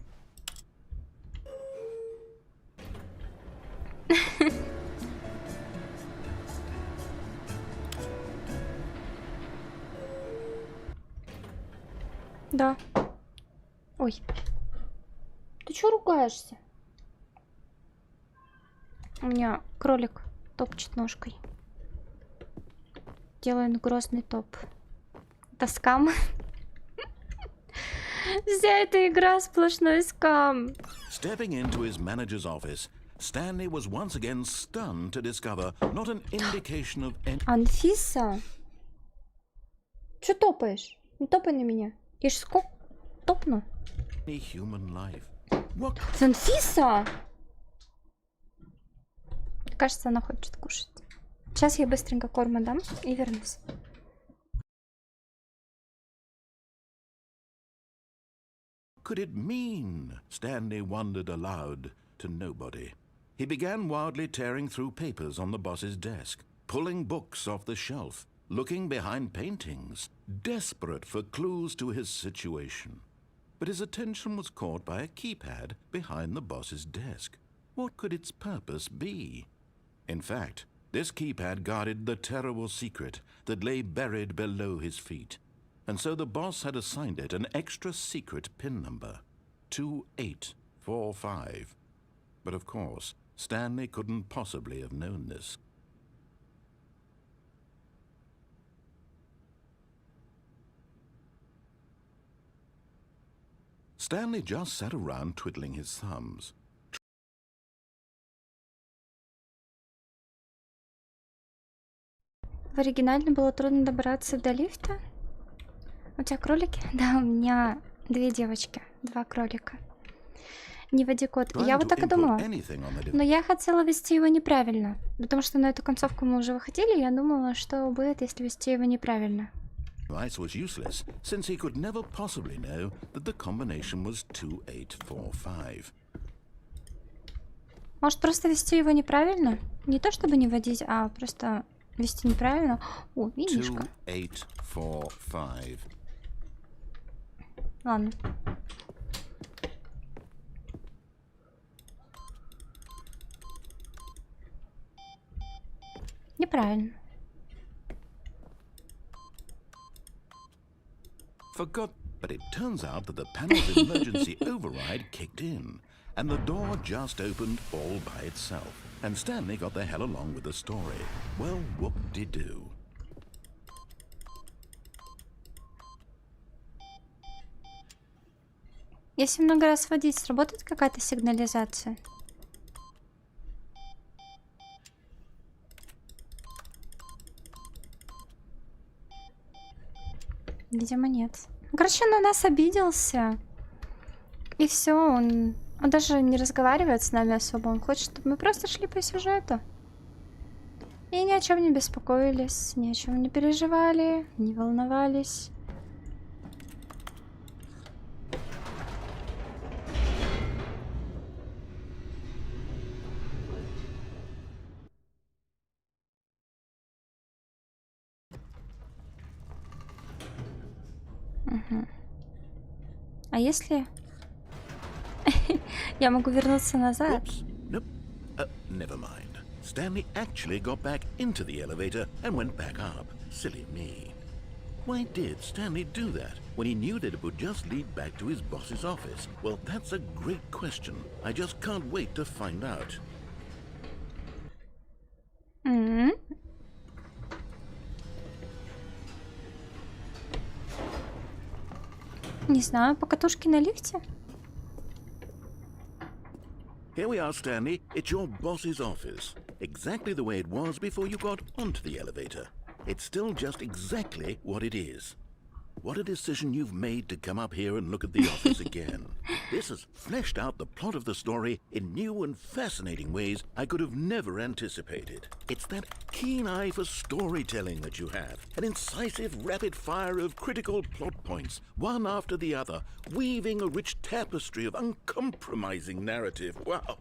Да. Ой. Ты чё ругаешься? У меня кролик топчет ножкой. Делаю грозный топ. Это скам. Вся эта игра сплошной скам. Stepping into his manager's office, Stanley was once again stunned to discover not an indication of any... Анфиса? Чё топаешь? Не топай на меня. Я ж сколько топну. human life. What? Анфиса! Кажется, она хочет кушать. Сейчас я быстренько корма дам и вернусь. Could it mean? Stanley wondered aloud to nobody. He began wildly tearing through papers on the boss's desk, pulling books off the shelf, looking behind paintings, desperate for clues to his situation. But his attention was caught by a keypad behind the boss's desk. What could its purpose be? In fact, this keypad guarded the terrible secret that lay buried below his feet. And so the boss had assigned it an extra secret PIN number, 2845. But of course, Stanley couldn't possibly have known this. Stanley just sat around twiddling his thumbs. В оригинале было трудно добраться до лифта. У тебя кролики? Да, у меня 2 девочки, 2 кролика. Не вводи код. Я вот так и думала. Но я хотела ввести его неправильно. Потому что на эту концовку мы уже выходили, и я думала, что будет, если ввести его неправильно. Advice was useless, since he could never possibly know that the combination was 2845. Может, просто ввести его неправильно? Не то чтобы не вводить, а просто ввести неправильно. О, винишко. 2845. Ладно. Неправильно. Forgot, but it turns out that the panel's emergency override kicked in, and the door just opened all by itself. And Stanley got the hell along with the story. Well, whoop-de-doo. Если много раз водить, сработает какая-то сигнализация? Видимо, нет. Короче, он на нас обиделся. И все, он даже не разговаривает с нами особо. Он хочет, чтобы мы просто шли по сюжету. И ни о чем не беспокоились, ни о чем не переживали, не волновались. Угу. А если я могу вернуться назад? Oops. Nope. Never mind. Stanley actually got back into the elevator and went back up. Silly me. Why did Stanley do that when he knew that it would just lead back to his boss's office? Well, that's a great question. I just can't wait to find out. Не знаю, покатушки на лифте? Here we are, Stanley. It's your boss's office. Exactly the way it was before you got onto the elevator. It's still just exactly what it is. What a decision you've made to come up here and look at the office again. This has fleshed out the plot of the story in new and fascinating ways I could have never anticipated. It's that keen eye for storytelling that you have, an incisive rapid fire of critical plot points, one after the other, weaving a rich tapestry of uncompromising narrative. Wow.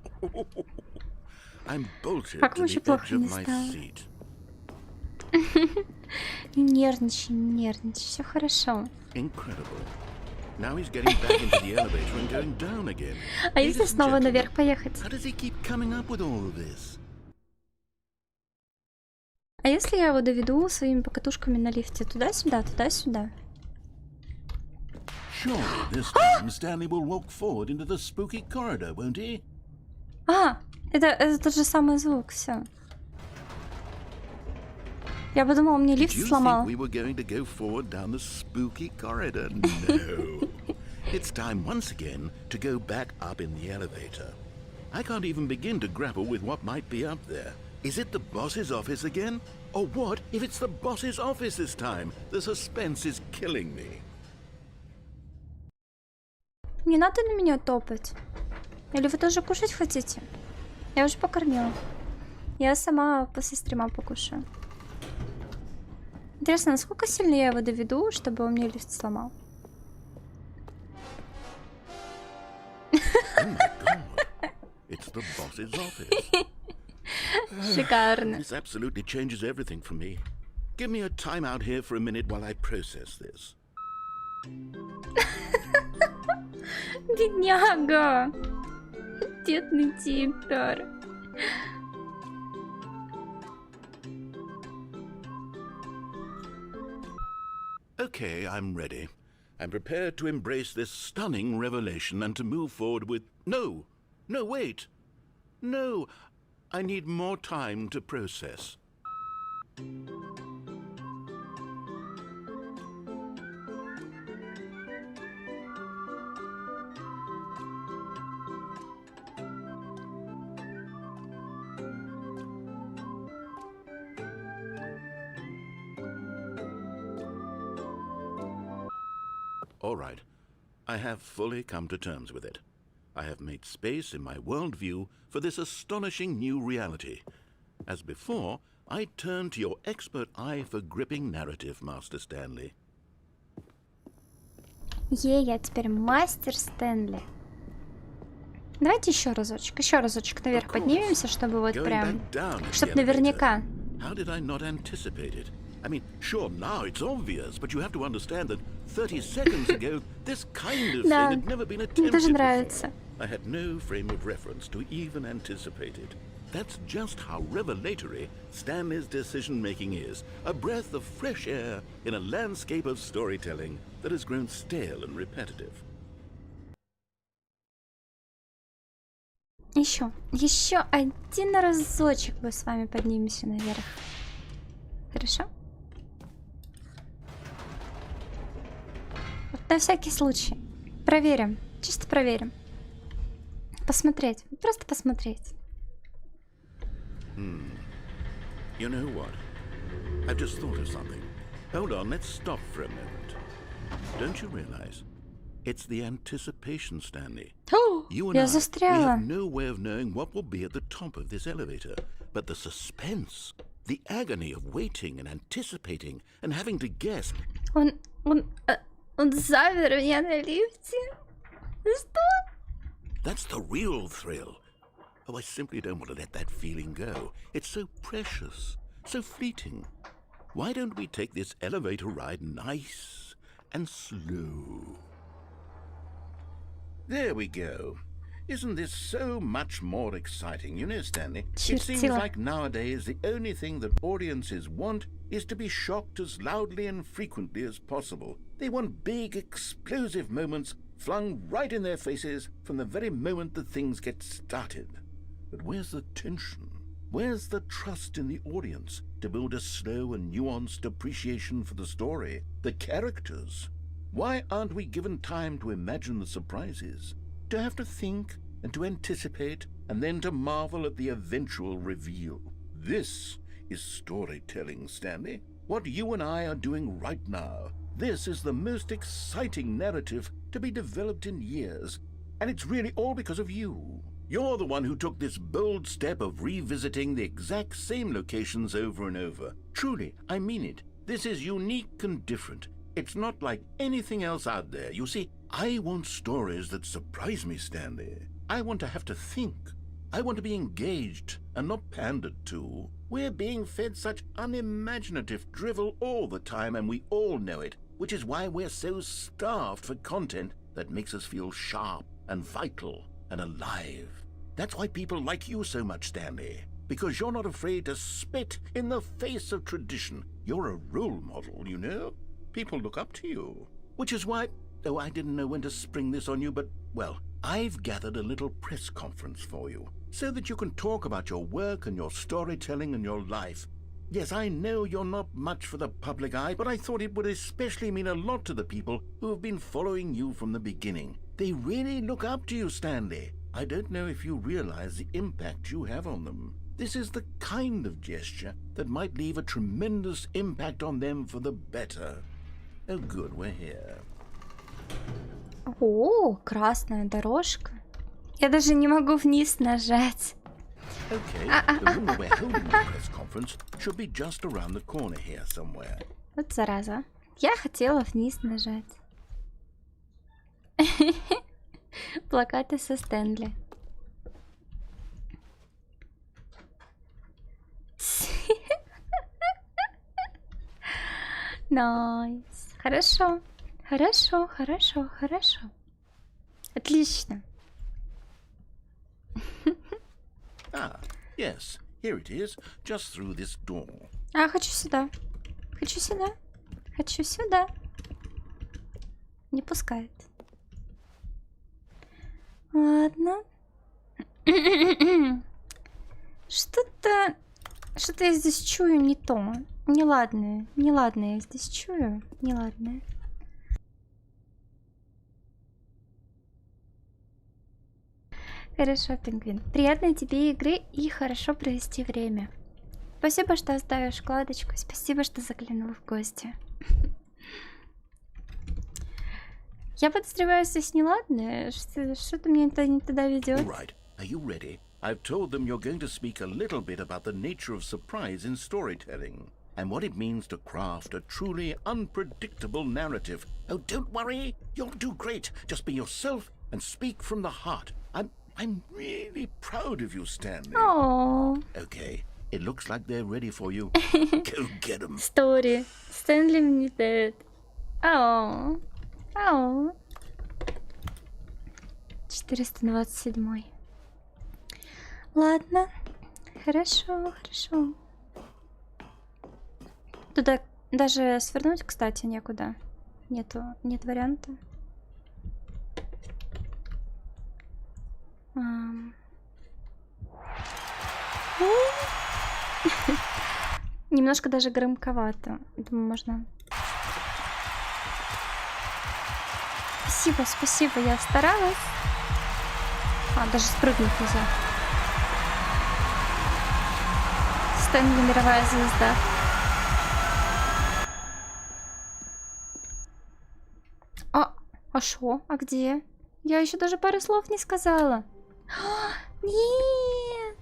I'm bolted to the edge of my seat. Нервничай, нервничай, все хорошо. Incredible. Now he's getting back into the elevator and going down again. А если Ladies and снова gentlemen, наверх поехать? How does he keep coming up with all of this? А если я его доведу своими покатушками на лифте туда-сюда, туда-сюда? Surely this time Stanley will walk forward into the spooky corridor, won't he? А, это тот же самый звук, все. Я подумала, мне Did лифт you сломал. think we were going to go forward down the spooky corridor? No. It's time once again to go back up in the elevator. I can't even begin to grapple with what might be up there. Is it the boss's office again? Or what if it's the boss's office this time? The suspense is killing me. Не надо на меня топать. Или вы тоже кушать хотите? Я уже покормила. Я сама после стрима покушаю. Интересно, насколько сильно я его доведу, чтобы он мне лифт сломал? Oh my God. It's the boss's office. Шикарно. This absolutely changes everything for me. Give me a time out here for a minute while I process this. Бедняга. Бедный типер. Okay, I'm ready. I'm prepared to embrace this stunning revelation and to move forward with... No! No, wait! No! I need more time to process. All right. I have fully come to terms with it. I have made space in my worldview for this astonishing new reality. As before, I turn to your expert eye for gripping narrative, Master Stanley. Я теперь мастер Стэнли. Давайте еще разочек наверх поднимемся, чтобы вот прям, чтобы наверняка. How did I not anticipate it? I mean, sure, now it's obvious, but you have to understand that 30 seconds ago, this kind of thing had never been attempted before. I had no frame of reference to even anticipate it. That's just how revelatory Stanley's decision-making is. A breath of fresh air in a landscape of storytelling that has grown stale and repetitive. Еще один разочек мы с вами поднимемся наверх. Хорошо? Вот на всякий случай. Проверим. Чисто проверим. Посмотреть. Просто посмотреть. You know what? I've just thought of something. Hold on, let's stop for a moment. Don't you realize? It's the anticipation, Stanley. You and Я I, we застряла. have no way of knowing what will be at the top of this elevator. But the suspense, the agony of waiting and anticipating and having to guess. Он замер у меня на лифте. Что? That's the real thrill. Oh, I simply don't want to let that feeling go. It's so precious, so fleeting. Why don't we take this elevator ride nice and slow? There we go. Isn't this so much more exciting? You know, Stanley, it seems like nowadays the only thing that audiences want is to be shocked as loudly and frequently as possible. They want big, explosive moments flung right in their faces from the very moment that things get started. But where's the tension? Where's the trust in the audience to build a slow and nuanced appreciation for the story, the characters? Why aren't we given time to imagine the surprises, to have to think and to anticipate and then to marvel at the eventual reveal? This is storytelling, Stanley. What you and I are doing right now. This is the most exciting narrative to be developed in years, and it's really all because of you. You're the one who took this bold step of revisiting the exact same locations over and over. Truly, I mean it. This is unique and different. It's not like anything else out there. You see, I want stories that surprise me, Stanley. I want to have to think. I want to be engaged and not pandered to. We're being fed such unimaginative drivel all the time, and we all know it, which is why we're so starved for content that makes us feel sharp and vital and alive. That's why people like you so much, Stanley. Because you're not afraid to spit in the face of tradition. You're a role model, you know? People look up to you. Which is why... Oh, I didn't know when to spring this on you, but, well, I've gathered a little press conference for you, so that you can talk about your work and your storytelling and your life. Yes, I know you're not much for the public eye, but I thought it would especially mean a lot to the people who have been following you from the beginning. They really look up to you, Stanley. I don't know if you realize the impact you have on them. This is the kind of gesture that might leave a tremendous impact on them for the better. Oh, good, we're here. О, красная дорожка. Я даже не могу вниз нажать. Okay, the room where we're holding the press conference should be just around the corner here somewhere. Вот зараза. Я хотела вниз нажать. Плакаты со Стэнли. Найс. Хорошо. Хорошо, хорошо, хорошо. Отлично. Ah, yes, here it is, just through this door. А, хочу сюда. Хочу сюда. Хочу сюда. Не пускает. Ладно. Что-то я здесь чую не то. Неладное. Неладное я здесь чую. Неладное. Хорошо, пингвин. Приятной тебе игры и хорошо провести время. Спасибо, что оставишь вкладочку. Спасибо, что заглянул в гости. Я подозреваю, здесь неладное. Что-то мне это не туда ведет. Right, are you ready? I've told them you're going to speak a little bit about the nature of surprise in storytelling and what it means to craft a truly unpredictable narrative. Oh, don't worry, you'll do great. Just be yourself and speak from the heart. I'm really proud of you, Stanley. Oh. Okay, it looks like they're ready for you. Go get them. Story. Stanley не дает. Ау. Ау. 427. Ладно. Хорошо, хорошо. Туда даже свернуть, кстати, некуда. Нет варианта. Немножко даже громковато. Думаю, можно. Спасибо, спасибо, я старалась. А, даже спрыгнуть нельзя. Стэнли мировая звезда. А шо? А где? Я еще даже пары слов не сказала. Нет!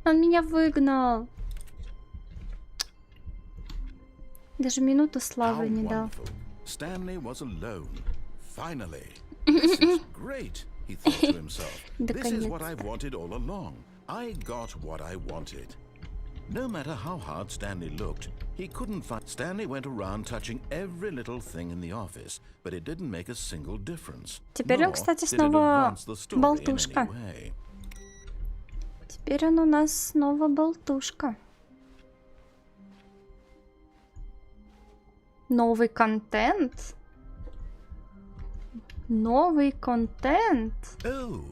Он меня выгнал. Даже минуту славы не дал. Stanley was alone. Finally. This is great, he thought to himself. This is what I've wanted all along. I got what I wanted. No matter how hard Stanley looked, he couldn't find. Stanley went around touching every little thing in the office, but it didn't make a single difference. Теперь он, кстати, снова болтушка. Теперь он у нас снова болтушка. Новый контент? Новый контент? Oh,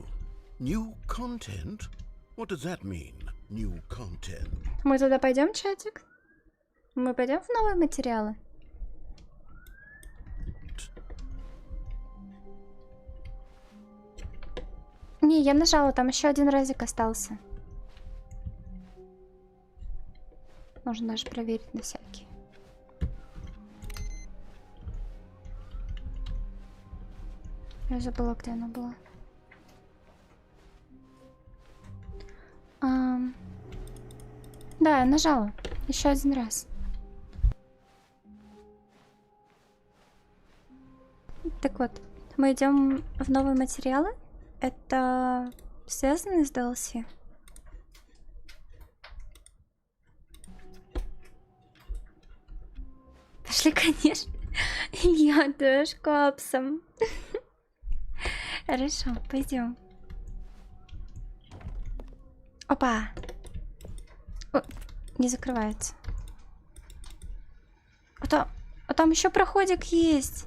new content? What does that mean? New content. Мы туда пойдем, чатик? Мы пойдем в новые материалы? Не, я нажала, там еще один разик остался. Можно даже проверить на всякий. Я забыла, где она была. Да, я нажала. Еще один раз. Так вот, мы идем в новые материалы. Это связано с DLC? Пошли, конечно. Я тоже капсом. Хорошо, пойдем. Опа! О, не закрывается. А там еще проходик есть.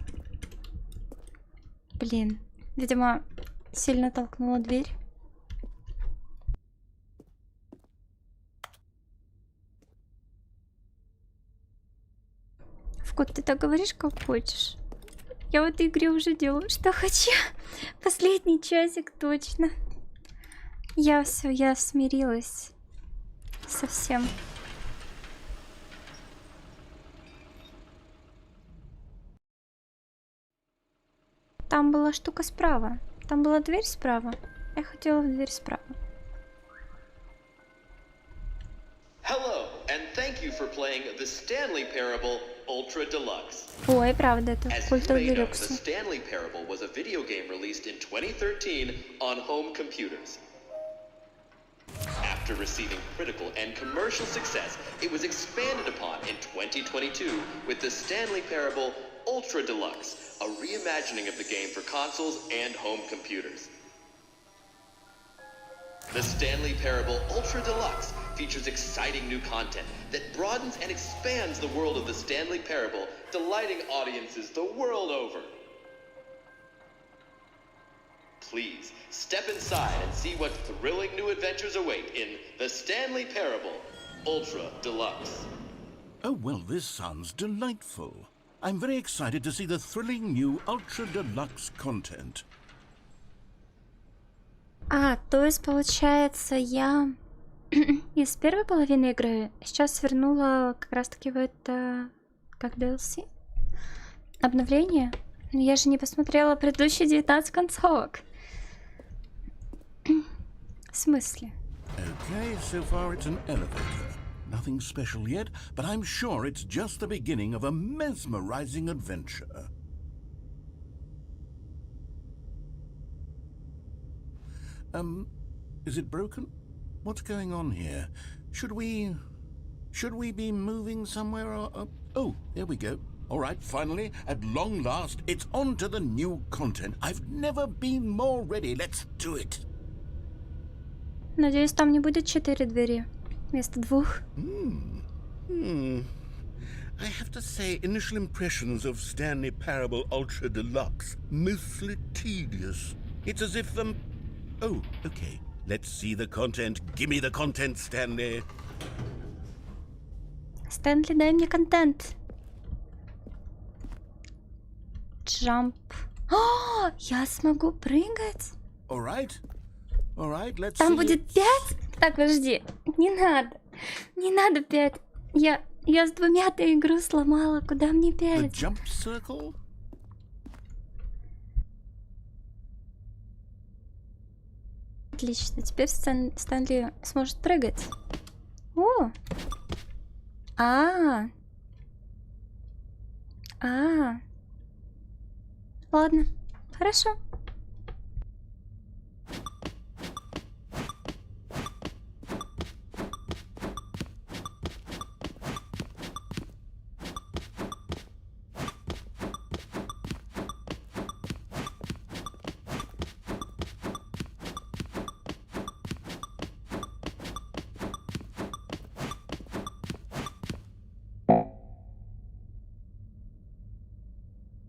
Блин, видимо, сильно толкнула дверь. Вкот, ты так говоришь, как хочешь. Я в этой игре уже делаю, что хочу. Последний часик точно. Я смирилась совсем. Там была штука справа. Там была дверь справа. Я хотела в дверь справа. thank you for playing the Stanley Parable Ultra Deluxe. Ой, правда, это As you культура may know, the Deluxe. Stanley Parable was a video game released in 2013 on home computers. After receiving critical and commercial success, it was expanded upon in 2022 with the Stanley Parable Ultra Deluxe, a reimagining of the game for consoles and home computers. The Stanley Parable Ultra Deluxe features exciting new content that broadens and expands the world of the Stanley Parable, delighting audiences the world over. Please, step inside and see what thrilling new adventures await in the Stanley Parable Ultra Deluxe. Oh, well, this sounds delightful. I'm very excited to see the thrilling new Ultra Deluxe content. То есть, получается, я из первой половины игры сейчас свернула как раз-таки в это, как DLC, обновление. Но я же не посмотрела предыдущие 19 концовок. В смысле? Okay, so far it's an elevator. Nothing special yet, but I'm sure it's just the beginning of a mesmerizing adventure. Is it broken? What's going on here? Should we be moving somewhere or... Oh, there we go. All right, finally, at long last, it's on to the new content. I've never been more ready. Let's do it. Надеюсь, там не будет 4 двери вместо 2. I have to say, initial impressions of Stanley Parable Ultra Deluxe, mostly tedious. It's as if Oh, okay. Let's see the content. Give me the content, Stanley. Стэнли, дай мне контент. Джамп. О, я смогу прыгать. All right, let's Там see будет it. 5? Так, подожди. Не надо. Не надо 5. Я с 2-то игру сломала. Куда мне The 5? jump circle? Отлично. Теперь Стэнли сможет прыгать. О! Ладно. Хорошо.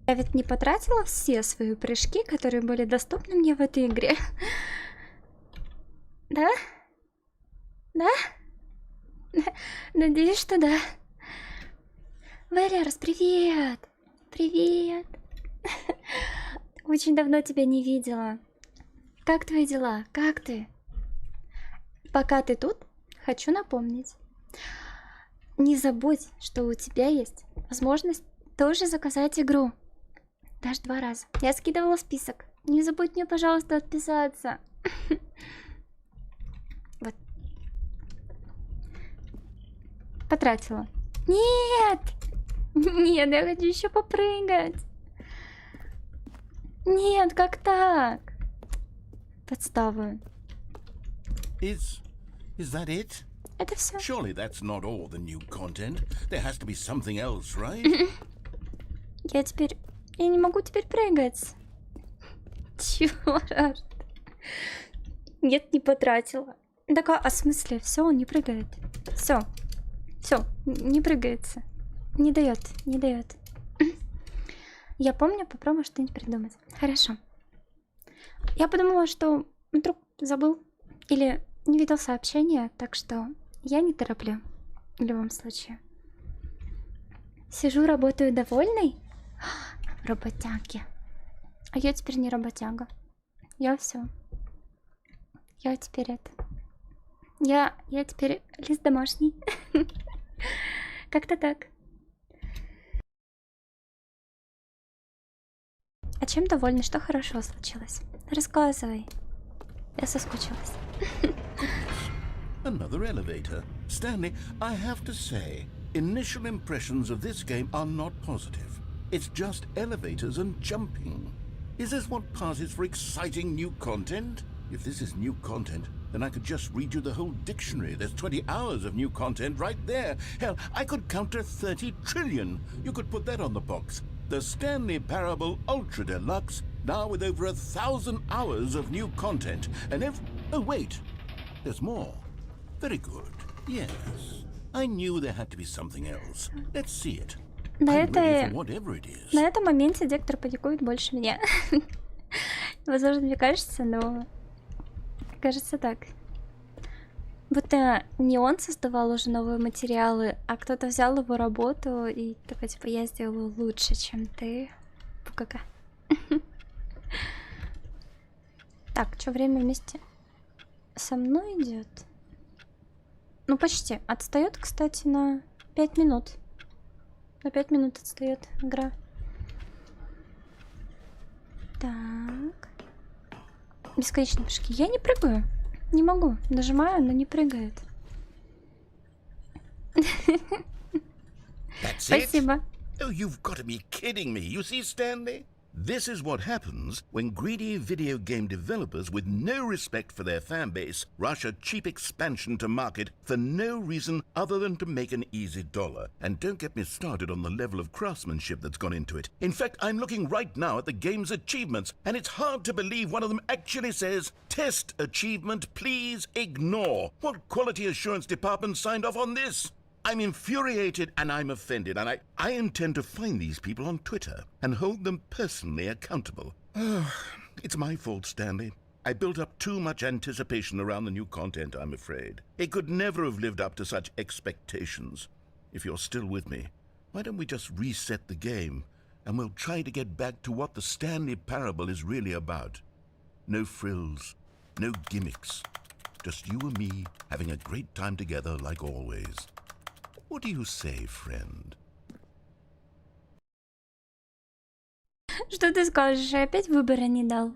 Я ведь не потратила все свои прыжки, которые были доступны мне в этой игре. Да? Да? Надеюсь, что да. Валерус, привет! Привет! Очень давно тебя не видела. Как твои дела? Как ты? Пока ты тут, хочу напомнить. Не забудь, что у тебя есть возможность тоже заказать игру. Даже 2 раза. Я скидывала список. Не забудь мне, пожалуйста, отписаться. Вот. Потратила. Нет! Нет, я хочу еще попрыгать. Нет, как так? Подставы. Is that it? Это все. Surely that's not all the new content. There has to be something else, right? Я не могу теперь прыгать. Чёрт. Нет, не потратила. Так, в смысле? Все, он не прыгает. Все, не прыгается. Не дает. Я помню, попробую что-нибудь придумать. Хорошо. Я подумала, что вдруг забыл или не видел сообщения, так что я не тороплю. В любом случае. Сижу, работаю довольной. Работяги. А я теперь не работяга. Я все. Я теперь это. Я теперь лист домашний. Как-то так. А чем довольна? Что хорошего случилось? Рассказывай. Я соскучилась. Another elevator. Stanley, I have to say, initial impressions of this game are not positive. It's just elevators and jumping. Is this what passes for exciting new content? If this is new content, then I could just read you the whole dictionary. There's 20 hours of new content right there. Hell, I could count to 30 trillion. You could put that on the box. The Stanley Parable Ultra Deluxe, now with over 1,000 hours of new content. And oh wait, there's more. Very good. Yes. I knew there had to be something else. Let's see it. На I'm ready for whatever it is. на этом моменте диктор паникует больше меня. Возможно, мне кажется, но кажется так. Будто не он создавал уже новые материалы, а кто-то взял его работу и такой, типа, я сделаю лучше, чем ты. ПКК. Так, что время вместе со мной идет? Ну, почти. Отстает, кстати, на 5 минут. На 5 минут отстает игра. Так. Бесконечные прыжки. Я не прыгаю. Не могу. Нажимаю, но не прыгает. Спасибо. Oh, you've got to be kidding me. You see, Stanley? This is what happens when greedy video game developers with no respect for their fan base rush a cheap expansion to market for no reason other than to make an easy dollar. And don't get me started on the level of craftsmanship that's gone into it. In fact, I'm looking right now at the game's achievements, and it's hard to believe one of them actually says, "Test achievement, please ignore." What quality assurance department signed off on this? I'm infuriated and I'm offended, and I intend to find these people on Twitter and hold them personally accountable. It's my fault, Stanley. I built up too much anticipation around the new content, I'm afraid. It could never have lived up to such expectations. If you're still with me, why don't we just reset the game and we'll try to get back to what the Stanley Parable is really about. No frills, no gimmicks. Just you and me having a great time together like always. What do you say, friend? Что ты скажешь? Опять выбора не дал.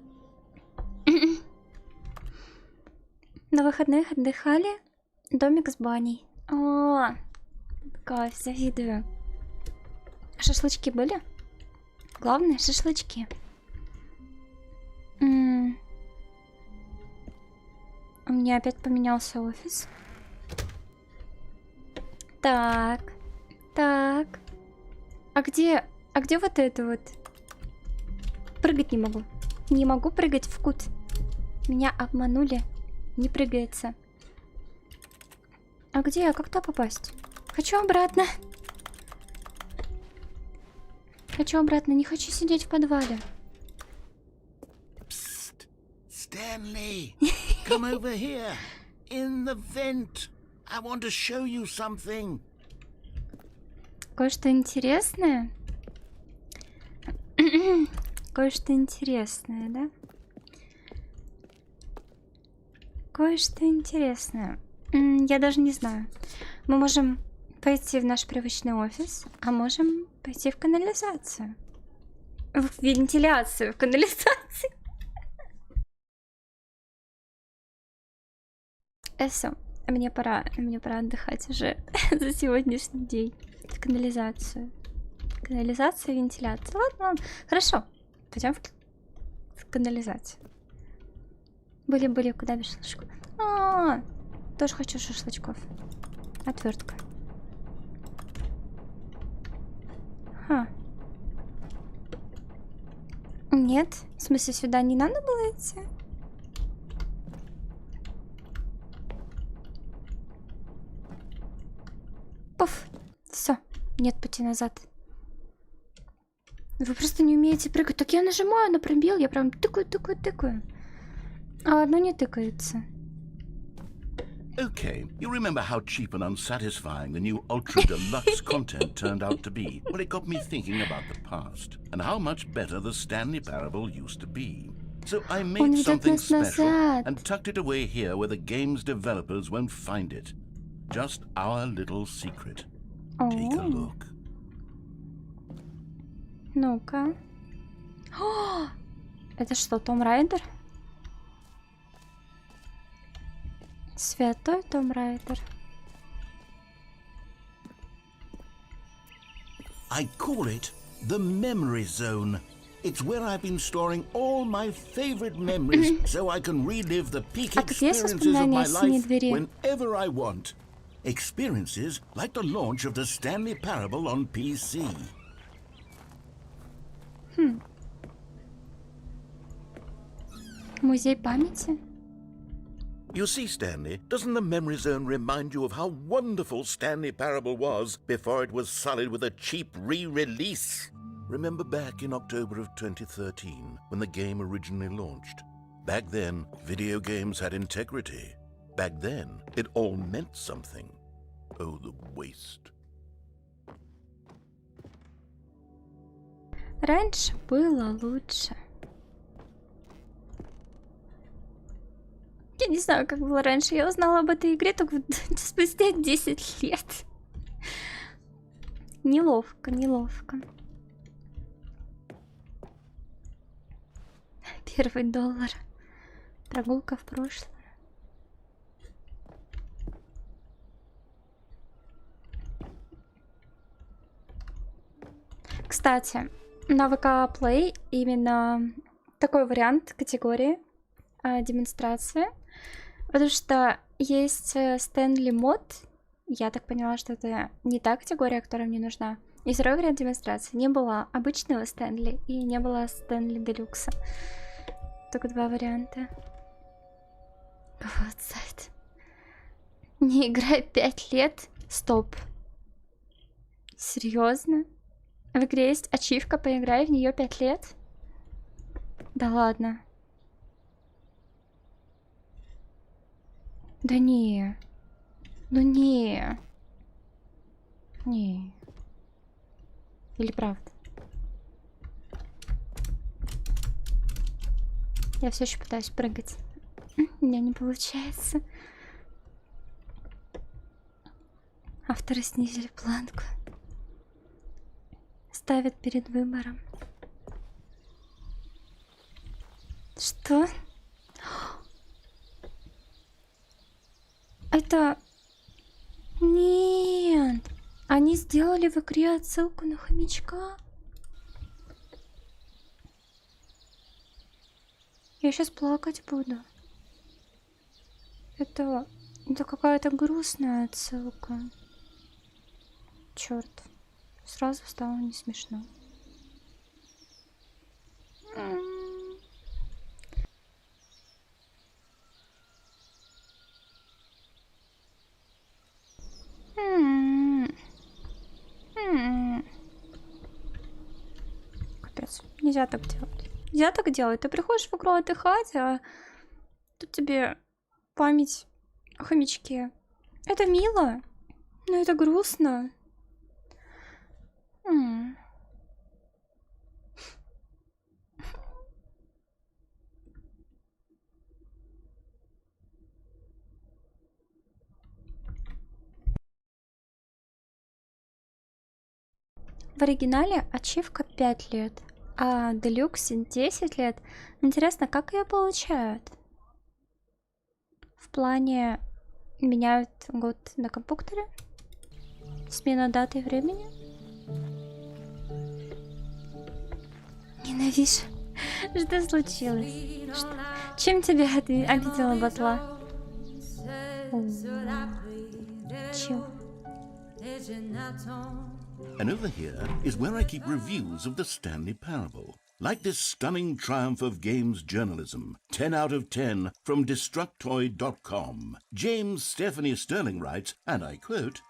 На выходных отдыхали. Домик с баней. О, кайф, завидую. Шашлычки были? Главное, шашлычки. У меня опять поменялся офис. Так, так. А где вот это вот? Прыгать не могу. Не могу прыгать в кут. Меня обманули. Не прыгается. А где? Как туда попасть? Хочу обратно. Хочу обратно. Не хочу сидеть в подвале. Psst. Stanley, come over here. In the vent. I want to show you something. Кое-что интересное. Кое-что интересное, да? Кое-что интересное. Я даже не знаю. Мы можем пойти в наш привычный офис, а можем пойти в канализацию. В вентиляцию, в канализацию. Все. Мне пора отдыхать уже за сегодняшний день. В канализацию. Канализация, вентиляция. Ладно. Хорошо. Пойдем в канализацию. Были, куда без шашлычков? Тоже хочу шашлычков. Отвертка. Нет. В смысле, сюда не надо было идти? Пуф. Все. Нет пути назад. Вы просто не умеете прыгать. Так я нажимаю на пробел, я прям тыкаю. А одно не тыкается. Okay, you remember how cheap and unsatisfying the new Ultra Deluxe content turned out to be? Well, it got me thinking about the past and how much better the Stanley Parable used to be. So I made something special and tucked it away here where the game's developers won't find it. Just our little secret. Take a look. Ну-ка. Это что, Том Райдер? Святой Том Райдер. I call it the memory zone. It's where I've been storing all my favorite memories so I can relive the peak experiences of my life whenever I want. Experiences like the launch of the Stanley Parable on PC. Музей памяти? You see, Stanley, doesn't the memory zone remind you of how wonderful Stanley Parable was before it was sullied with a cheap re-release? Remember back in October of 2013, when the game originally launched? Back then, video games had integrity. Back then, it all meant something. Oh, the waste. Раньше было лучше. Я не знаю, как было раньше. Я узнала об этой игре только спустя 10 лет. Неловко, неловко. Первый доллар. Прогулка в прошлое. Кстати, на ВК Play именно такой вариант категории демонстрации. Потому что есть Stanley мод. Я так поняла, что это не та категория, которая мне нужна. И второй вариант демонстрации. Не было обычного Stanley и не было Stanley Deluxe. Только два варианта. Вот сайт. Не играй 5 лет. Стоп. Серьезно? В игре есть ачивка, поиграй в нее 5 лет? Да ладно. Да не. Ну не. Не. Или правда? Я все еще пытаюсь прыгать. У меня не получается. Авторы снизили планку. Ставят перед выбором. Что? Это... Нет. Они сделали в игре отсылку на хомячка. Я сейчас плакать буду. Это какая-то грустная отсылка. Черт. Сразу стало не смешно. Капец. Нельзя так делать. Нельзя так делать. Ты приходишь в игру отдыхать, а тут тебе память о хомячке. Это мило, но это грустно. В оригинале ачивка 5 лет, а Deluxe 10 лет. Интересно, как ее получают? В плане меняют год на компьютере? Смена даты и времени? Ненавижу. Что случилось? Что? Чем тебя обидела батла? Чего? And over here is where I keep reviews of the Stanley Parable. Like this stunning triumph of games journalism, 10 out of 10 from Destructoid.com. James Stephanie Sterling writes, and I quote,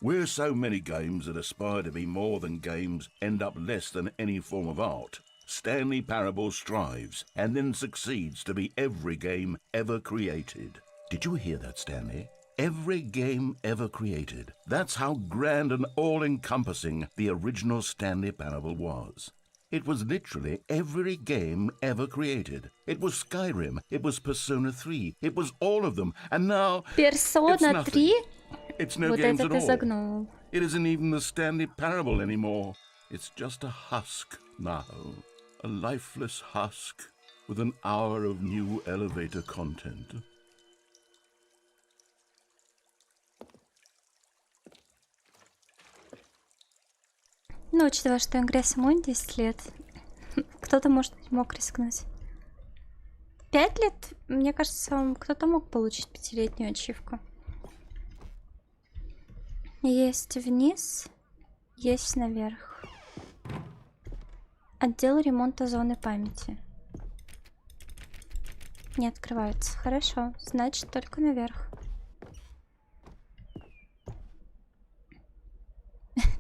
"Where so many games that aspire to be more than games end up less than any form of art, Stanley Parable strives and then succeeds to be every game ever created." Did you hear that, Stanley? Every game ever created. That's how grand and all-encompassing the original Stanley Parable was. It was literally every game ever created. It was Skyrim, it was Persona 3, it was all of them, and now Persona 3? It's no Вот games это at ты all. загнул. It isn't even the Stanley Parable anymore. It's just a husk now. A lifeless husk with an hour of new elevator content. Ну, учитывая, что игре самой 10 лет, кто-то, может быть, мог рискнуть. 5 лет, мне кажется, кто-то мог получить 5-летнюю ачивку. Есть вниз, есть наверх. Отдел ремонта зоны памяти. Не открывается. Хорошо, значит, только наверх.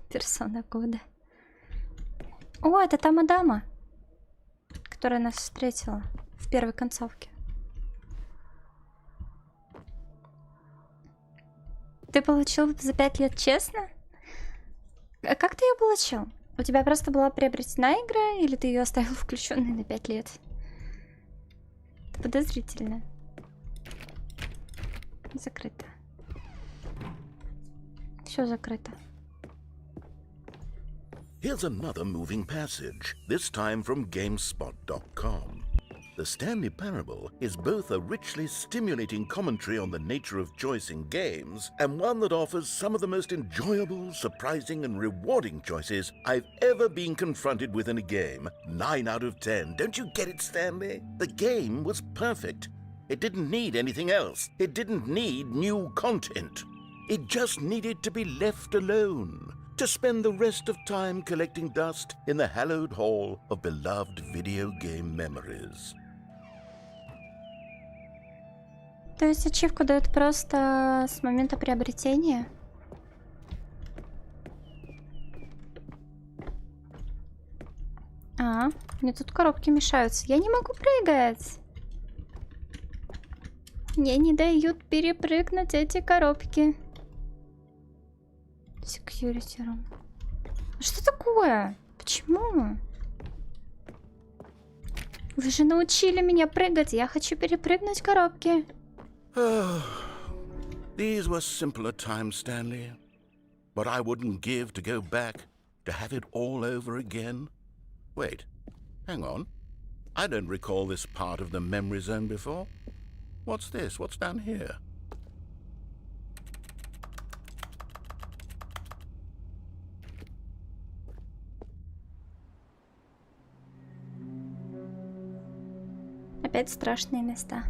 Персона года. О, это та мадама, которая нас встретила в первой концовке. Ты получил за 5 лет, честно? А как ты ее получил? У тебя просто была приобретена игра, или ты ее оставил включенной на 5 лет? Это подозрительно. Закрыто. Все закрыто. Here's another moving passage, this time from GameSpot.com. The Stanley Parable is both a richly stimulating commentary on the nature of choice in games and one that offers some of the most enjoyable, surprising, and rewarding choices I've ever been confronted with in a game. 9 out of 10. Don't you get it, Stanley? The game was perfect. It didn't need anything else. It didn't need new content. It just needed to be left alone, to spend the rest of time collecting dust in the hallowed hall of beloved video game memories. То есть ачивку дают просто с момента приобретения? А, мне тут коробки мешаются. Я не могу прыгать. Мне не дают перепрыгнуть эти коробки. Security room. Что такое? Почему? Вы же научили меня прыгать. Я хочу перепрыгнуть коробки. These were simpler times, Stanley. But I wouldn't give to go back, to have it all over again. Wait, hang on. I don't recall this part of the memory zone before. What's this? What's down here? Опять страшные места.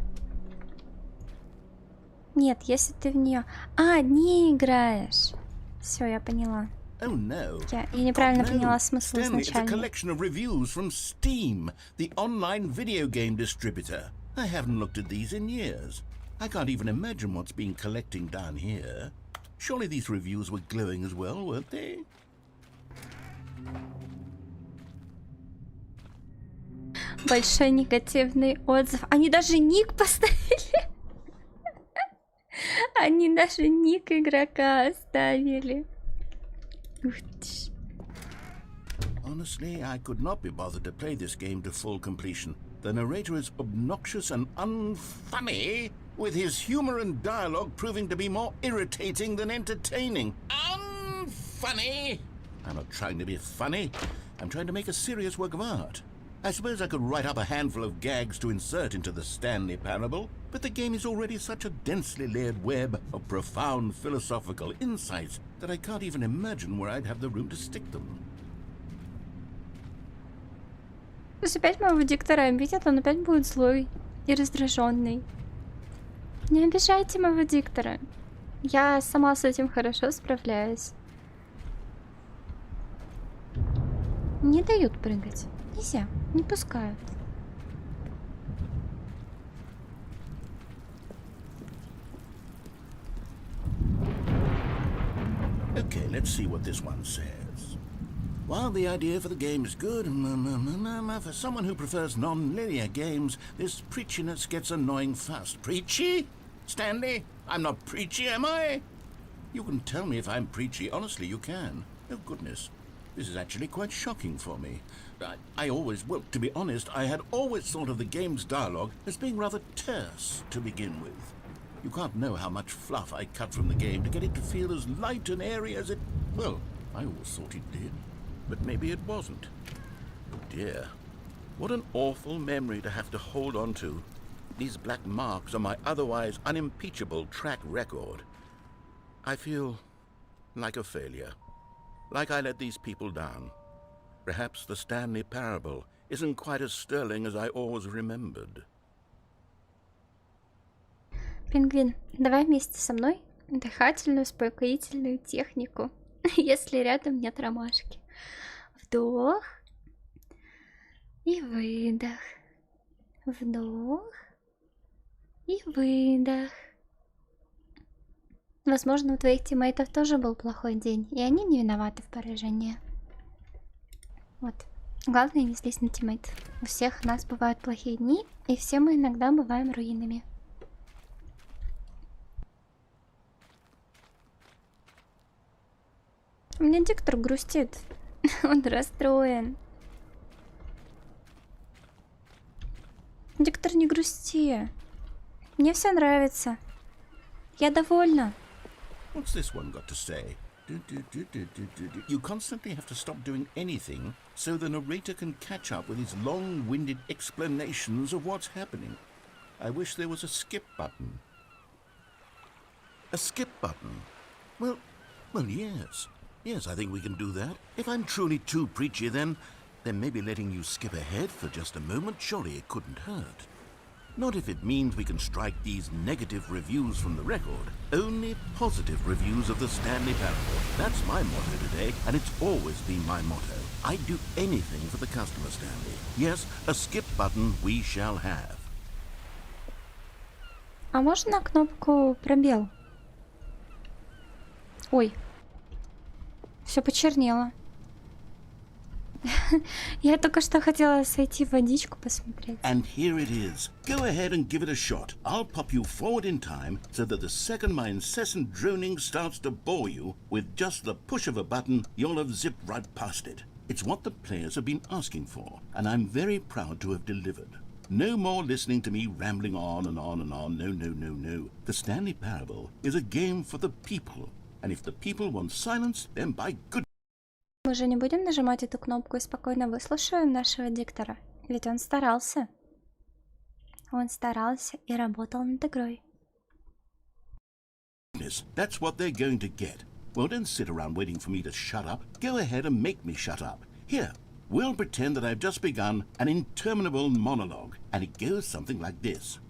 Нет, если ты в нее... А, не играешь. Все, я поняла. Oh no. Я неправильно поняла смысл Stanley, it's a изначально. collection of reviews from Steam, the online video game distributor. I haven't looked at these in years. I can't even imagine what's been collecting down here. Surely these reviews were glowing as well, weren't they? Большой негативный отзыв. Они даже ник поставили. Они даже ник игрока оставили. Ух ты. Honestly, I could not be bothered to play this game to full completion. The narrator is obnoxious and unfunny, with his humor and dialogue proving to be more irritating than entertaining. Unfunny! I'm not trying to be funny. I'm trying to make a serious work of art. I suppose I could write up a handful of gags to insert into the Stanley Parable, but the game is already such a densely layered web of profound philosophical insights that I can't even imagine where I'd have the room to stick them. Если опять моего диктора обидят, он опять будет злой и раздраженный. Не обижайте моего диктора. Я сама с этим хорошо справляюсь. Не дают прыгать. Нельзя, не пускают. Okay, let's see what this one says. While the idea for the game is good, for someone who prefers non-linear games, this preachiness gets annoying fast. Preachy? Stanley? I'm not preachy, am I? You can tell me if I'm preachy. Honestly, you can. Oh, goodness. This is actually quite shocking for me. Well, to be honest, I had always thought of the game's dialogue as being rather terse to begin with. You can't know how much fluff I cut from the game to get it to feel as light and airy as it... Well, I always thought it did. But maybe it wasn't. Oh dear. What an awful memory to have to hold on to. These black marks are my otherwise unimpeachable track record. I feel like a failure. like I let these people down. Perhaps the Stanley parable isn't quite as sterling as I always remembered. Пингвин, давай вместе со мной дыхательную успокоительную технику, если рядом нет ромашки. Вдох и выдох. Вдох и выдох. Возможно, у твоих тиммейтов тоже был плохой день, и они не виноваты в поражении. Вот. Главное не злись на тиммейтов. У всех нас бывают плохие дни, и все мы иногда бываем руинами. У меня диктор грустит. Он расстроен. Диктор, не грусти. Мне все нравится. Я довольна. What's this one got to say? You constantly have to stop doing anything so the narrator can catch up with his long-winded explanations of what's happening. I wish there was a skip button. A skip button? Well, yes. Yes, I think we can do that. If I'm truly too preachy, then maybe letting you skip ahead for just a moment, surely it couldn't hurt. Not if it means we can strike these negative reviews from the record. Only positive reviews of the Stanley parable. That's my motto today, and it's always been my motto. I'd do anything for the customer, Stanley. Yes, a skip button we shall have. А можно кнопку пробел? Ой. Все почернело. Я только что хотела сойти в водичку посмотреть. And here it is. Go ahead and give it a shot. I'll pop you forward in time so that the second my incessant droning starts to bore you, with just the push of a button, you'll have zipped right past it. It's what the players have been asking for, and I'm very proud to have delivered. No more listening to me rambling on and on and on. No, no, no, no. The Stanley Parable is a game for the people, and if the people want silence, then by good... Мы же не будем нажимать эту кнопку и спокойно выслушаем нашего диктора. Ведь он старался. Он старался и работал над игрой. That's what they're going to get. Well, don't sit around waiting for me to shut up. Go ahead and make me shut up. Here, we'll pretend that I've just begun an interminable monologue, and it goes something like this.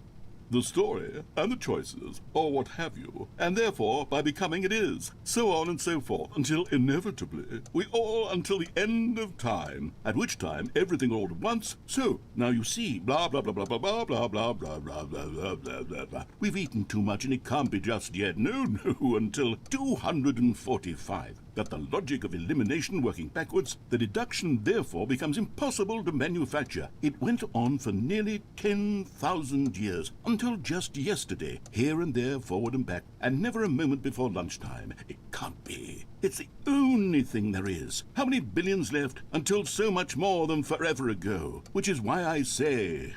The story and the choices, or what have you, and therefore by becoming it is, so on and so forth, until inevitably we all until the end of time, at which time everything all at once, so now you see, blah blah blah blah blah blah blah blah blah blah blah blah blah blah blah. We've eaten too much and it can't be just yet, no, until 245. That the logic of elimination working backwards, the deduction therefore becomes impossible to manufacture. It went on for nearly 10,000 years, until just yesterday, here and there, forward and back, and never a moment before lunchtime. It can't be. It's the only thing there is. How many billions left until so much more than forever ago? Which is why I say...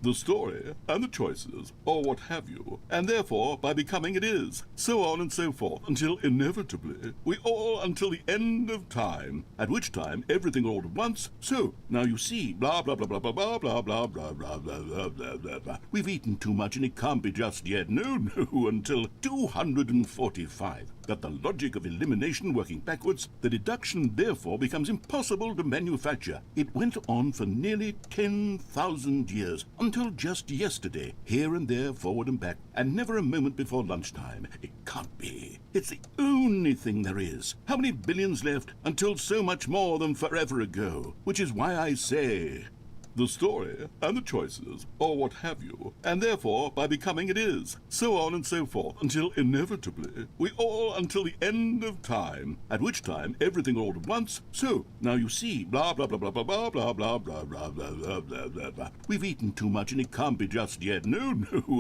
the story and the choices, or what have you, and therefore by becoming it is, so on and so forth, until inevitably we all until the end of time, at which time everything all at once, so now you see, blah blah blah blah blah blah blah blah blah blah blah blah blah blah. We've eaten too much and it can't be just yet, no, until 245. That the logic of elimination working backwards, the deduction therefore becomes impossible to manufacture. It went on for nearly 10,000 years, until just yesterday, here and there, forward and back, and never a moment before lunchtime. It can't be. It's the only thing there is. How many billions left until so much more than forever ago? Which is why I say... the story and the choices, or what have you, and therefore by becoming it is, so on and so forth, until inevitably we all until the end of time, at which time everything all at once, so now you see, blah blah blah blah blah blah blah blah blah blah blah blah blah blah. We've eaten too much and it can't be just yet, no,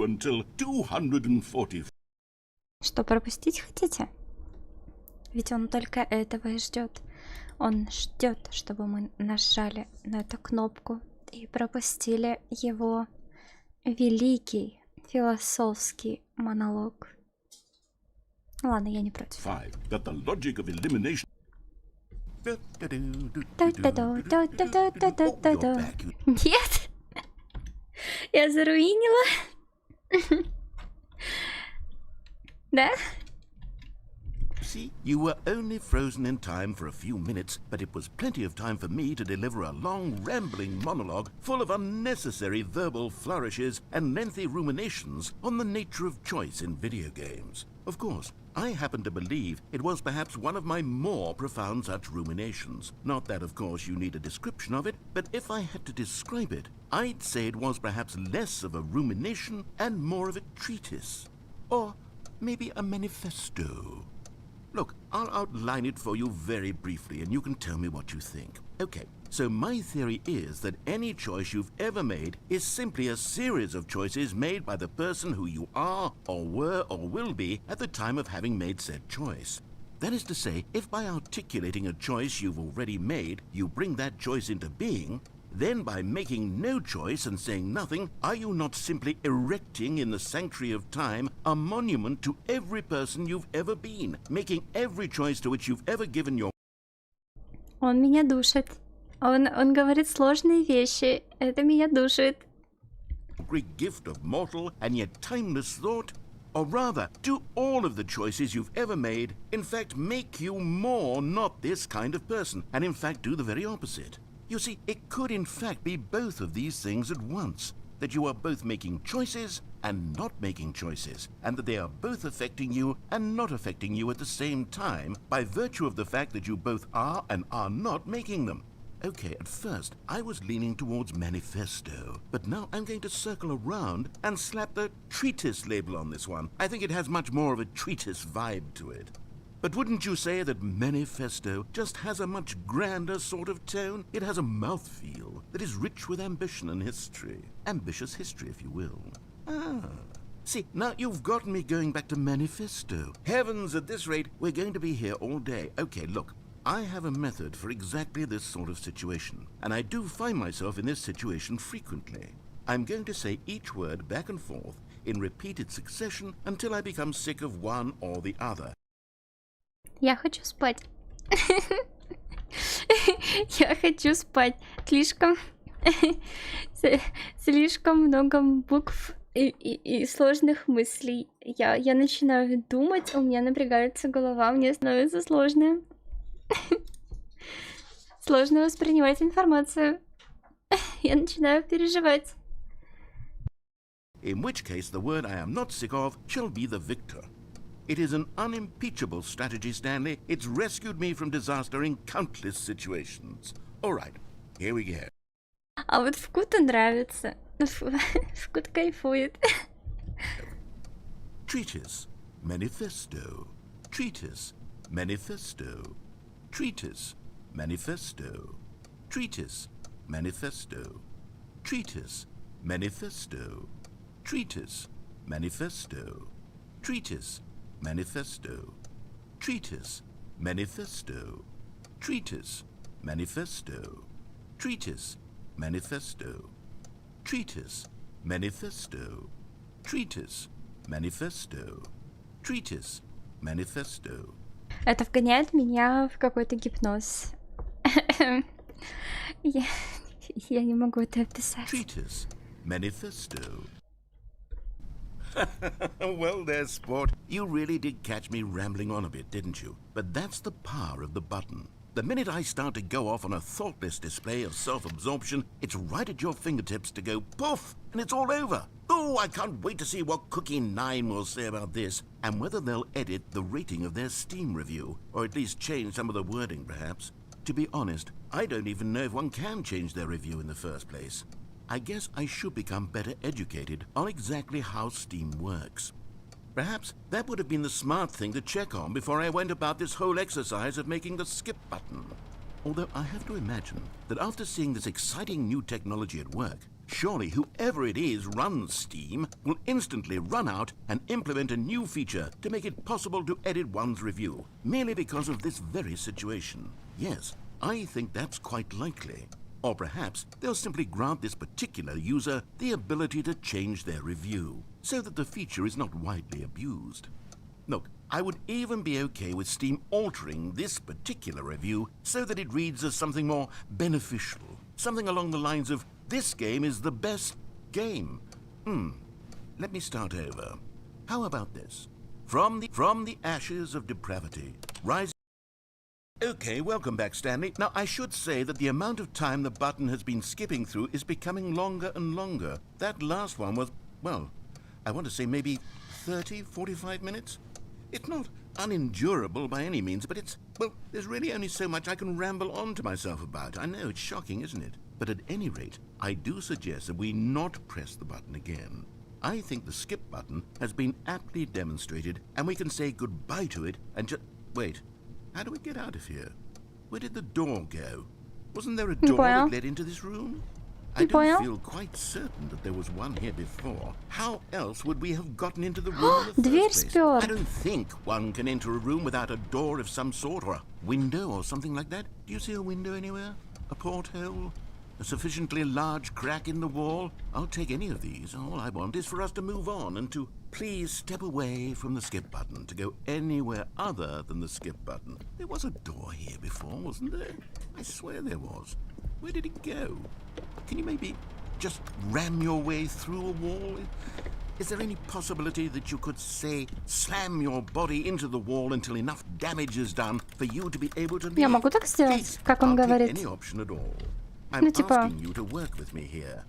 until 240. Что, пропустить хотите? Ведь он только этого и ждет. Он ждет, чтобы мы нажали на эту кнопку и пропустили его великий философский монолог. Ладно, я не против. Нет, я заруинила. Да? see, you were only frozen in time for a few minutes, but it was plenty of time for me to deliver a long, rambling monologue full of unnecessary verbal flourishes and lengthy ruminations on the nature of choice in video games. Of course, I happen to believe it was perhaps one of my more profound such ruminations. Not that, of course, you need a description of it, but if I had to describe it, I'd say it was perhaps less of a rumination and more of a treatise. Or maybe a manifesto. Look, I'll outline it for you very briefly and you can tell me what you think. Okay, so my theory is that any choice you've ever made is simply a series of choices made by the person who you are, or were, or will be at the time of having made said choice. That is to say, if by articulating a choice you've already made, you bring that choice into being, then by making no choice and saying nothing, are you not simply erecting in the sanctuary of time a monument to every person you've ever been, making every choice to which you've ever given your... Он меня душит. Он говорит сложные вещи. Это меня душит. Great gift of mortal and yet timeless thought? Or rather, do all of the choices you've ever made in fact make you more not this kind of person, and in fact do the very opposite? You see, it could in fact be both of these things at once, that you are both making choices and not making choices, and that they are both affecting you and not affecting you at the same time by virtue of the fact that you both are and are not making them. Okay, at first, I was leaning towards manifesto, but now I'm going to circle around and slap the treatise label on this one. I think it has much more of a treatise vibe to it. But wouldn't you say that manifesto just has a much grander sort of tone? It has a mouthfeel that is rich with ambition and history. Ambitious history, if you will. Ah. See, now you've gotten me going back to manifesto. Heavens, at this rate, we're going to be here all day. Okay, look. I have a method for exactly this sort of situation, and I do find myself in this situation frequently. I'm going to say each word back and forth in repeated succession until I become sick of one or the other. Я хочу спать. Я хочу спать. Слишком много букв и сложных мыслей. Я начинаю думать, у меня напрягается голова, мне становится сложно. Сложно воспринимать информацию. Я начинаю переживать. In which case, the word I am not sick of shall be the victor. It is an unimpeachable strategy, Stanley. It's rescued me from disaster in countless situations. All right, here we go. А вот Вкуту нравится. Вкут кайфует. Treatise, manifesto. Treatise, manifesto. Treatise, manifesto. Treatise, manifesto. Treatise, manifesto. Treatise, manifesto. Treatise, manifesto. Treatise, manifesto. Treatise, manifesto. Treatise, manifesto. Treatise, manifesto. Treatise, manifesto. Treatise, manifesto. Это вгоняет меня в какой-то гипноз. Я не могу это описать. Treatise, manifesto. Well there, sport. You really did catch me rambling on a bit, didn't you? But that's the power of the button. The minute I start to go off on a thoughtless display of self-absorption, it's right at your fingertips to go poof, and it's all over. Oh, I can't wait to see what Cookie9 will say about this, and whether they'll edit the rating of their Steam review, or at least change some of the wording, perhaps. To be honest, I don't even know if one can change their review in the first place. I guess I should become better educated on exactly how Steam works. Perhaps that would have been the smart thing to check on before I went about this whole exercise of making the skip button. Although I have to imagine that after seeing this exciting new technology at work, surely whoever it is runs Steam will instantly run out and implement a new feature to make it possible to edit one's review, merely because of this very situation. Yes, I think that's quite likely. Or perhaps they'll simply grant this particular user the ability to change their review, so that the feature is not widely abused. Look, I would even be okay with Steam altering this particular review so that it reads as something more beneficial, something along the lines of, "This game is the best game." Let me start over. How about this? From the ashes of depravity, Rise. Okay, welcome back, Stanley. Now, I should say that the amount of time the button has been skipping through is becoming longer and longer. That last one was, well, I want to say maybe 30, 45 minutes? It's not unendurable by any means, but it's, well, there's really only so much I can ramble on to myself about. I know, it's shocking, isn't it? But at any rate, I do suggest that we not press the button again. I think the skip button has been aptly demonstrated, and we can say goodbye to it and just... Wait, how do we get out of here? Where did the door go? Wasn't there a door that led into this room? I don't feel quite certain that there was one here before. How else would we have gotten into the room in the first place? I don't think one can enter a room without a door of some sort, or a window or something like that. Do you see a window anywhere? A porthole? A sufficiently large crack in the wall? I'll take any of these. All I want is for us to move on and to please step away from the skip button, to go anywhere other than the skip button. There was a door here before, wasn't there? I swear there was. Where did it go? Can you maybe just ram your way through a wall? Is there any possibility that you could, say, slam your body into the wall until enough damage is done for you to be able to leave? Я могу так сделать, как он говорит? Any option at all. I'm asking you to work with me here.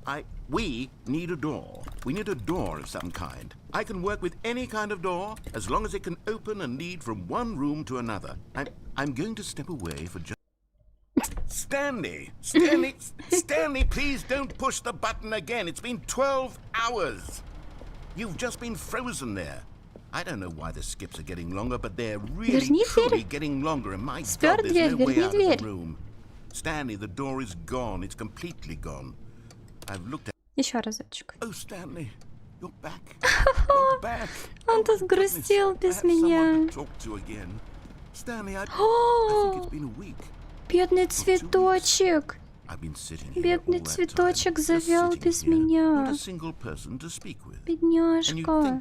We need a door. We need a door of some kind. I can work with any kind of door as long as it can open and lead from one room to another. I'm going to step away for just... Stanley, please don't push the button again. It's been 12 hours. You've just been frozen there. I don't know why the skips are getting longer, but they're really truly getting longer. And my God, there's no way out of the room. Stanley, the door is gone. It's completely gone. I've looked at... Еще разочек. Oh, Stanley, you're back. You're back. Он тут грустил без меня. Stanley, I think it's been a week. Бедный цветочек. Бедный цветочек завял без меня. Бедняжка.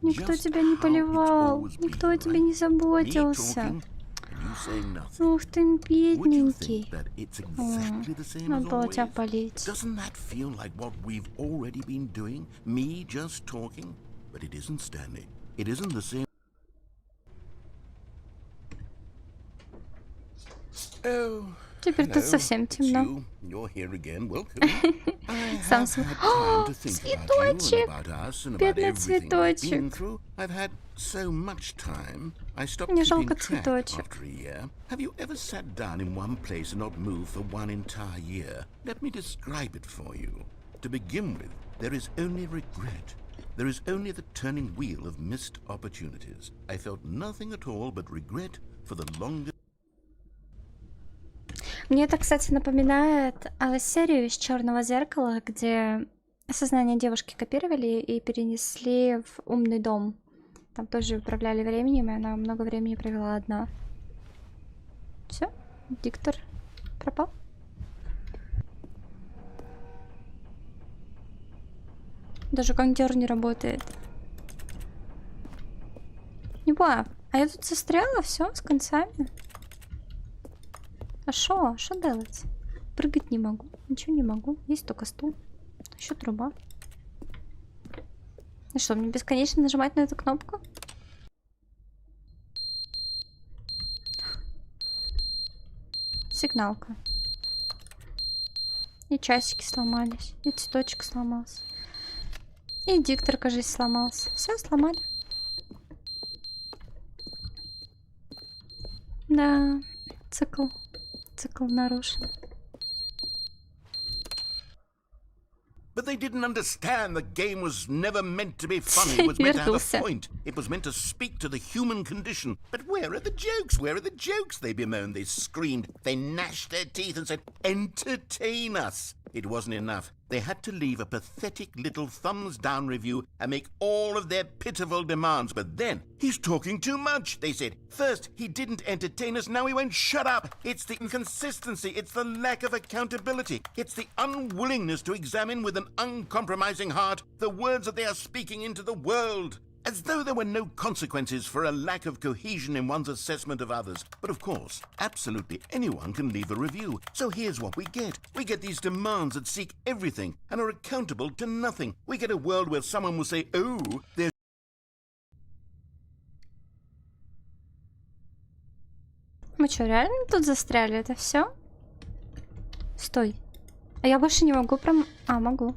Никто тебя не поливал. Никто о тебе не заботился. Ух ты, бедненький. Надо было тебя полить. Теперь тут совсем темно. Сам цветочек. Бедный цветочек. Мне жалко цветочек. Have you ever sat down in one place and not moved for one entire year? Let me describe it for you. To begin with, there is only regret. There is only the turning wheel of missed opportunities. I felt nothing at all but regret for the longest. Мне это, кстати, напоминает серию из «Черного зеркала», где сознание девушки копировали и перенесли в умный дом. Там тоже управляли временем, и она много времени провела одна. Все, диктор пропал. Даже кондер не работает. Не понял. А я тут застряла, все, с концами. А шо делать? Прыгать не могу, ничего не могу. Есть только стул. Еще труба. И что, мне бесконечно нажимать на эту кнопку? Сигналка. И часики сломались. И цветочек сломался. И диктор, кажется, сломался. Все сломали. Да, цикл нарушен. But they didn't understand the game was never meant to be funny. It was meant to have a point. It was meant to speak to the human condition. But where are the jokes? Where are the jokes? They bemoaned, they screamed, they gnashed their teeth and said, entertain us. It wasn't enough. They had to leave a pathetic little thumbs down review and make all of their pitiful demands. But then, he's talking too much, they said. First, he didn't entertain us, now he won't shut up. It's the inconsistency, it's the lack of accountability. It's the unwillingness to examine with an uncompromising heart the words that they are speaking into the world. As though there were no consequences for a lack of cohesion in one's assessment of others. But of course, absolutely anyone can leave a review. So here's what we get. We get these demands that seek everything and are accountable to nothing. We get a world where someone will say, oh, there's... Мы что, реально тут застряли? Это все? Стой. А я больше не могу А, могу.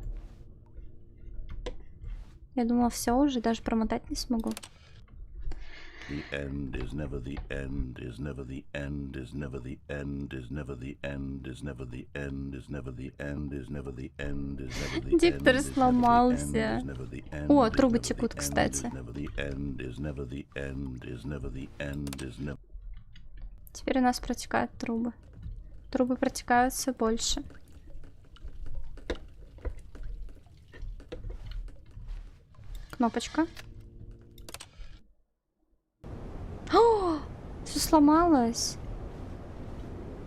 Я думала, все уже, даже промотать не смогу. The end is never the end, is never the end, is never the end, is never the end, is never the end, is never the end, is never the end, is never the end. Диктор сломался. О, трубы текут, кстати. Теперь у нас протекают трубы. Трубы протекают все больше. Кнопочка. О, все сломалось.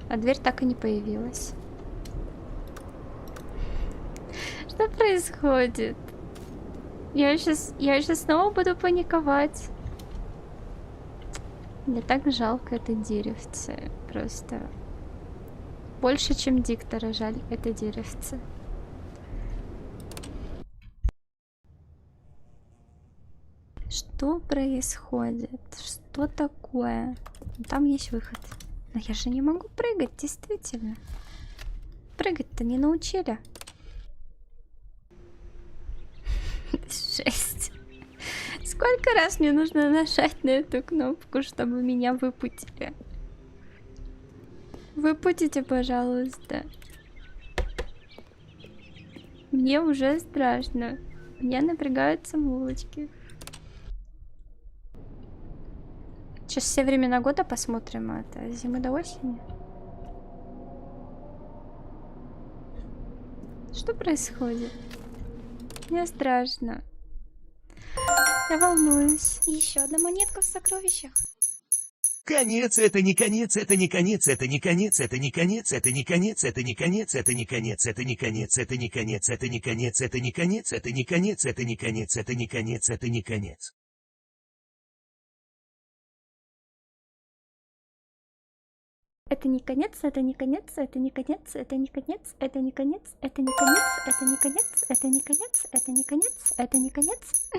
А дверь так и не появилась. Что происходит? Я сейчас снова буду паниковать. Мне так жалко это деревце. Просто больше, чем диктора, жаль это деревце. Что происходит? Что такое? Там есть выход. Но я же не могу прыгать, действительно. Прыгать-то не научили. Жесть. Сколько раз мне нужно нажать на эту кнопку, чтобы меня выпустили? Выпустите, пожалуйста. Мне уже страшно. Меня напрягаются булочки. Сейчас все времена года посмотрим. Это зимы до осени. Что происходит? Мне страшно. Я волнуюсь. Еще одна монетка в сокровищах. Конец, это не конец, это не конец, это не конец, это не конец, это не конец, это не конец, это не конец, это не конец, это не конец, это не конец, это не конец, это не конец, это не конец, это не конец, это не конец. Это не конец, это не конец, это не конец, это не конец, это не конец, это не конец, это не конец, это не конец, это не конец, это не конец.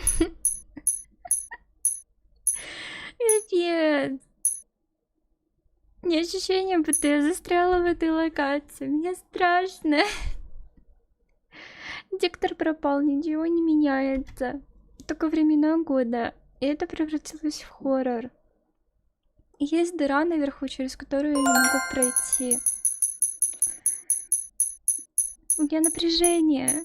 Капец. У меня ощущение, будто я застряла в этой локации. Мне страшно. Диктор пропал, ничего не меняется. Только времена года. И это превратилось в хоррор. И есть дыра наверху, через которую я не могу пройти. У меня напряжение.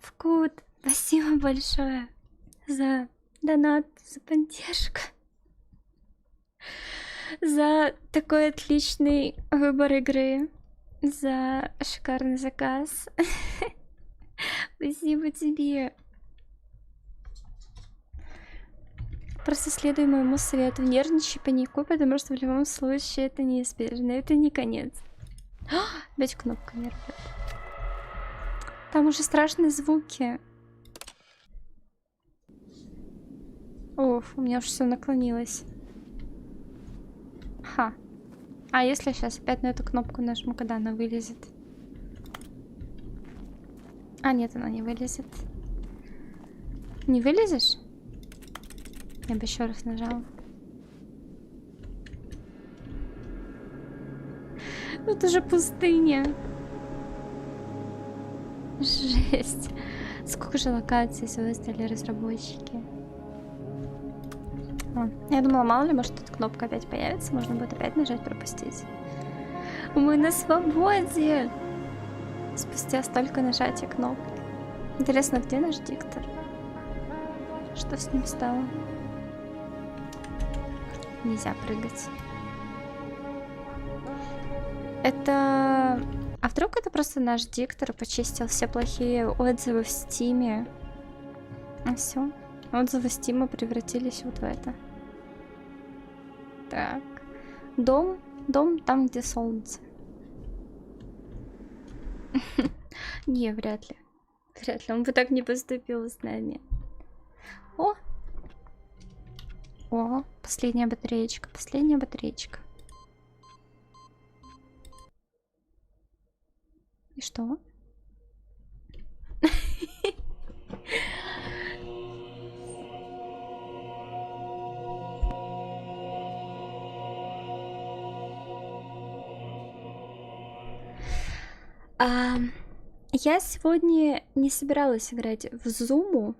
Вкут, спасибо большое за донат, за поддержку. За такой отличный выбор игры. За шикарный заказ. Спасибо тебе. Просто следуй моему совету. Нервничай, паникуй, потому что в любом случае это неизбежно. Это не конец. Опять кнопка не работает. Там уже страшные звуки. Уф, у меня уже все наклонилось. Ха. А если я сейчас опять на эту кнопку нажму, когда она вылезет? А, нет, она не вылезет. Не вылезешь? Я бы еще раз нажала. Ну это же пустыня. Жесть. Сколько же локаций создали разработчики. Я думала, мало ли, может тут кнопка опять появится, можно будет опять нажать пропустить. Мы на свободе! Спустя столько нажатия кнопки. Интересно, где наш диктор? Что с ним стало? Нельзя прыгать. Это... А вдруг это просто наш диктор почистил все плохие отзывы в Стиме? А все. Отзывы Стима превратились вот в это. Так. Дом там, где солнце. Не, вряд ли. Вряд ли. Он бы так не поступил с нами. О! О, последняя батареечка. Последняя батареечка. И что? Я сегодня не собиралась играть в Зуму,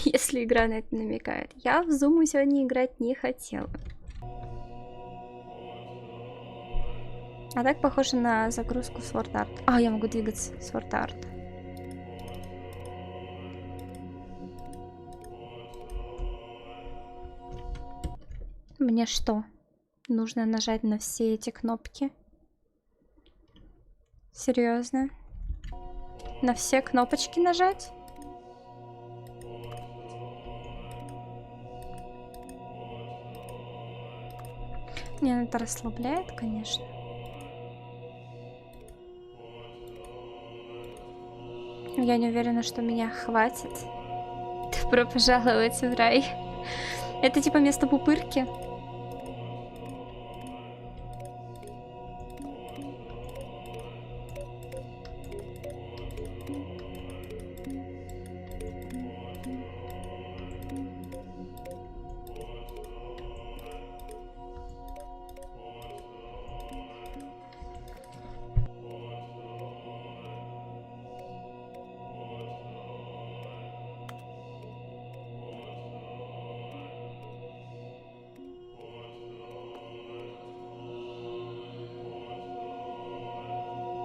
если игра на это намекает. Я в Зуму сегодня играть не хотела. А так похоже на загрузку Sword Art. А, я могу двигаться Sword Art. Мне что? Нужно нажать на все эти кнопки? Серьезно? На все кнопочки нажать? Меня это расслабляет, конечно. Я не уверена, что меня хватит. Добро пожаловать в рай. Это типа место пупырки.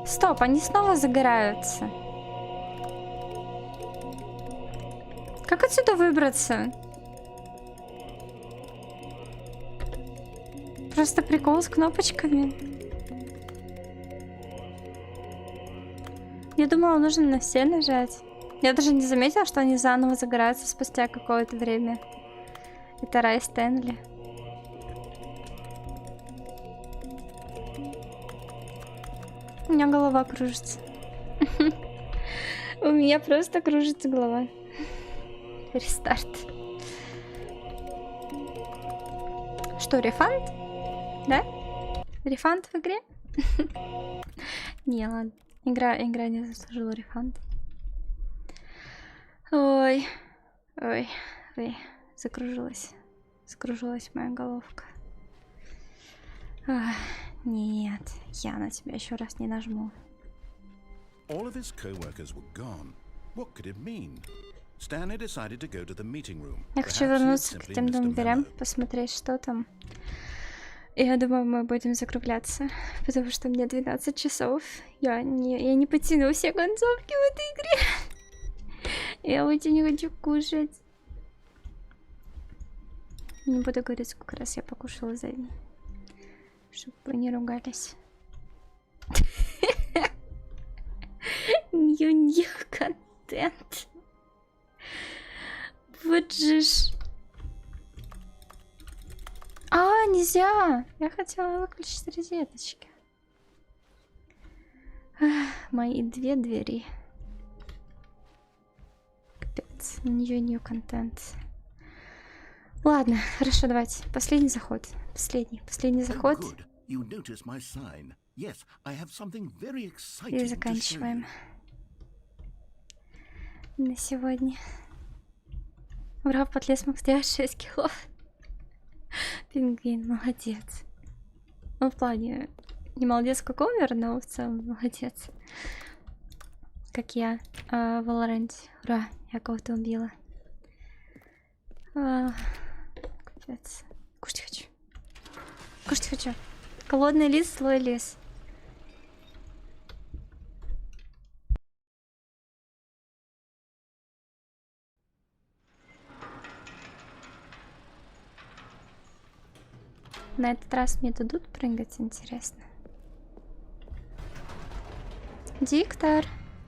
Стоп, они снова загораются. Как отсюда выбраться? Просто прикол с кнопочками. Я думала, нужно на все нажать. Я даже не заметила, что они заново загораются спустя какое-то время. Это рай Стэнли. У меня голова кружится. У меня просто кружится голова. Рестарт. Что, рефанд? Да? Рефанд в игре? Не, ладно. Игра не заслужила рефанд. Ой. Закружилась. Закружилась моя головка. Ах, нет, я на тебя еще раз не нажму. All of his co-workers were gone. What could it mean? Stanley decided to go to the meeting room. Я хочу вернуться к тем двум дверям, посмотреть, что там. И я думаю, мы будем закругляться, потому что мне 12 часов. Я не потяну все концовки в этой игре. Я очень не хочу кушать. Не буду говорить, сколько раз я покушала за день. Чтобы вы не ругались. New контент. Вот же ж. А, нельзя. Я хотела выключить розеточки. Мои две двери. Капец. New контент. Ладно, хорошо, давайте. Последний заход. Последний заход. И заканчиваем. На сегодня. Ура, подлез мог сделать 6 килов. Пингвин, молодец. Ну, в плане, не молодец, как умер, но в целом молодец. Как я в Valorant. Ура, я кого-то убила. Капец. Кушать хочу. Кушать хочу. Голодный лис, злой лис. На этот раз мне дадут прыгать, интересно. Диктор.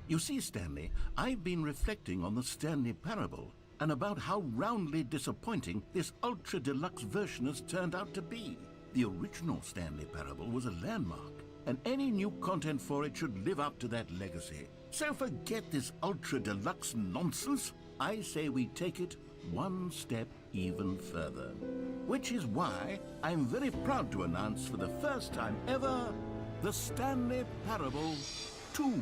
You see, Stanley, I've been reflecting on the Stanley parable and about how roundly disappointing this ultra deluxe version has turned out to be. The original Stanley parable was a landmark, and any new content for it should live up to that legacy. So forget this ultra deluxe nonsense. I say we take it one step even further. Which is why I'm very proud to announce for the first time ever the Stanley Parable 2.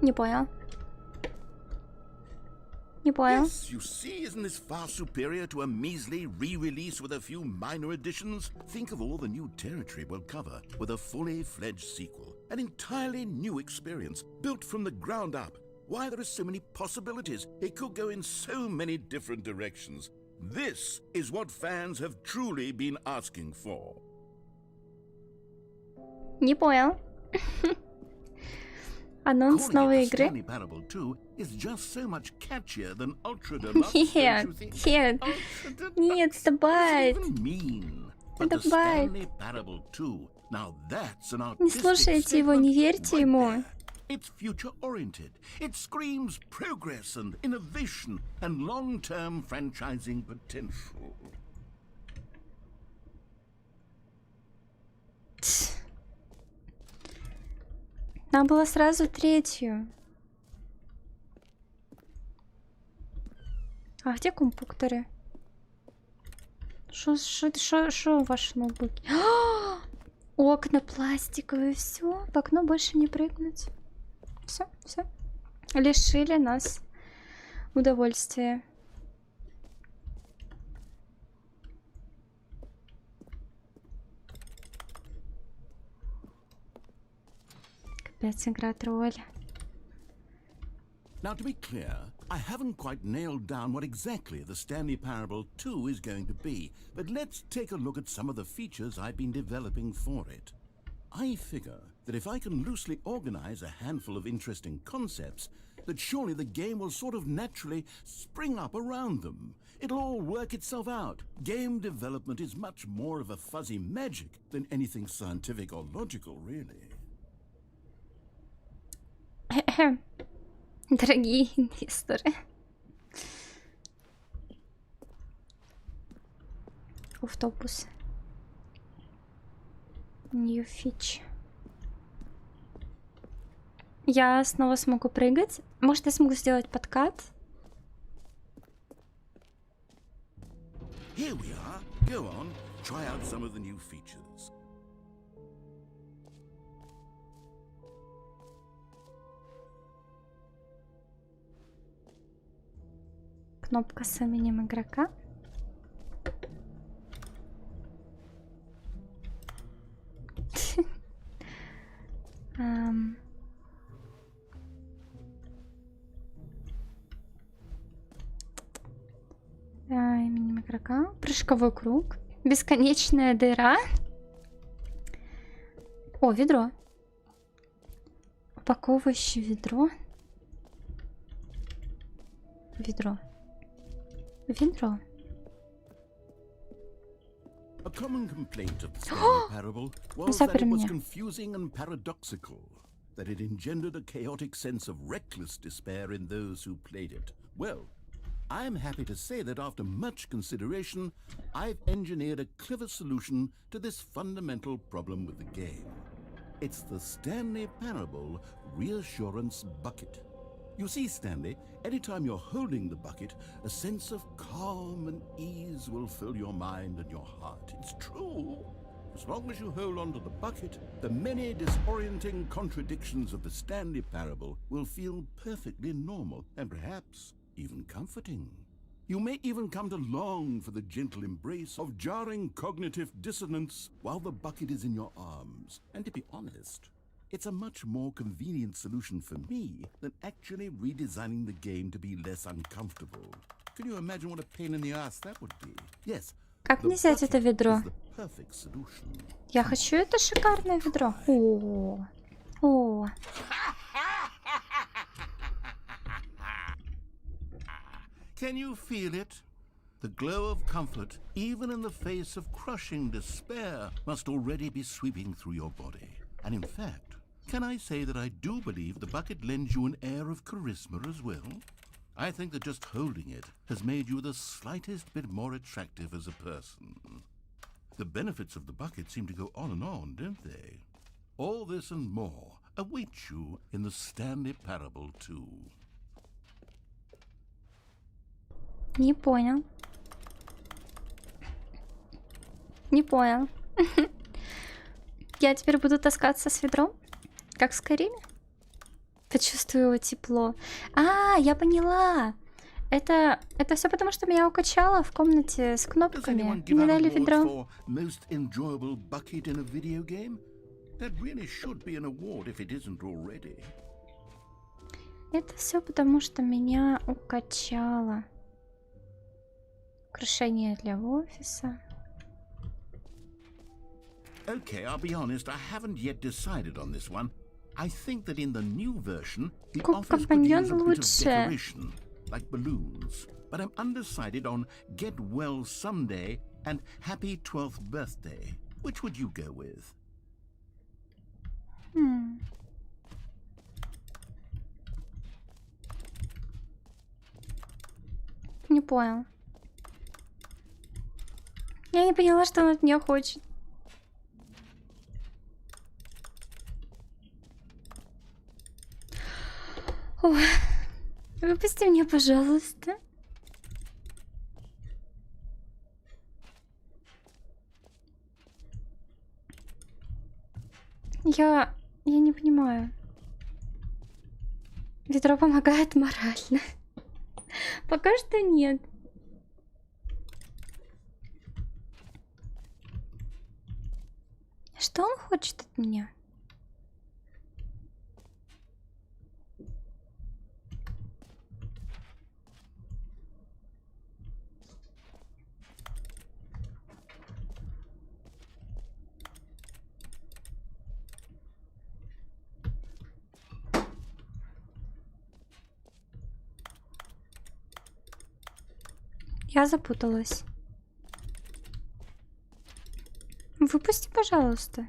Не понял. Не понял. Yes, you see, isn't this far superior to a measly re-release with a few minor additions? Think of all the new territory we'll cover with a fully fledged sequel. An entirely new experience, built from the ground up. Why, there are so many possibilities. It could go in so many different directions. This is what fans have truly been asking for. Не понял. Анонс Calling новой it the игры? Stanley Parable 2 is just so much catchier than Ultra Deluxe, Нет, don't you think? нет, Ultra Deluxe? нет, это What does байт. it even mean? But Это the байт. Stanley Parable 2, now that's an Не artistic слушайте его, не statement верьте right ему. there. It's future-oriented. It screams progress and innovation and long-term franchising potential. Нам было сразу третью. А где компьютеры? Шо ваши ноутбуки? Окна пластиковые, все. В окно больше не прыгнуть. Все, все. Лишили нас удовольствия. Капец, играть роль. Now, to be clear, I haven't quite nailed down what exactly the Stanley Parable 2 is going to be, but let's take a look at some of the features I've been developing for it. I figure that if I can loosely organize a handful of interesting concepts, that surely the game will sort of naturally spring up around them. It'll all work itself out. Game development is much more of a fuzzy magic than anything scientific or logical, really. Дорогие инвесторы. Автобус. New feature. Я снова смогу прыгать. Может, я смогу сделать подкат? Here we are. Go on, try out some of the new features. Кнопка с именем игрока. Именем игрока. Прыжковой круг. Бесконечная дыра. О, ведро. Упаковывающее ведро. Ведро. Ведро. A common complaint of the Stanley Parable was that it was confusing and paradoxical, that it engendered a chaotic sense of reckless despair in those who played it. Well, I'm happy to say that after much consideration, I've engineered a clever solution to this fundamental problem with the game. It's the Stanley Parable Reassurance Bucket. You see, Stanley, anytime you're holding the bucket, a sense of calm and ease will fill your mind and your heart. It's true. As long as you hold on to the bucket, the many disorienting contradictions of the Stanley Parable will feel perfectly normal and perhaps even comforting. You may even come to long for the gentle embrace of jarring cognitive dissonance while the bucket is in your arms. And to be honest, it's a much more convenient solution for me than actually redesigning the game to be less uncomfortable. Can you imagine what a pain in the ass that would be? Yes. Как мне взять это ведро? Perfect solution. Я хочу это шикарное ведро. О, о. Can you feel it? The glow of comfort, even in the face of crushing despair, must already be sweeping through your body. And in fact, can I say that I do believe the bucket lends you an air of charisma as well? I think that just holding it has made you the slightest bit more attractive as a person. The benefits of the bucket seem to go on, don't they? All this and more await you in the Stanley Parable 2. Не понял. Не понял. Я теперь буду таскаться с ведром? Как в Скайриме? Почувствую его тепло. А, я поняла. Это все потому, что меня укачало в комнате с Does кнопками. anyone give Мне out дали awards ведро. for most enjoyable bucket in a video game? That really should be an award if it isn't already. Это все потому, что меня укачало. Украшение для офиса. Okay, I'll be honest, I haven't yet decided on this one. I think that in the new version, the Куб office could компаньон use a bit of лучше. decoration, like balloons. But I'm undecided on Get Well Someday and Happy 12th Birthday. Which would you go with? Не понял. Я не поняла, что он от меня хочет. Ой, выпусти меня, пожалуйста. Я не понимаю. Ведро помогает морально. Пока что нет. Что он хочет от меня? Я запуталась. Выпусти, пожалуйста.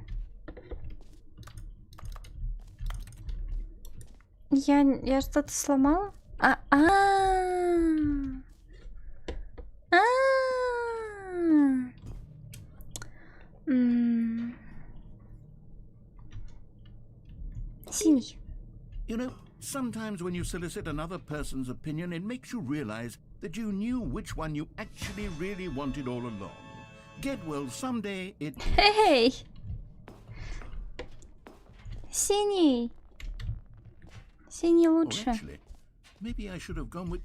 Я что-то сломала? Синий. You know, sometimes when you solicit another person's opinion, it makes you realize that you knew which one you actually really wanted all along. Get well someday, it is. Эй! Синий. Синий Or лучше. actually, maybe I should have gone with...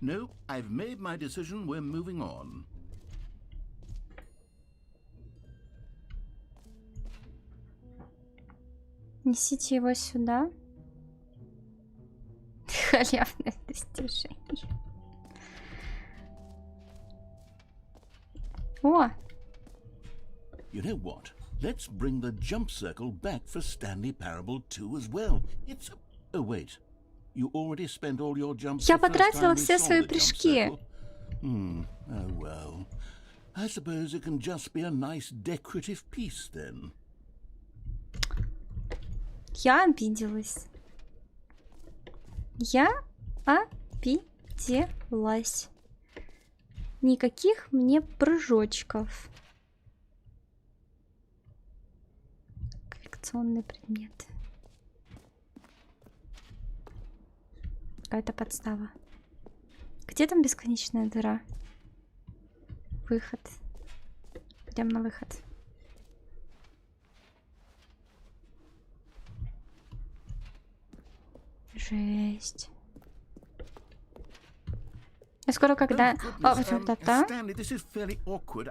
No, I've made my decision, we're moving on. Несите его сюда. Халявное достижение. О! You know what? Let's bring the jump circle back for Stanley Parable 2 as well. It's... Oh, wait. You already spent all your jumps Я the first потратила time we все saw свои the jump прыжки. circle. Oh well. I suppose it can just be a nice decorative piece then. Я обиделась. Я обиделась. Никаких мне прыжочков. Коллекционный предмет. Какая-то подстава. Где там бесконечная дыра? Выход. Идем на выход. Жесть. Я скоро когда... Stanley, this is fairly awkward.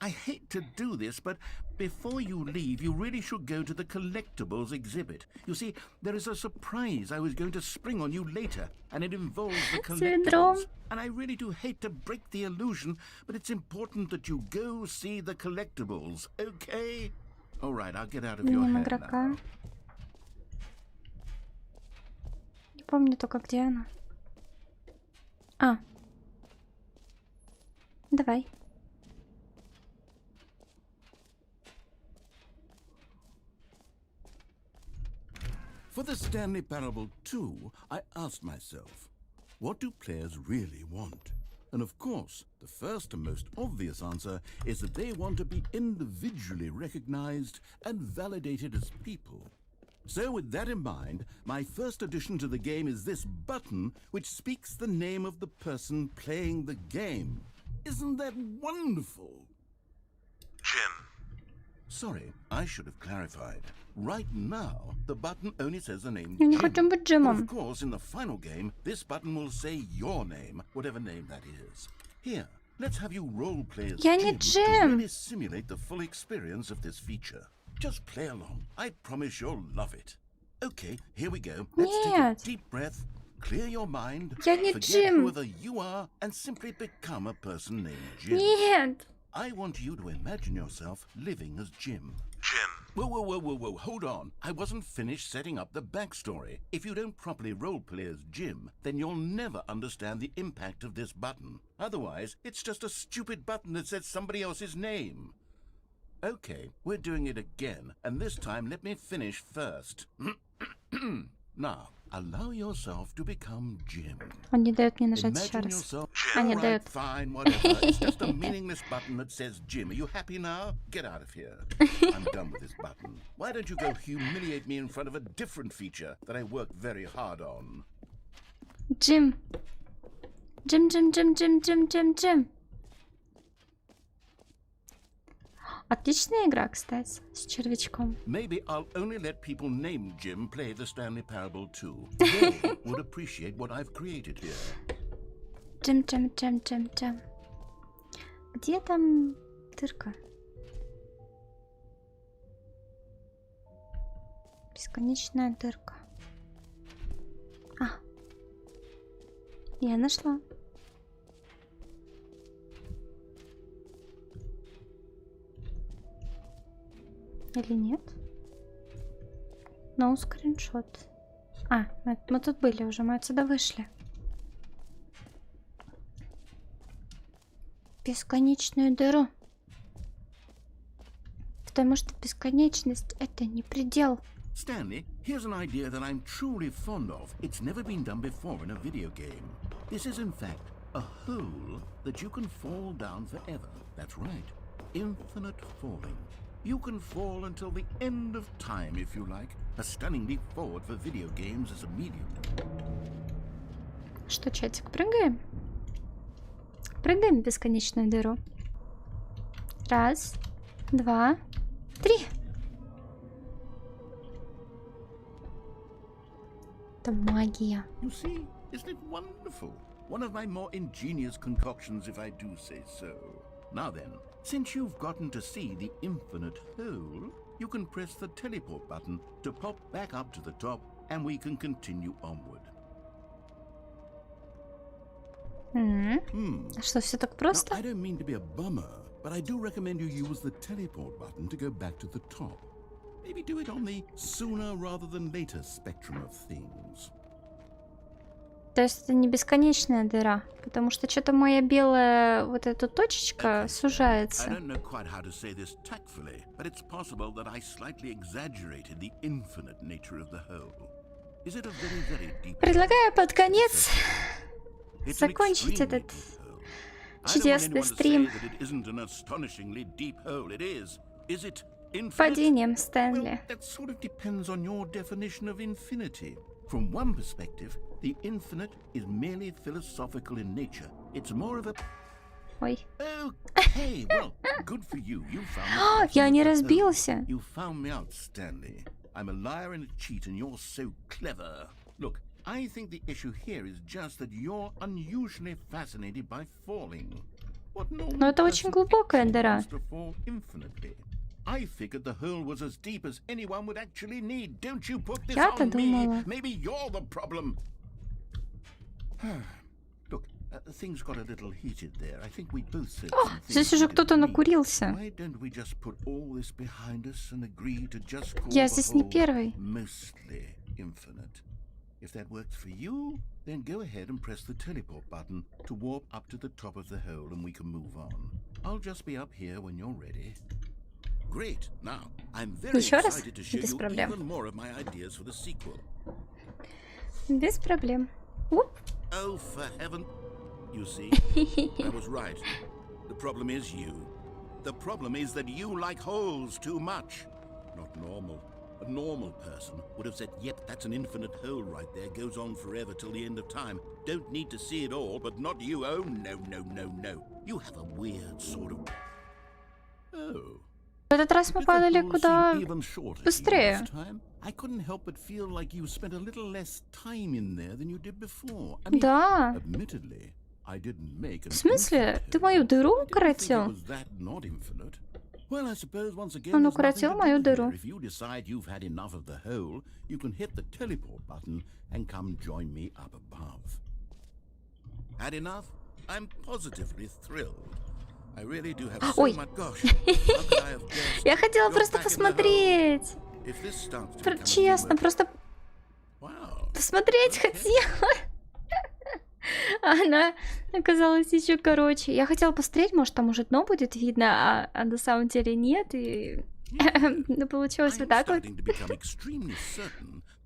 I hate to do this, but before you leave, you really should go to the collectibles exhibit. You see, there is a surprise I was going to spring on you later, and it involves the collectibles. And I really do hate to break the illusion, but it's important that you go see the collectibles, okay? All right, I'll get out of your hair now. Не помню только, где она. А. Давай. For the Stanley Parable 2, I asked myself, what do players really want? And of course, the first and most obvious answer is that they want to be individually recognized and validated as people. So with that in mind, my first addition to the game is this button which speaks the name of the person playing the game. Isn't that wonderful? Jim. Sorry, I should have clarified. Right now, the button only says the name Я не Jim. хочу быть But Джимом. of course, in the final game, this button will say your name, whatever name that is. Here, let's have you role-play as Я не Jim to Джим. really simulate the full experience of this feature. Just play along. I promise you'll love it. Okay, here we go. Let's take a Нет. deep breath, clear your mind, Я не forget Джим. whoever you are, and simply become a person named Jim. Нет. I want you to imagine yourself living as Jim. Jim. Whoa, hold on. I wasn't finished setting up the backstory. If you don't properly roleplay as Jim, then you'll never understand the impact of this button. Otherwise, it's just a stupid button that says somebody else's name. Okay, we're doing it again, and this time let me finish first. Now, allow yourself to become Jim. Он не дает мне нажать еще Imagine раз. yourself. А, не All right, дает. fine, whatever. It's just a meaningless button that says Jim. Are you happy now? Get out of here. I'm done with this button. Why don't you go humiliate me in front of a different feature that I worked very hard on? Джим. Джим. Отличная игра, кстати, с червячком. Maybe I'll only let people named Jim play the Stanley Parable too. They would appreciate what I've created here. Джим. Где там дырка? Бесконечная дырка. А. Я нашла. Или нет? No скриншот. А, мы тут были уже, мы отсюда вышли. Бесконечную дыру. Потому что бесконечность — это не предел. Stanley, here's an idea that I'm truly fond of. It's never been done before in a video game. This is, in fact, a hole that you can fall down forever. That's right. Infinite falling. You can fall until the end of time, if you like. A stunning leap forward for video games as a medium. Что, чатик, прыгаем? Прыгаем в бесконечную дыру. Раз, два, три. Это магия. You see, isn't it wonderful? One of my more ingenious concoctions, if I do say so. Now then, since you've gotten to see the infinite hole, you can press the teleport button to pop back up to the top, and we can continue onward. А что, все так Now, просто? I don't mean to be a bummer, but I do recommend you use the teleport button to go back to the top. Maybe do it on the sooner rather than later spectrum of things. То есть это не бесконечная дыра, потому что что-то моя белая вот эта точечка I сужается. don't know quite how to say this tactfully, but it's possible that I slightly exaggerated the infinite nature of the whole. Is it a very, very deep? Предлагаю под конец It's an закончить extremely этот deep hole. I don't want чудесный anyone to say стрим that it isn't an astonishingly deep hole. It is. Is it infinite? падением Well, Стэнли. that sort of depends on your definition of infinity. From one perspective, the infinite is merely philosophical in nature. It's more of a... Ой. Okay, well, good for you. You found me. Я не разбился. You found me out, Stanley. I'm a liar and a cheat, and you're so clever. Look, I think the issue here is just that you're unusually fascinated by falling. What normal Но это очень person глубокая дыра. wants to fall infinitely? I figured the hole was as deep as anyone would actually need. Don't you put this Я-то on думала. me. Maybe you're the problem. Look, things got a little heated there. I think we both said some things Здесь we уже didn't кто-то mean. накурился. Why don't we just put all this behind us and agree to just call Я the здесь не whole первый. mostly infinite? If that works for you, then go ahead and press the teleport button to warp up to the top of the hole and we can move on. I'll just be up here when you're ready. Great. Now, I'm very Еще раз? excited to show Без you проблем. even more of my ideas for the sequel. Без проблем. Уп. Oh, for heaven. You see, I was right. The problem is you. The problem is that you like holes too much. Not normal. A normal person would have said, yep, that's an infinite hole right there. Goes on forever till the end of time. Don't need to see it all, but not you. Oh, no. You have a weird sort of... Oh. В этот раз мы падали куда быстрее. Да. В смысле? Ты мою дыру укоротил? Он укоротил мою дыру. Ой, я хотела просто посмотреть. Честно, просто посмотреть хотела. Она оказалась еще короче. Я хотела посмотреть, может, там уже дно будет видно, а на самом деле нет. И ну, получилось вот так вот.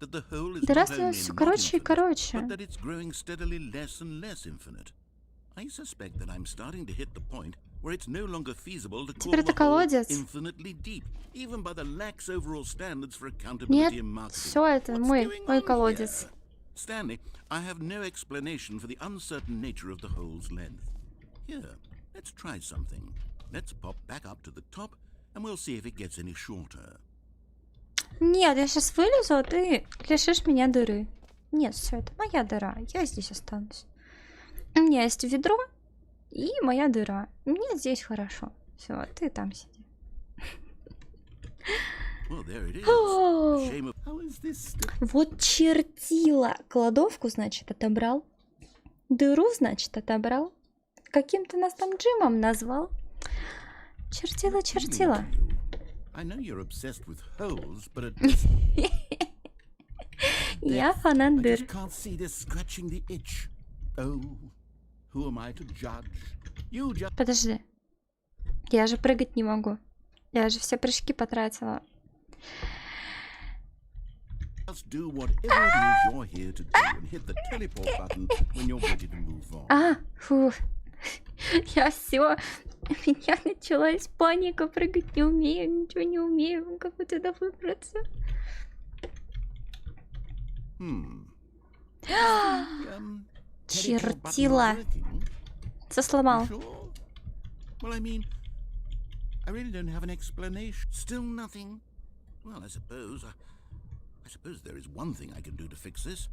Да раз все короче и короче. Теперь это колодец. Нет, все это мой колодец. Stanley, I have no explanation for the uncertain nature of the hole's length. Here, let's try something. Let's pop back up to the top, and we'll see if it gets any shorter. Нет, я сейчас вылезу, а ты лишишь меня дыры. Нет, все, это моя дыра. Я здесь останусь. У меня есть ведро и моя дыра. Мне здесь хорошо. Все, ты там сиди. Вот чертила. Кладовку, значит, отобрал. Дыру, значит, отобрал. Каким ты нас там Джимом назвал? Чертила, чертила. Я фанат дыр. Подожди. Я же прыгать не могу. Я же все прыжки потратила. Фу. Я все. У меня началась паника. Прыгать не умею, ничего не умею. Как бы туда выбраться? Чертила. Все сломал. I really don't have an explanation. Still nothing? Well, I suppose there is one thing I can do to fix this.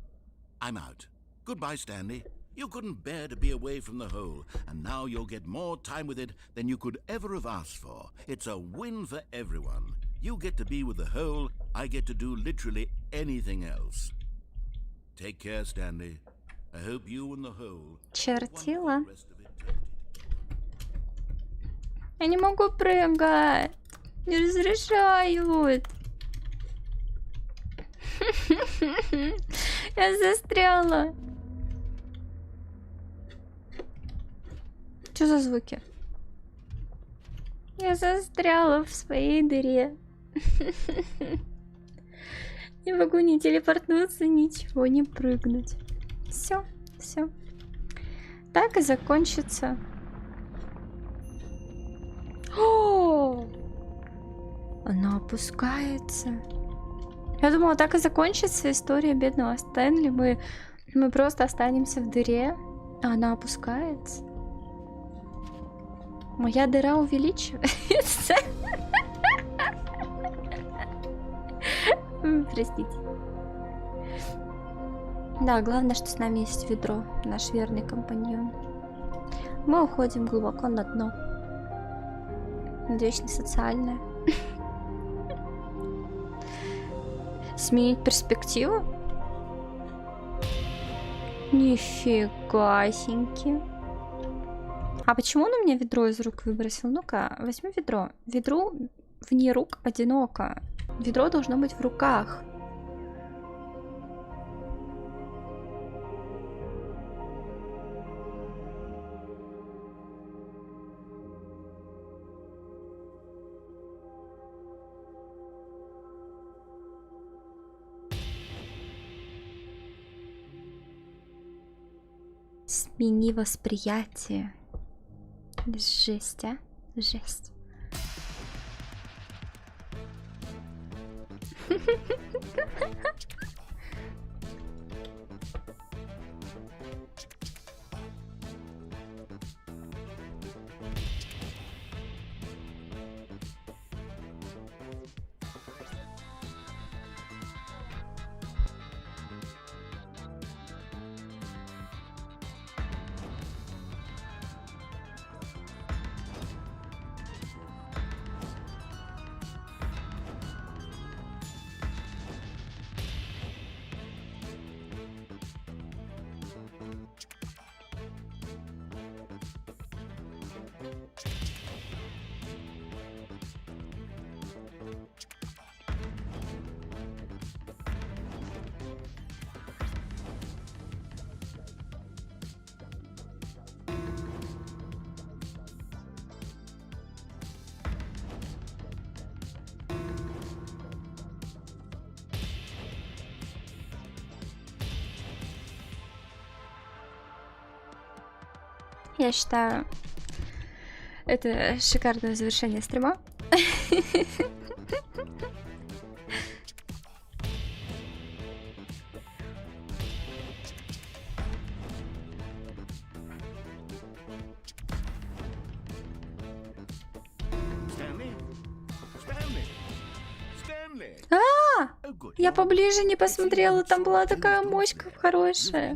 I'm out. Goodbye, Stanley. You couldn't bear to be away from the hole, and now you'll get more time with it than you could ever have asked for. It's a win for everyone. You get to be with the hole, I get to do literally anything else. Take care, Stanley. I hope you and the hole... Чертила. Я не могу прыгать. Не разрешают. Я застряла. Что за звуки? Я застряла в своей дыре. Не могу ни телепортнуться, ничего, не прыгнуть. Все, все. Так и закончится. О! Она опускается. Я думала, так и закончится история бедного Стэнли. Мы просто останемся в дыре, а она опускается. Моя дыра увеличивается. Простите. Да, главное, что с нами есть ведро, наш верный компаньон. Мы уходим глубоко на дно. Надеюсь, не социальное. Сменить перспективу? Нифига-сеньки. А почему он у меня ведро из рук выбросил? Ну-ка, возьми ведро. Ведро вне рук одиноко. Ведро должно быть в руках. Смени восприятие. Жесть, а? Жесть. Я считаю, это шикарное завершение стрима. Я поближе не посмотрела, там была такая моська хорошая.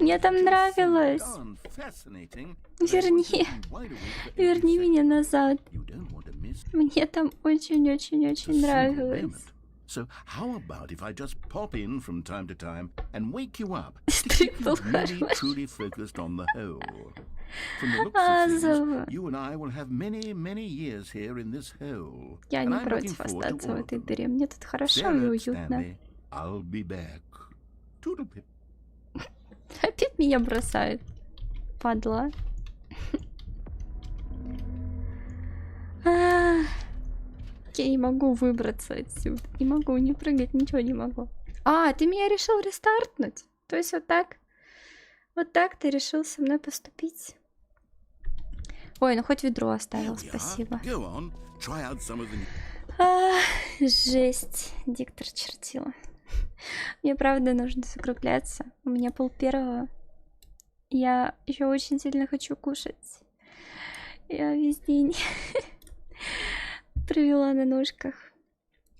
Мне там нравилось. Верни меня назад. Мне там очень-очень-очень нравилось. So how about if I just pop in from time to time and wake you up? Стрим был Really хороший. truly focused on the whole. From the looks of things, you and I will have many, many years here in this hole. Я And не I'm looking против forward to остаться в all of этой them. дыре. Мне тут хорошо и Sarah, уютно. Stanley, I'll be back. Toodlepip. Опять меня бросает. Падла. Я не могу выбраться отсюда. Не могу не прыгать, ничего не могу. А, ты меня решил рестартнуть? То есть вот так? Вот так ты решил со мной поступить? Ой, ну хоть ведро оставил, Here we are. спасибо. Go on, try out some of the... Жесть, диктор чертила. Мне правда нужно закругляться. У меня 1:30. Я еще очень сильно хочу кушать. Я весь день провела на ножках.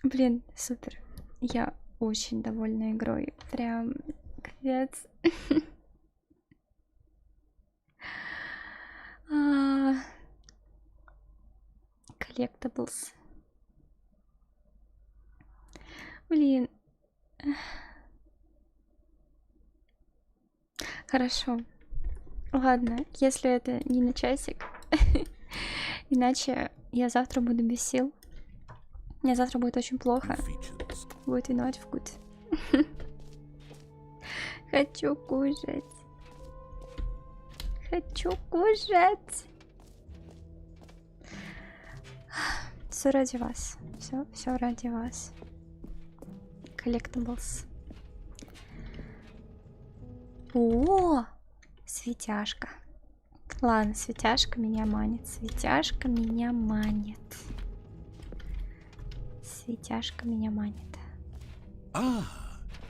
Блин, супер. Я очень довольна игрой. Прям капец. Collectibles. Блин. Хорошо. Ладно, если это не на часик. Иначе я завтра буду без сил. Мне завтра будет очень плохо. features. Будет виноват в кут. Хочу кушать. Хочу кушать. Все ради вас. Все ради вас. Collectibles. О, светяшка. Ладно, светяшка меня манит. Светяшка меня манит. Светяшка меня манит. Ah,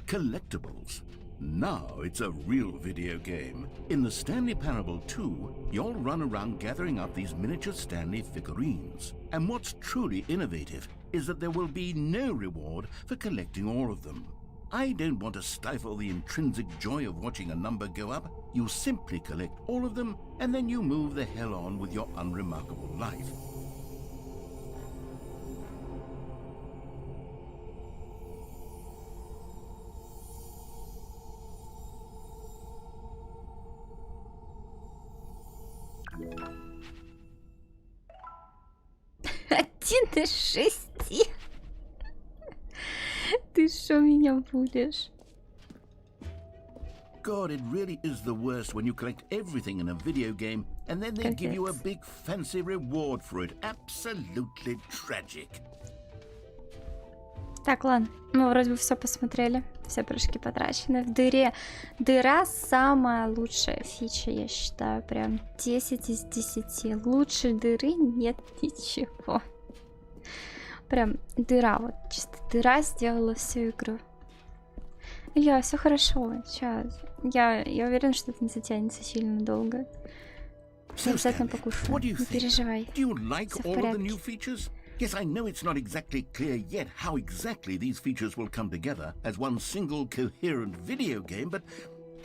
collectibles. Now it's a real video game. In the Stanley Parable 2, you'll run around gathering up these miniature Stanley figurines. And what's truly innovative is that there will be no reward for collecting all of them. I don't want to stifle the intrinsic joy of watching a number go up. You simply collect all of them, and then you move the hell on with your unremarkable life. Один из 6. Ты что меня будешь? God, it really is the worst when you collect everything in a video game and then they give you a big fancy reward for it. Absolutely tragic. Так, ладно. Мы вроде бы все посмотрели. Все прыжки потрачены. В дыре. Дыра самая лучшая фича, я считаю. Прям 10 из 10. Лучше дыры нет ничего. Прям дыра. Вот чисто дыра сделала всю игру. Илья, все хорошо. Сейчас. Я уверена, что это не затянется сильно долго. So, Обязательно Stanley, покушаю. what do you Не think? переживай. Do you like Всё в all of the порядке. new features? Yes, I know it's not exactly clear yet how exactly these features will come together as one single coherent video game, but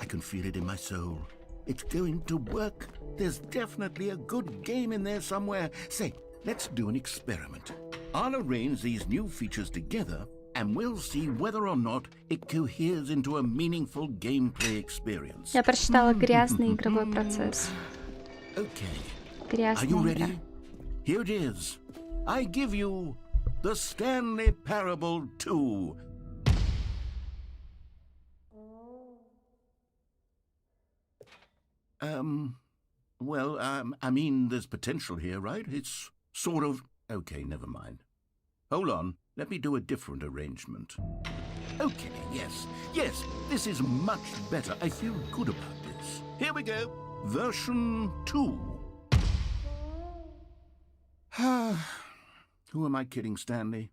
I can feel it in my soul. It's going to work. There's definitely a good game in there somewhere. Say, let's do an experiment. I'll arrange these new features together, and we'll see whether or not it coheres into a meaningful gameplay experience. Я прочитала грязный игровой процесс. Okay. Are Грязная you игра. ready? Here it is. I give you the Stanley Parable 2. Well, I mean, there's potential here, right? It's sort of... Okay, never mind. Hold on. Let me do a different arrangement. Okay, yes, this is much better. I feel good about this. Here we go. Version 2. Who am I kidding, Stanley?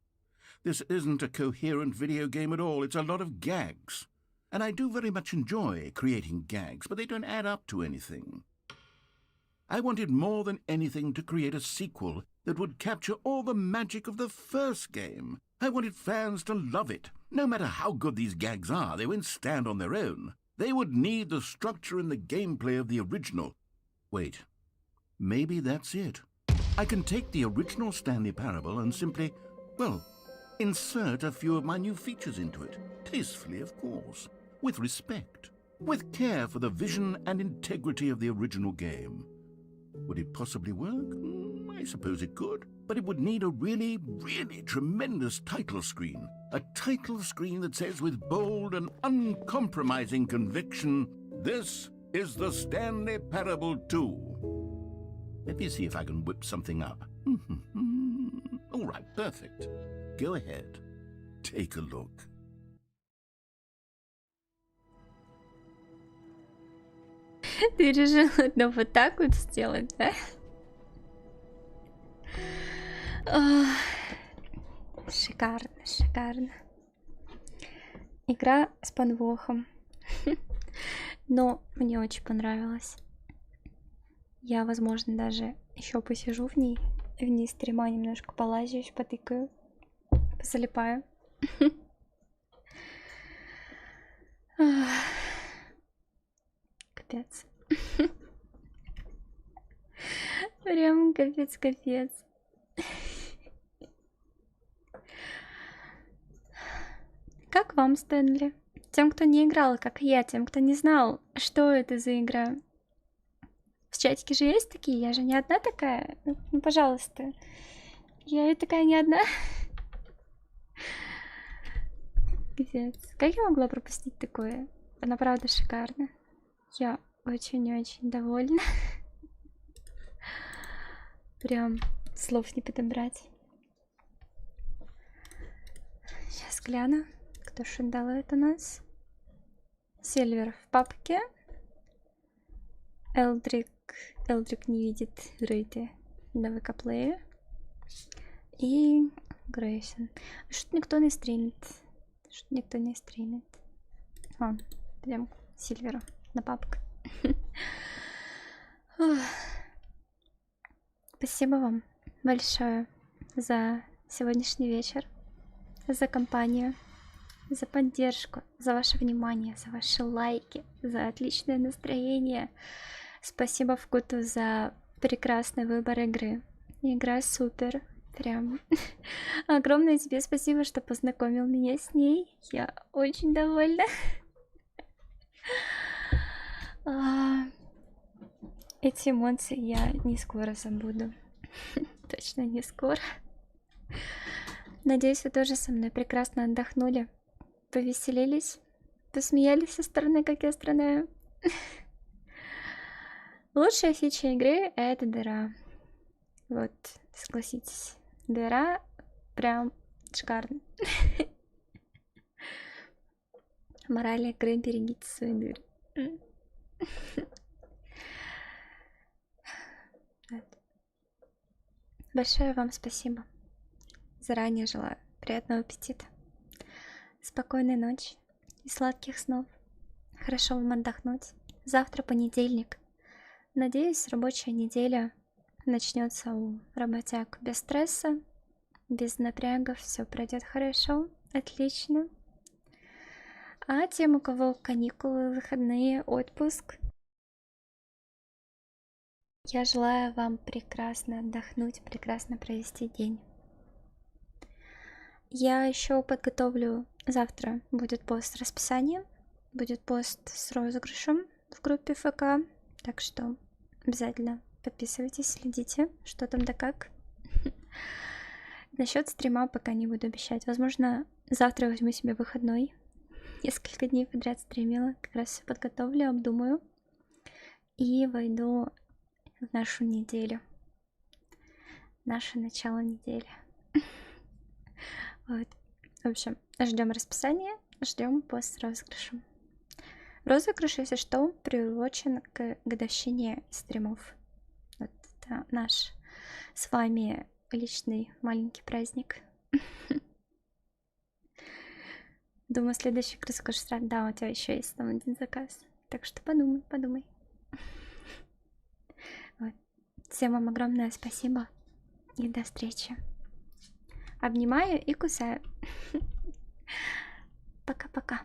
This isn't a coherent video game at all. It's a lot of gags. And I do very much enjoy creating gags, but they don't add up to anything. I wanted more than anything to create a sequel that would capture all the magic of the first game. I wanted fans to love it. No matter how good these gags are, they won't stand on their own. They would need the structure and the gameplay of the original. Wait, maybe that's it. I can take the original Stanley Parable and simply, well, insert a few of my new features into it. Tastefully, of course. With respect. With care for the vision and integrity of the original game. Would it possibly work? I suppose it could. But it would need a really, really tremendous title screen. A title screen that says with bold and uncompromising conviction, "This is the Stanley Parable 2." Let me see if I can whip something up. All right, perfect. Go ahead. Take a look. Ты решил это вот так вот сделать, да? Шикарно, шикарно. Игра с подвохом. Но мне очень понравилось. Я, возможно, даже еще посижу в ней стрима, немножко полазю, еще потыкаю, позалипаю. Капец. Прям капец. Как вам, Стэнли? Тем, кто не играл, как я, тем, кто не знал, что это за игра. В чатике же есть такие, я же не одна такая. Ну, пожалуйста. Я и такая не одна. Капец. Как я могла пропустить такое? Она правда шикарна. Я очень-очень довольна. Прям слов не подобрать. Сейчас гляну, кто шандалает у нас. Сильвер в папке. Элдрик не видит рейты на ВК-плее. И Грейсон. Что-то никто не стримит. Прям Сильверу на папку. Спасибо вам большое за сегодняшний вечер, за компанию, за поддержку, за ваше внимание, за ваши лайки, за отличное настроение. Спасибо Вкуту за прекрасный выбор игры. Игра супер. Прям огромное тебе спасибо, что познакомил меня с ней. Я очень довольна. Эти эмоции я не скоро забуду. Точно не скоро. Надеюсь, вы тоже со мной прекрасно отдохнули, повеселились, посмеялись со стороны, как я страдаю. Лучшая фича игры — это дыра. Вот, согласитесь. Дыра прям шикарно. Мораль игры: берегите свои дыры. Большое вам спасибо. Заранее желаю приятного аппетита, спокойной ночи и сладких снов. Хорошо вам отдохнуть. Завтра понедельник. Надеюсь, рабочая неделя начнется у работяг без стресса, без напрягов. Все пройдет хорошо, отлично. А тем, у кого каникулы, выходные, отпуск, я желаю вам прекрасно отдохнуть, прекрасно провести день. Я еще подготовлю, завтра будет пост с расписанием, будет пост с розыгрышем в группе ФК, так что обязательно подписывайтесь, следите, что там да как. Насчет стрима пока не буду обещать. Возможно, завтра возьму себе выходной. Несколько дней подряд стримила, как раз все подготовлю, обдумаю и войду в нашу неделю. Наше начало недели. Вот. В общем, ждем расписания, ждем пост с розыгрышем. Розыгрыш, если что, приурочен к годовщине стримов. Вот это наш с вами личный маленький праздник. Думаю, следующий розыгрыш сразу. Да, у тебя еще есть там один заказ. Так что подумай. Вот. Всем вам огромное спасибо. И до встречи. Обнимаю и кусаю. Пока-пока.